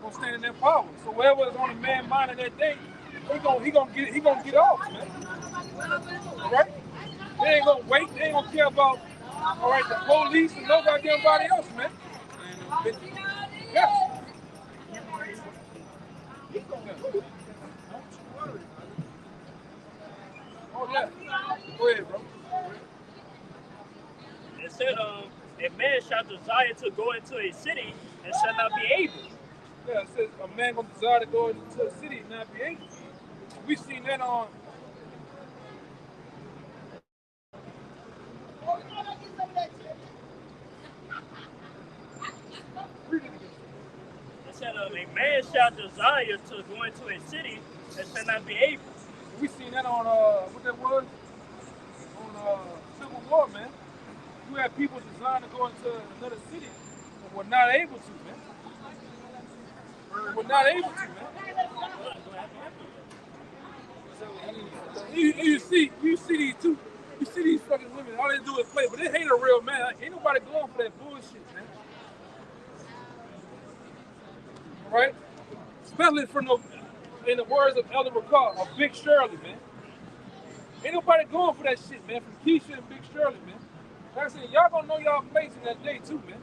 gonna stand in their power. So whatever is on a man's mind in that day, he gonna get off, man. All right? They ain't gonna wait. They ain't gonna care about, all right, the police and no goddamn body else, man. Yes. Oh yeah. Go ahead, bro. It said, a man shall desire to go into a city and shall not be able. Yeah, it says a man gonna desire to go into a city and not be able. We seen that on. It said, a man shall desire to go into a city and shall not be able. We seen that on what that was on Civil War, man. You had people designed to go into another city and were not able to, man. Were not able to, man. You see these two. You see these fucking women. All they do is play, but they hate a real man. Ain't nobody going for that bullshit, man. Right? Especially for no, in the words of Elder McCall, or Big Shirley, man. Ain't nobody going for that shit, man. From Keisha and Big Shirley, man. Like I said, y'all gonna know y'all place in that day too, man.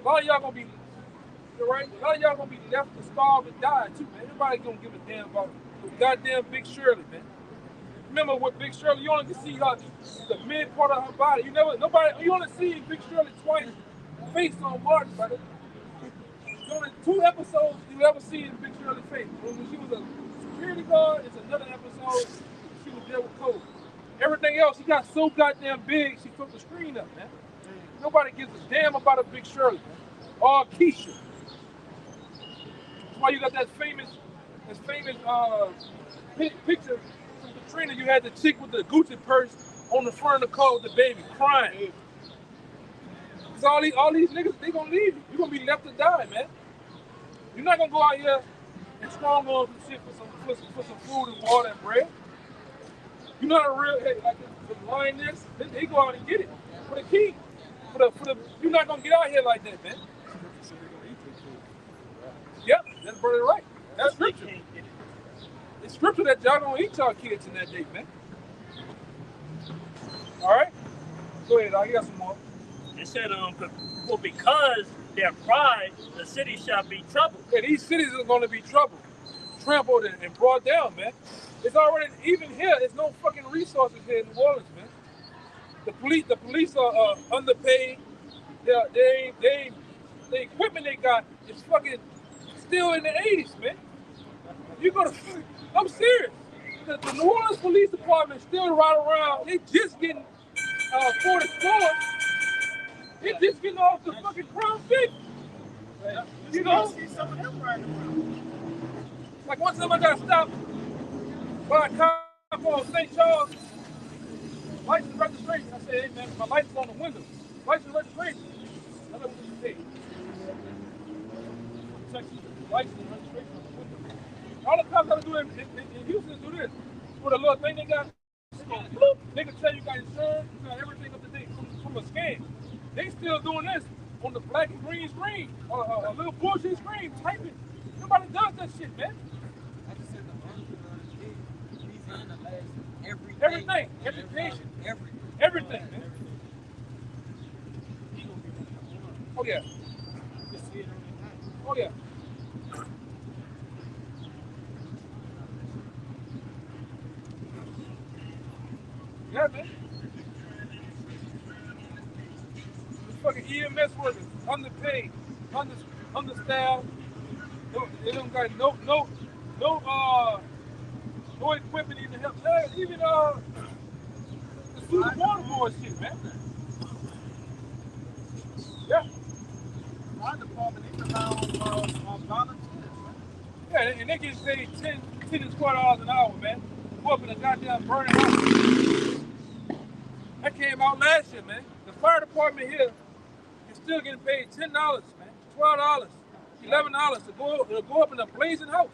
A lot of y'all gonna be, right? A lot of y'all gonna be left to starve and die too, man. Nobody gonna give a damn about goddamn Big Shirley, man. Remember with Big Shirley, you only can see her, the mid part of her body. You only see Big Shirley twice, face on Martin, brother. There's only 2 episodes you ever see in Big Shirley's face. When she was a security guard, it's another episode she was there with Cole. Everything else, she got so goddamn big, she flipped the screen up, man. Nobody gives a damn about a Big Shirley, man. Or Keisha. That's why you got that famous picture from Katrina. You had the chick with the Gucci purse on the front of the car with the baby crying. Cause all these niggas, they gonna leave you. You gonna be left to die, man. You're not gonna go out here and strong on some shit for some food and water and bread. You're not a real like the lioness. They go out and get it for the king. For the you're not gonna get out here like that, man. Yep, that's brother right. That's scripture. It's scripture that y'all don't eat y'all kids in that day, man. All right, go ahead. I got some more. It said, for because their pride, the city shall be troubled. Yeah, these cities are going to be troubled, trampled, and brought down, man. It's already, even here, there's no fucking resources here in New Orleans, man. The police are underpaid. The equipment they got is fucking still in the 80s, man. I'm serious. The New Orleans Police Department still right around. They just getting 40 stores. They just getting off the fucking Crown Vic. You know? See some of them riding around. Like one time I got stopped by a cop on St. Charles. License registration. I said, hey man, my license on the window. License registration. I know what you say. Texas license registration on the window. All the cops gotta do in Houston is do this. With a little thing they got, they can tell you got insurance, you got everything up to date from a scan. They still doing this on the black and green screen, or a little bullshit screen, typing. Nobody does that shit, man. I just said the Louisiana lasts Everything, education, everything, man. Oh yeah. Oh yeah. Yeah, man. The fucking EMS workers, underpaid, understaffed. They don't got no equipment even to help. Even the food and water board shit, man. Yeah. Our department, they rely on volunteers, man. Yeah, and they get paid $10 to $12 an hour, man. Go up in a goddamn burning house. That came out last year, man. The fire department here is still getting paid $10, man, $12, $11 to go up in a blazing house.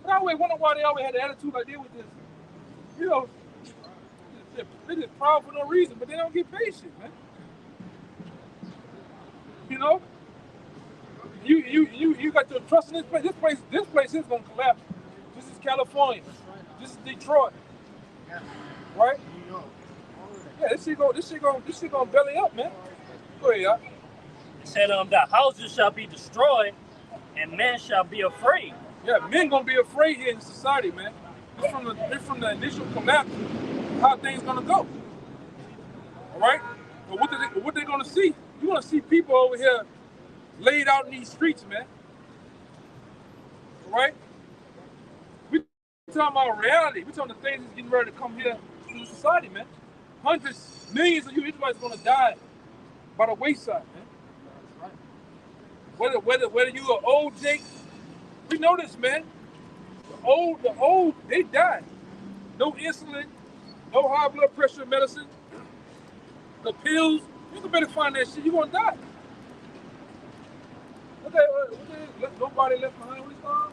But I always wonder why they always had the attitude like they with this. You know, they're just proud for no reason, but they don't get paid shit, man. You know, you got your trust in this place. This place is gonna collapse. This is California. This is Detroit. Right? Yeah, this shit gonna belly up, man. Go ahead, y'all. It said, the houses shall be destroyed, and men shall be afraid. Yeah, men gonna be afraid here in society, man. It's from the initial collapse, how things gonna go. All right? But what they gonna see? You gonna see people over here laid out in these streets, man. All right? We talking about reality. We talking the things that's getting ready to come here to society, man. Hundreds, millions of you Israelites gonna die by the wayside, man. Whether you are old Jake, we know this, man. The old, they die. No insulin, no high blood pressure medicine, the pills. You can better find that shit. You gonna die. Nobody left behind. What is called?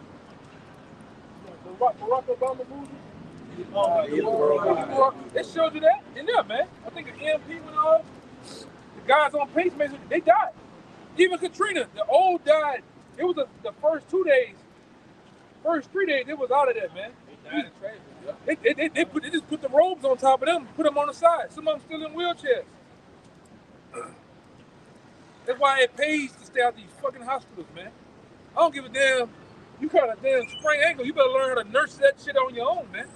The Barack Obama movie. They showed you that in there, man. I think the EMP went off. The guys on pacemakers, they died. Even Katrina, the old died. It was the first 2 days. First 3 days, it was out of there, man. They just put the robes on top of them, put them on the side. Some of them still in wheelchairs. That's why it pays to stay out these fucking hospitals, man. I don't give a damn. You got a damn sprained ankle. You better learn how to nurse that shit on your own, man.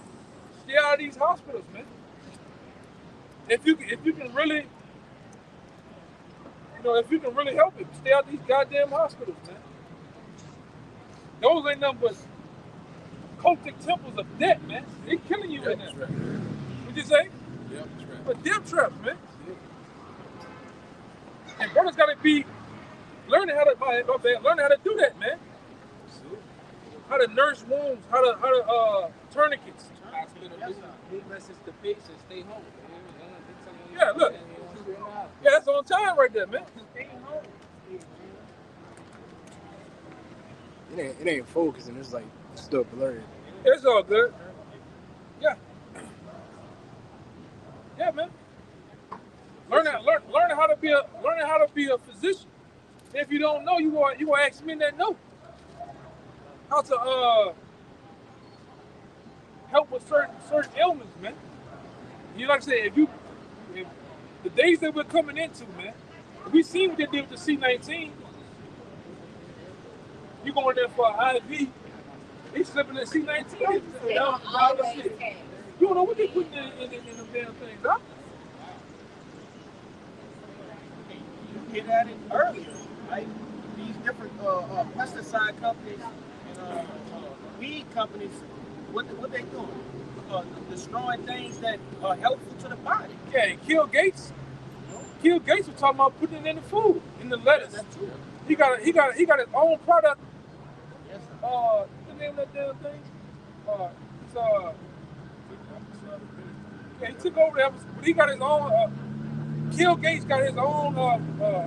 Stay out of these hospitals, man. If you can really, if you can really help it, stay out of these goddamn hospitals, man. Those ain't nothing but cultic temples of death, man. They killing you in there. What'd you say? But death traps, man. And brothers gotta be learning how to do that, man. How to nurse wounds, how to tourniquets. He message the patients stay home. Yeah, look. Yeah, on time right there, man. It ain't focusing. It's like still blurry. It's all good. Yeah. Yeah, man. Learning how to be a physician. If you don't know, you gonna ask me that know. How to help with certain ailments, man. You like I said, if the days that we're coming into, man, we seen what they did with the C-19. You going there for an IV, they slipping the C-19. You don't know what they putting in them damn things, huh? You get at it earlier, right? These different pesticide companies and weed companies, what they doing? Destroying things that are helpful to the body. Yeah, and Bill Gates was talking about putting it in the food, in the lettuce. That's true. He got his own product. What's the name of that damn thing? Yeah, he took over that, but he got his own. Bill Gates got his own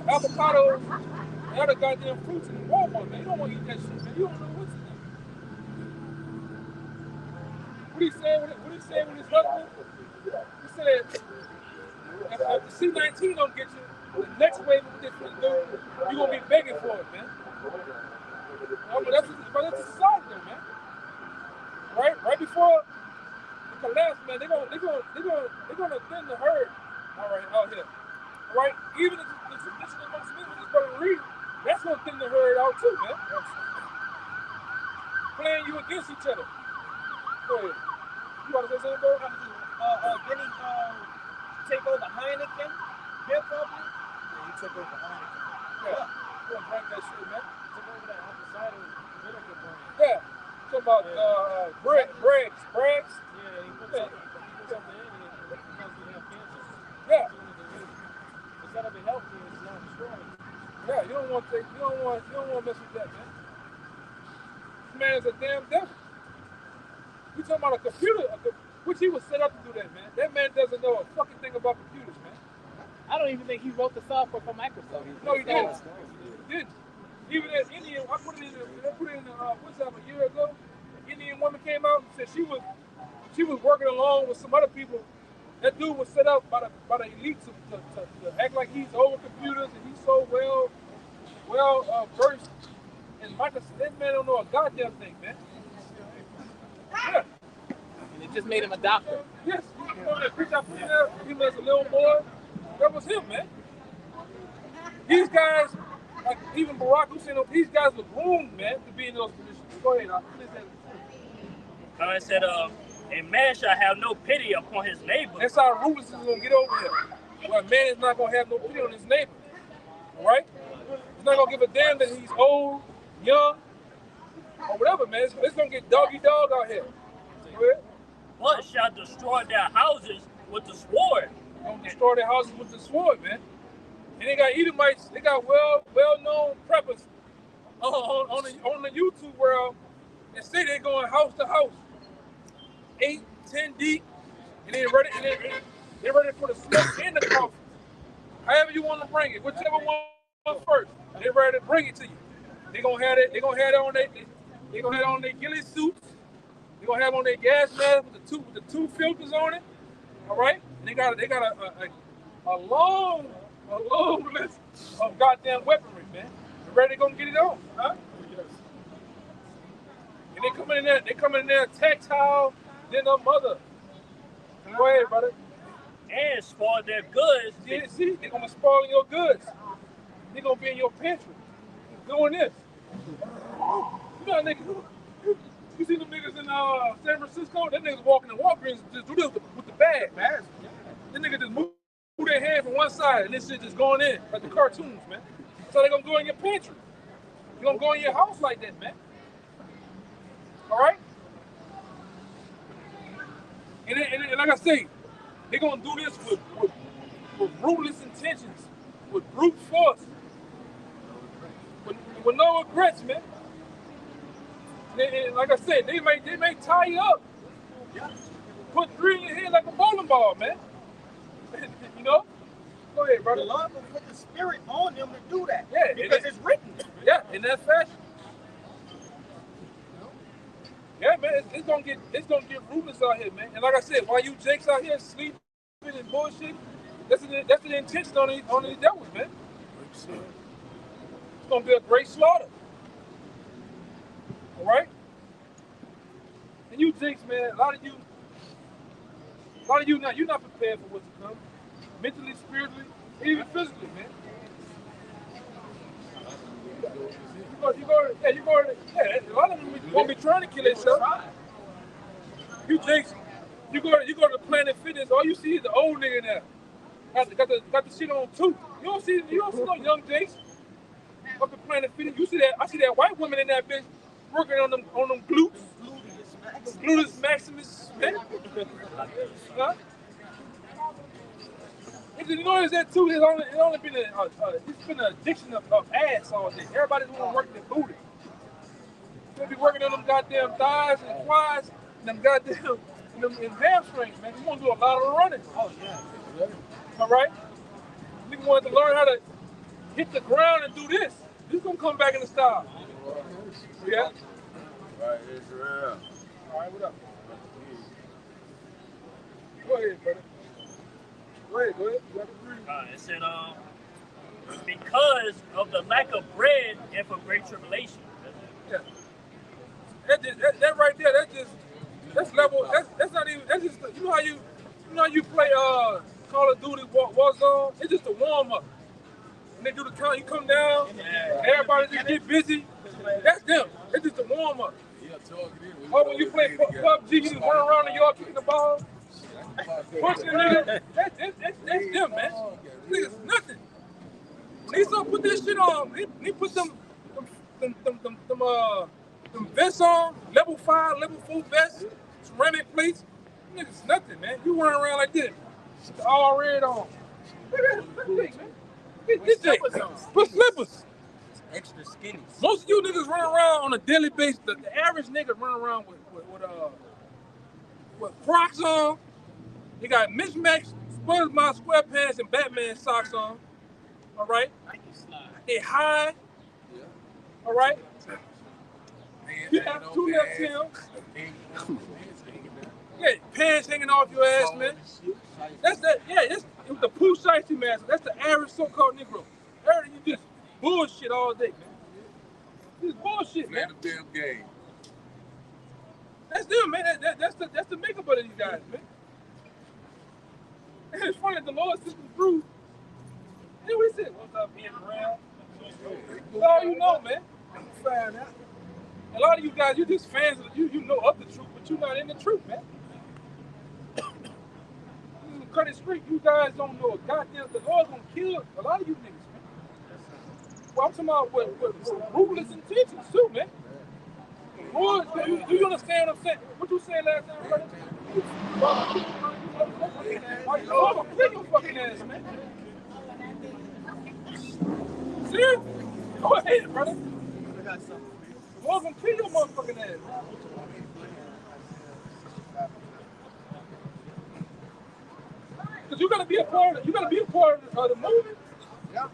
avocado and other goddamn fruits in Walmart, man. You don't want to eat that shit, man. You don't know what's in there. What he said with his husband? He said, if the C-19 don't get you, the next wave of this will do, you're going to be begging for it, man. But that's a society, though, man. Right before the collapse, man, they're gonna thin the herd. All right, out here. All right, even the traditional Muslims is going to read. That's gonna thin the herd out too, man. Playing you against each other. Go ahead. You want to say something, bro? Didn't he take over Heineken beer company? Yeah, he took over Heineken. Yeah. You want to drink that shit, man? Took over that apple cider vinegar brand. Yeah. Talking about Braggs. Yeah, he put something in it because we have cancer. Yeah. Instead of it helping, it's not destroying. Yeah, you don't want to mess with that, man. This man is a damn devil. You talking about a computer, which he was set up to do that, man. That man doesn't know a fucking thing about computers, man. I don't even think he wrote the software for Microsoft. No, he didn't. He didn't. Even that Indian, I put it in what's up, a year ago, an Indian woman came out and said she was working along with some other people. That dude was set up by the elites to act like he's over computers and he's so well versed in Microsoft. That man don't know a goddamn thing, man. Yeah. And it just made him a doctor. Yes. You know that preacher I put there, he was a little boy. That was him, man. These guys, like even Barack Hussein, these guys were groomed, man, to be in those positions. Go ahead, I said, a man shall have no pity upon his neighbor. That's how ruthless is going to get over here. Well, a man is not going to have no pity on his neighbor. All right? He's not going to give a damn that he's old, young, or whatever, man. It's going to get doggy dog out here. Go ahead. But shall destroy their houses with the sword. They're going to destroy their houses with the sword, man. And they got Edomites, they got well-known preppers on the YouTube world that say they're going house to house, 8, 10 deep, and they're ready for the smoke and the coffee. However you want to bring it, whichever one first, they're ready to bring it to you. They're gonna have it on their ghillie suits. They're gonna have on their gas mask with the two filters on it. All right, and they got a long list of goddamn weaponry, man. They're ready to go get it on, huh? And they come in there tactile than a mother. Go ahead, brother. And spoil their goods. Yeah, see, they're gonna spoil your goods. They're gonna be in your pantry doing this. You know, niggas. You see them niggas in San Francisco? That niggas walking in Walgreens just do this with the bag. That nigga just move their hand from one side and this shit just going in like the cartoons, man. So they're gonna go in your pantry. You're gonna go in your house like that, man. All right? And like I say, they're gonna do this with ruthless intentions, with brute force, with no regrets, man. And like I said, they may tie you up, put 3 in your head like a bowling ball, man. You know, Go ahead, brother. The Lord will put the spirit on them to do that. Yeah, because it's written. Yeah, in that fashion. Yeah, man, it's gonna get ruthless out here, man. And like I said, while you jakes out here sleeping and bullshit, that's the intention on these devils, man. It's gonna be a great slaughter. All right. And you jakes, man, a lot of you you're not prepared for what's to come, mentally, spiritually, even physically, man. A lot of them won't be trying to kill themselves. You jakes, you go to Planet Fitness, all you see is the old nigga there. Got the shit on too. You don't see no young jakes up at Planet Fitness. I see that white woman in that bitch working on them glutes. Gluteus maximus, man. Huh? You notice that too? It's only been an addiction of ass all day. Everybody's want to work their booty. They be working on them goddamn thighs and quads and them goddamn them hamstrings, man. You want to do a lot of running. Oh yeah. All right. Nigga wanted to learn how to hit the ground and do this. This gonna come back in the style. Yeah. Right, Israel. All right, what up? Go ahead, brother. Go ahead. You got to agree. It said, because of the lack of bread and for great tribulation. Yeah. That right there, that's level. That's not even. That's just you know how you play Call of Duty Warzone. It's just a warm up. When they do the count, you come down. Everybody just get busy. That's them. It's just a warm up. Oh, when you play PUBG, you just run around and y'all kicking the ball. Punching the nigga. That's them, man. Niggas nothing. When he start put this shit on, he put them vests on, level 5, level 4 vests, ceramic plates. Niggas nothing, man. You run around like this. All red on. Get slippers. Put slippers. Extra skinny. Most of you niggas run around on a daily basis. The average nigga run around with Crocs on. You got mismatched SpongeBob SquarePants and Batman socks on. All right. They high. All right. You have 2 left tails. Yeah, pants hanging off your ass, man. That's that. Yeah, it was the Pooh Shiesty mask. That's the average so-called Negro. Everything you just bullshit all day, man. This bullshit, man. Play the damn game. That's them, man. That's the makeup of these guys, man. And it's funny, the Lord sent them through. And we said, what's up, being around? That's all you know, man. Find out. A lot of you guys, you just fans of you know of the truth, but you're not in the truth, man. Cut it straight. You guys don't know a goddamn. The Lord's gonna kill a lot of you niggas, man. Well, I'm talking about with ruthless intentions too, man. Lord, do you understand what I'm saying? What you saying last time, brother? I'm gonna kill your fucking ass, man. Serious? Go ahead, brother. I got something. Lord's gonna kill your motherfucking ass. Cause you gotta be a part of the movement. Yeah.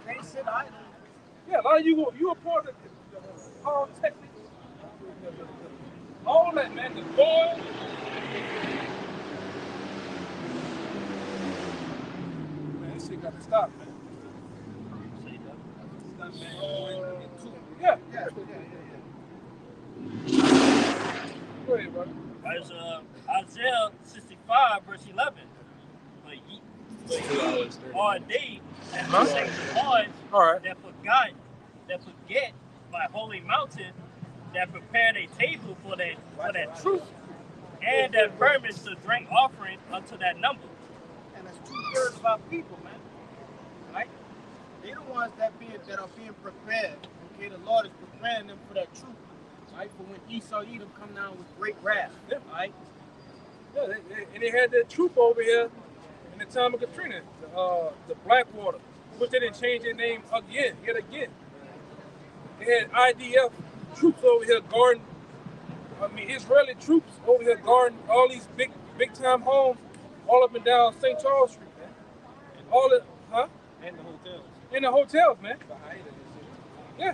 Can't sit idle. Yeah, a lot of you a part of the power technique. All that, man. The boy. Man, this shit gotta stop, man. Yeah. Go ahead, brother. There's Isaiah 65, verse 11. But are they that forsake the Lord, that forget my holy mountain, that prepared a table for that truth, and that permits to drink offering unto that number. And that's 2/3 of our people, man. Right? They're the ones that are being prepared. Okay, the Lord is preparing them for that truth. Right? For when Esau Edom come down with great wrath. Right? Yeah, and they had that troop over here in the time of Katrina, the Blackwater, which they didn't change their name yet again. They had IDF troops over here guarding, Israeli troops over here guarding all these big time homes all up and down St. Charles Street, man. all the, huh? And the hotels. In the hotels, man. The Haida and shit. Yeah.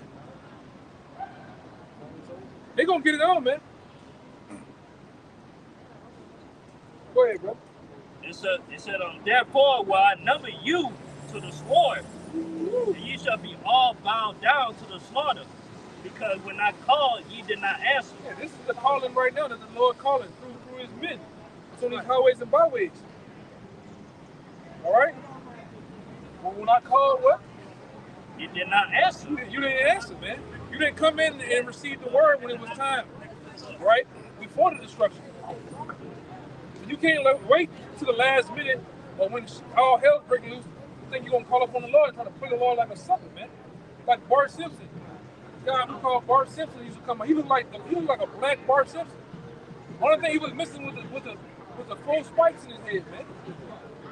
They gonna get it on, man. Go ahead, bro. It said, therefore will I number you to the sword, and ye shall be all bound down to the slaughter, because when I called, ye did not answer. Yeah, this is the calling right now that the Lord calling through his men. It's on these highways and byways. All right? Well, when I called, what? You did not answer. You didn't answer, man. You didn't come in and receive the word when it was time, right? Before the destruction. You can't wait to the last minute or when all hell's breaking loose, you think you're going to call up on the Lord and try to play the Lord like a sucker, man. Like Bart Simpson. The guy we call Bart Simpson used to come out. He looked like a black Bart Simpson. Only thing he was missing with the full spikes in his head, man.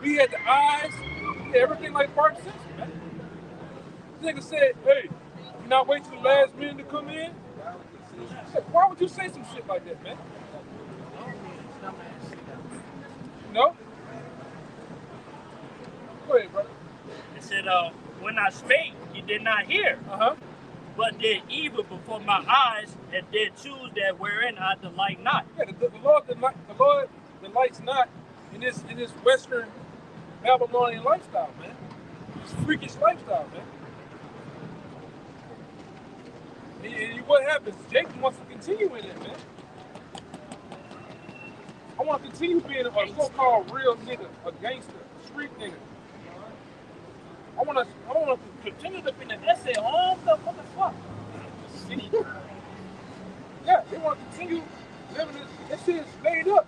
He had the eyes, he had everything like Bart Simpson, man. This nigga said, hey, you not wait till the last minute to come in? Why would you say some shit like that, man? No? Go ahead, brother. It said, when I spake, you did not hear, but did evil before my eyes, and did choose that wherein I delight not. Yeah, the Lord delights not in this Western Babylonian lifestyle, man. This freakish lifestyle, man. And what happens? Jacob wants to continue in it, man. I want to continue being a so-called real nigga, a gangster, a street nigga. I want to continue to be the essay all the motherfucker. Yeah, they want to continue living this shit is made up.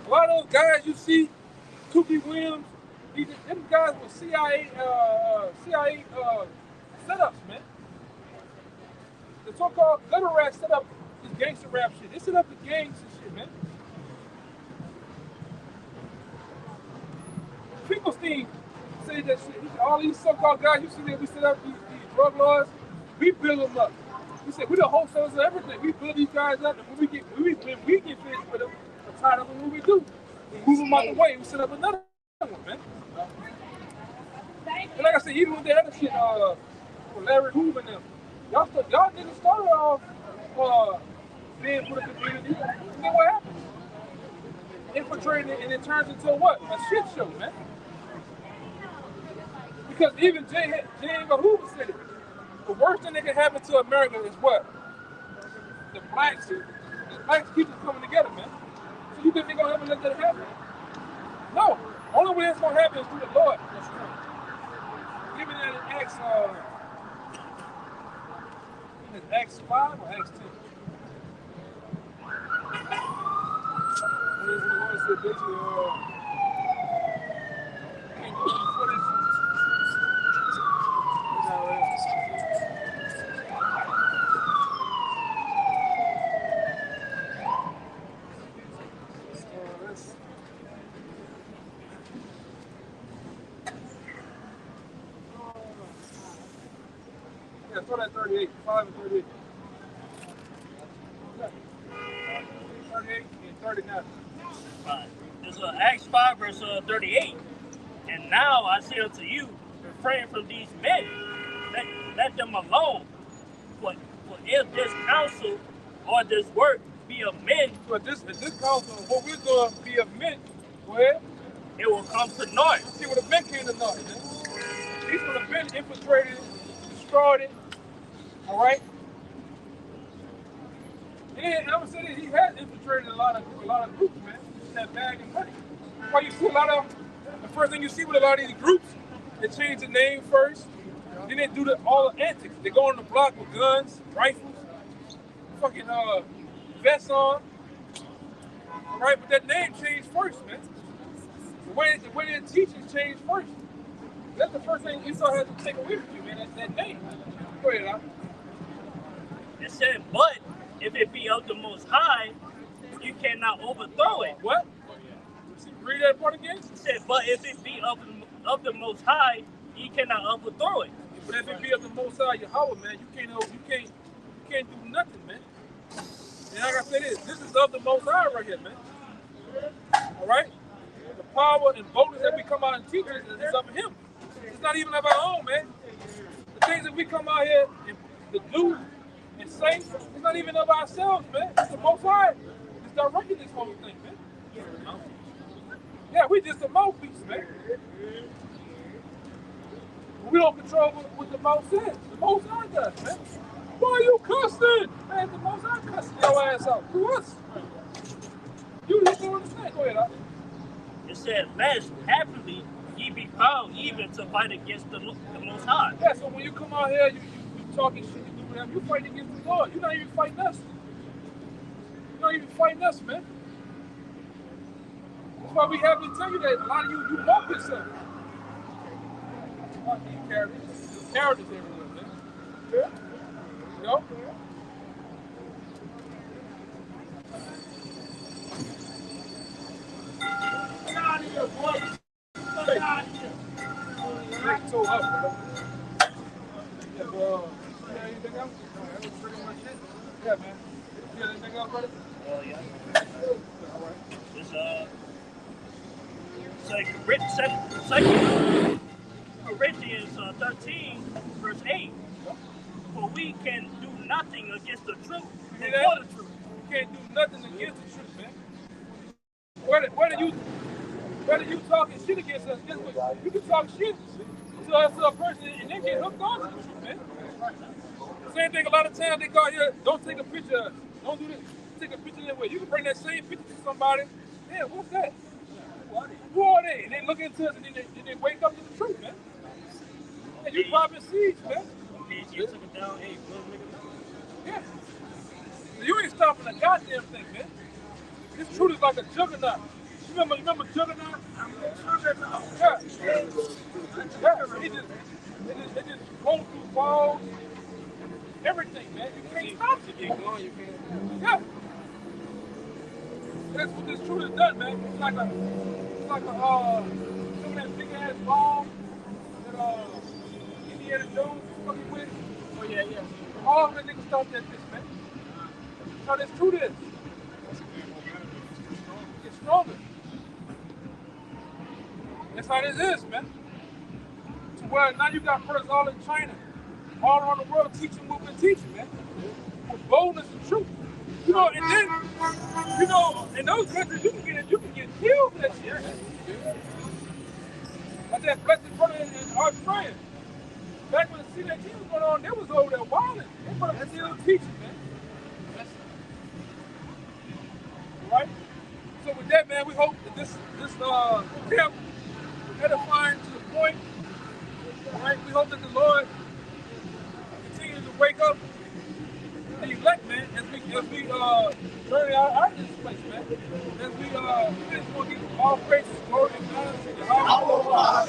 A lot of those guys you see, Tookie Williams, them guys with CIA setups, man. The so-called gutter rat set up this gangster rap shit. They set up the gangs and shit, man. Finkelstein say that shit. All these so-called guys you see that we set up these drug laws, we build them up. We said we the wholesalers of everything. We build these guys up, and when we get finished with them, we're tired of them. What we do? We move them out the way. We set up another one, man. And like I said, even with the other shit, with Larry Hoover and them, y'all niggas started off being for the community. And then what happens? Infiltrating it, and it turns into what? A shit show, man. Because even J. Edgar Hoover said it. The worst thing that can happen to America is what? The blacks keep us coming together, man. So you think they're gonna ever let that happen? No. Only way that's gonna happen is through the Lord. Even in Acts, Acts 5 or Acts 10? When the Lord said basically, yeah, start at 38, 5 and 38. 38 and 39. Right. This is Acts 5 verse 38. And now I say unto you, refrain from these men, let them alone. For if this counsel or this work be of men, but this counsel, what we're doing be of men, go ahead. It will come to naught. See what the men came to naught, man. These would have been infiltrated, destroyed it. All right. And I would say that he has infiltrated a lot of groups, man. That bag of money. Why you see a lot of the first thing you see with a lot of these groups, they change the name first. Then they do all the antics. They go on the block with guns, rifles, fucking vests on. All right, but that name changed first, man. The way their teachings changed first. That's the first thing Esau has to take away from you, man. That's that name. Go ahead, Al. It said, but if it be of the Most High, you cannot overthrow it. What? Read that part again. It said, but if it be of the Most High, you cannot overthrow it. But if it be of the Most High Yahweh, man, you can't do nothing, man. And like I said, this is of the Most High right here, man. All right. The power and boldness that we come out and teach is of him. It's not even of our own, man. The things that we come out here and to do and say, it's not even of ourselves, man. It's the Most High. It's directing this whole thing, man. Yeah, we just a mouthpiece, man. We don't control what the mouth says. The Most High does, man. Why are you cussing? Man, the Most High cussing your ass out through us. You just don't understand. Go ahead, Al. It said, lest happily ye be found even to fight against the Most High. Yeah, so when you come out here, you talking shit, you do whatever, you fighting against the Lord. You're not even fighting us. You're not even fighting us, man. That's why we have to tell you that a lot of you walk yourself. Characters everywhere, man. Yeah. You know? Get out of here, boy. Get out of here. Break toe up, bro. Yeah, bro. Yeah, anything else? No, that was pretty much it. Yeah, man. You got anything else, brother? Yeah. All right. It's Second Corinthians 13, verse 8. For we can do nothing against the truth and for the truth. You can't do nothing against the truth, man. Whether you talking shit against us, you can talk shit to us, to a person, and they get hooked on to the truth, man. Same thing, a lot of times they call here, don't take a picture of us. Don't do this. Take a picture that way. You can bring that same picture to somebody. Yeah, what's that? Who are they? And they look into us and then they wake up to the truth, man. And you popping seeds, man. You took it down, hey, yeah. You ain't stopping a goddamn thing, man. This truth is like a juggernaut. You remember juggernaut? Juggernaut. Yeah. Yeah. It just goes through walls. Everything, man. You can't stop it. Yeah. That's what this truth has done, man. It's like a some of that big ass bomb that Indiana Jones was fucking with. Oh yeah. All of the niggas thought that this, man. That's how this truth is. It's stronger. That's how this is, man. To where now you got brothers all in China, all around the world teaching what we're teaching, man. With boldness and truth. You know, and then, you know, in those countries, you can get killed for that shit. Like that blessed brother in Australia. Back when the CDT was going on, they was over there wilding. They were still teaching, man. Right? So with that, man, we hope that this camp is edifying to the point. Right? We hope that the Lord continues to wake up the elect, man, as we journey out of this place, man. As we just want to give all praises, glory, and honor to the Allah.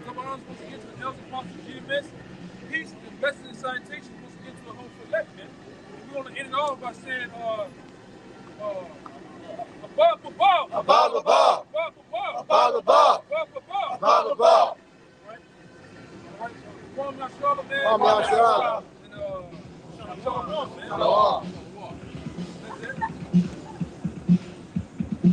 Come on, supposed to get to the elders, apostles, GMS. Peace and blessings and salutations supposed to get to the home select, man. And we want to end it all by saying, Shalom, man. Shalom, man.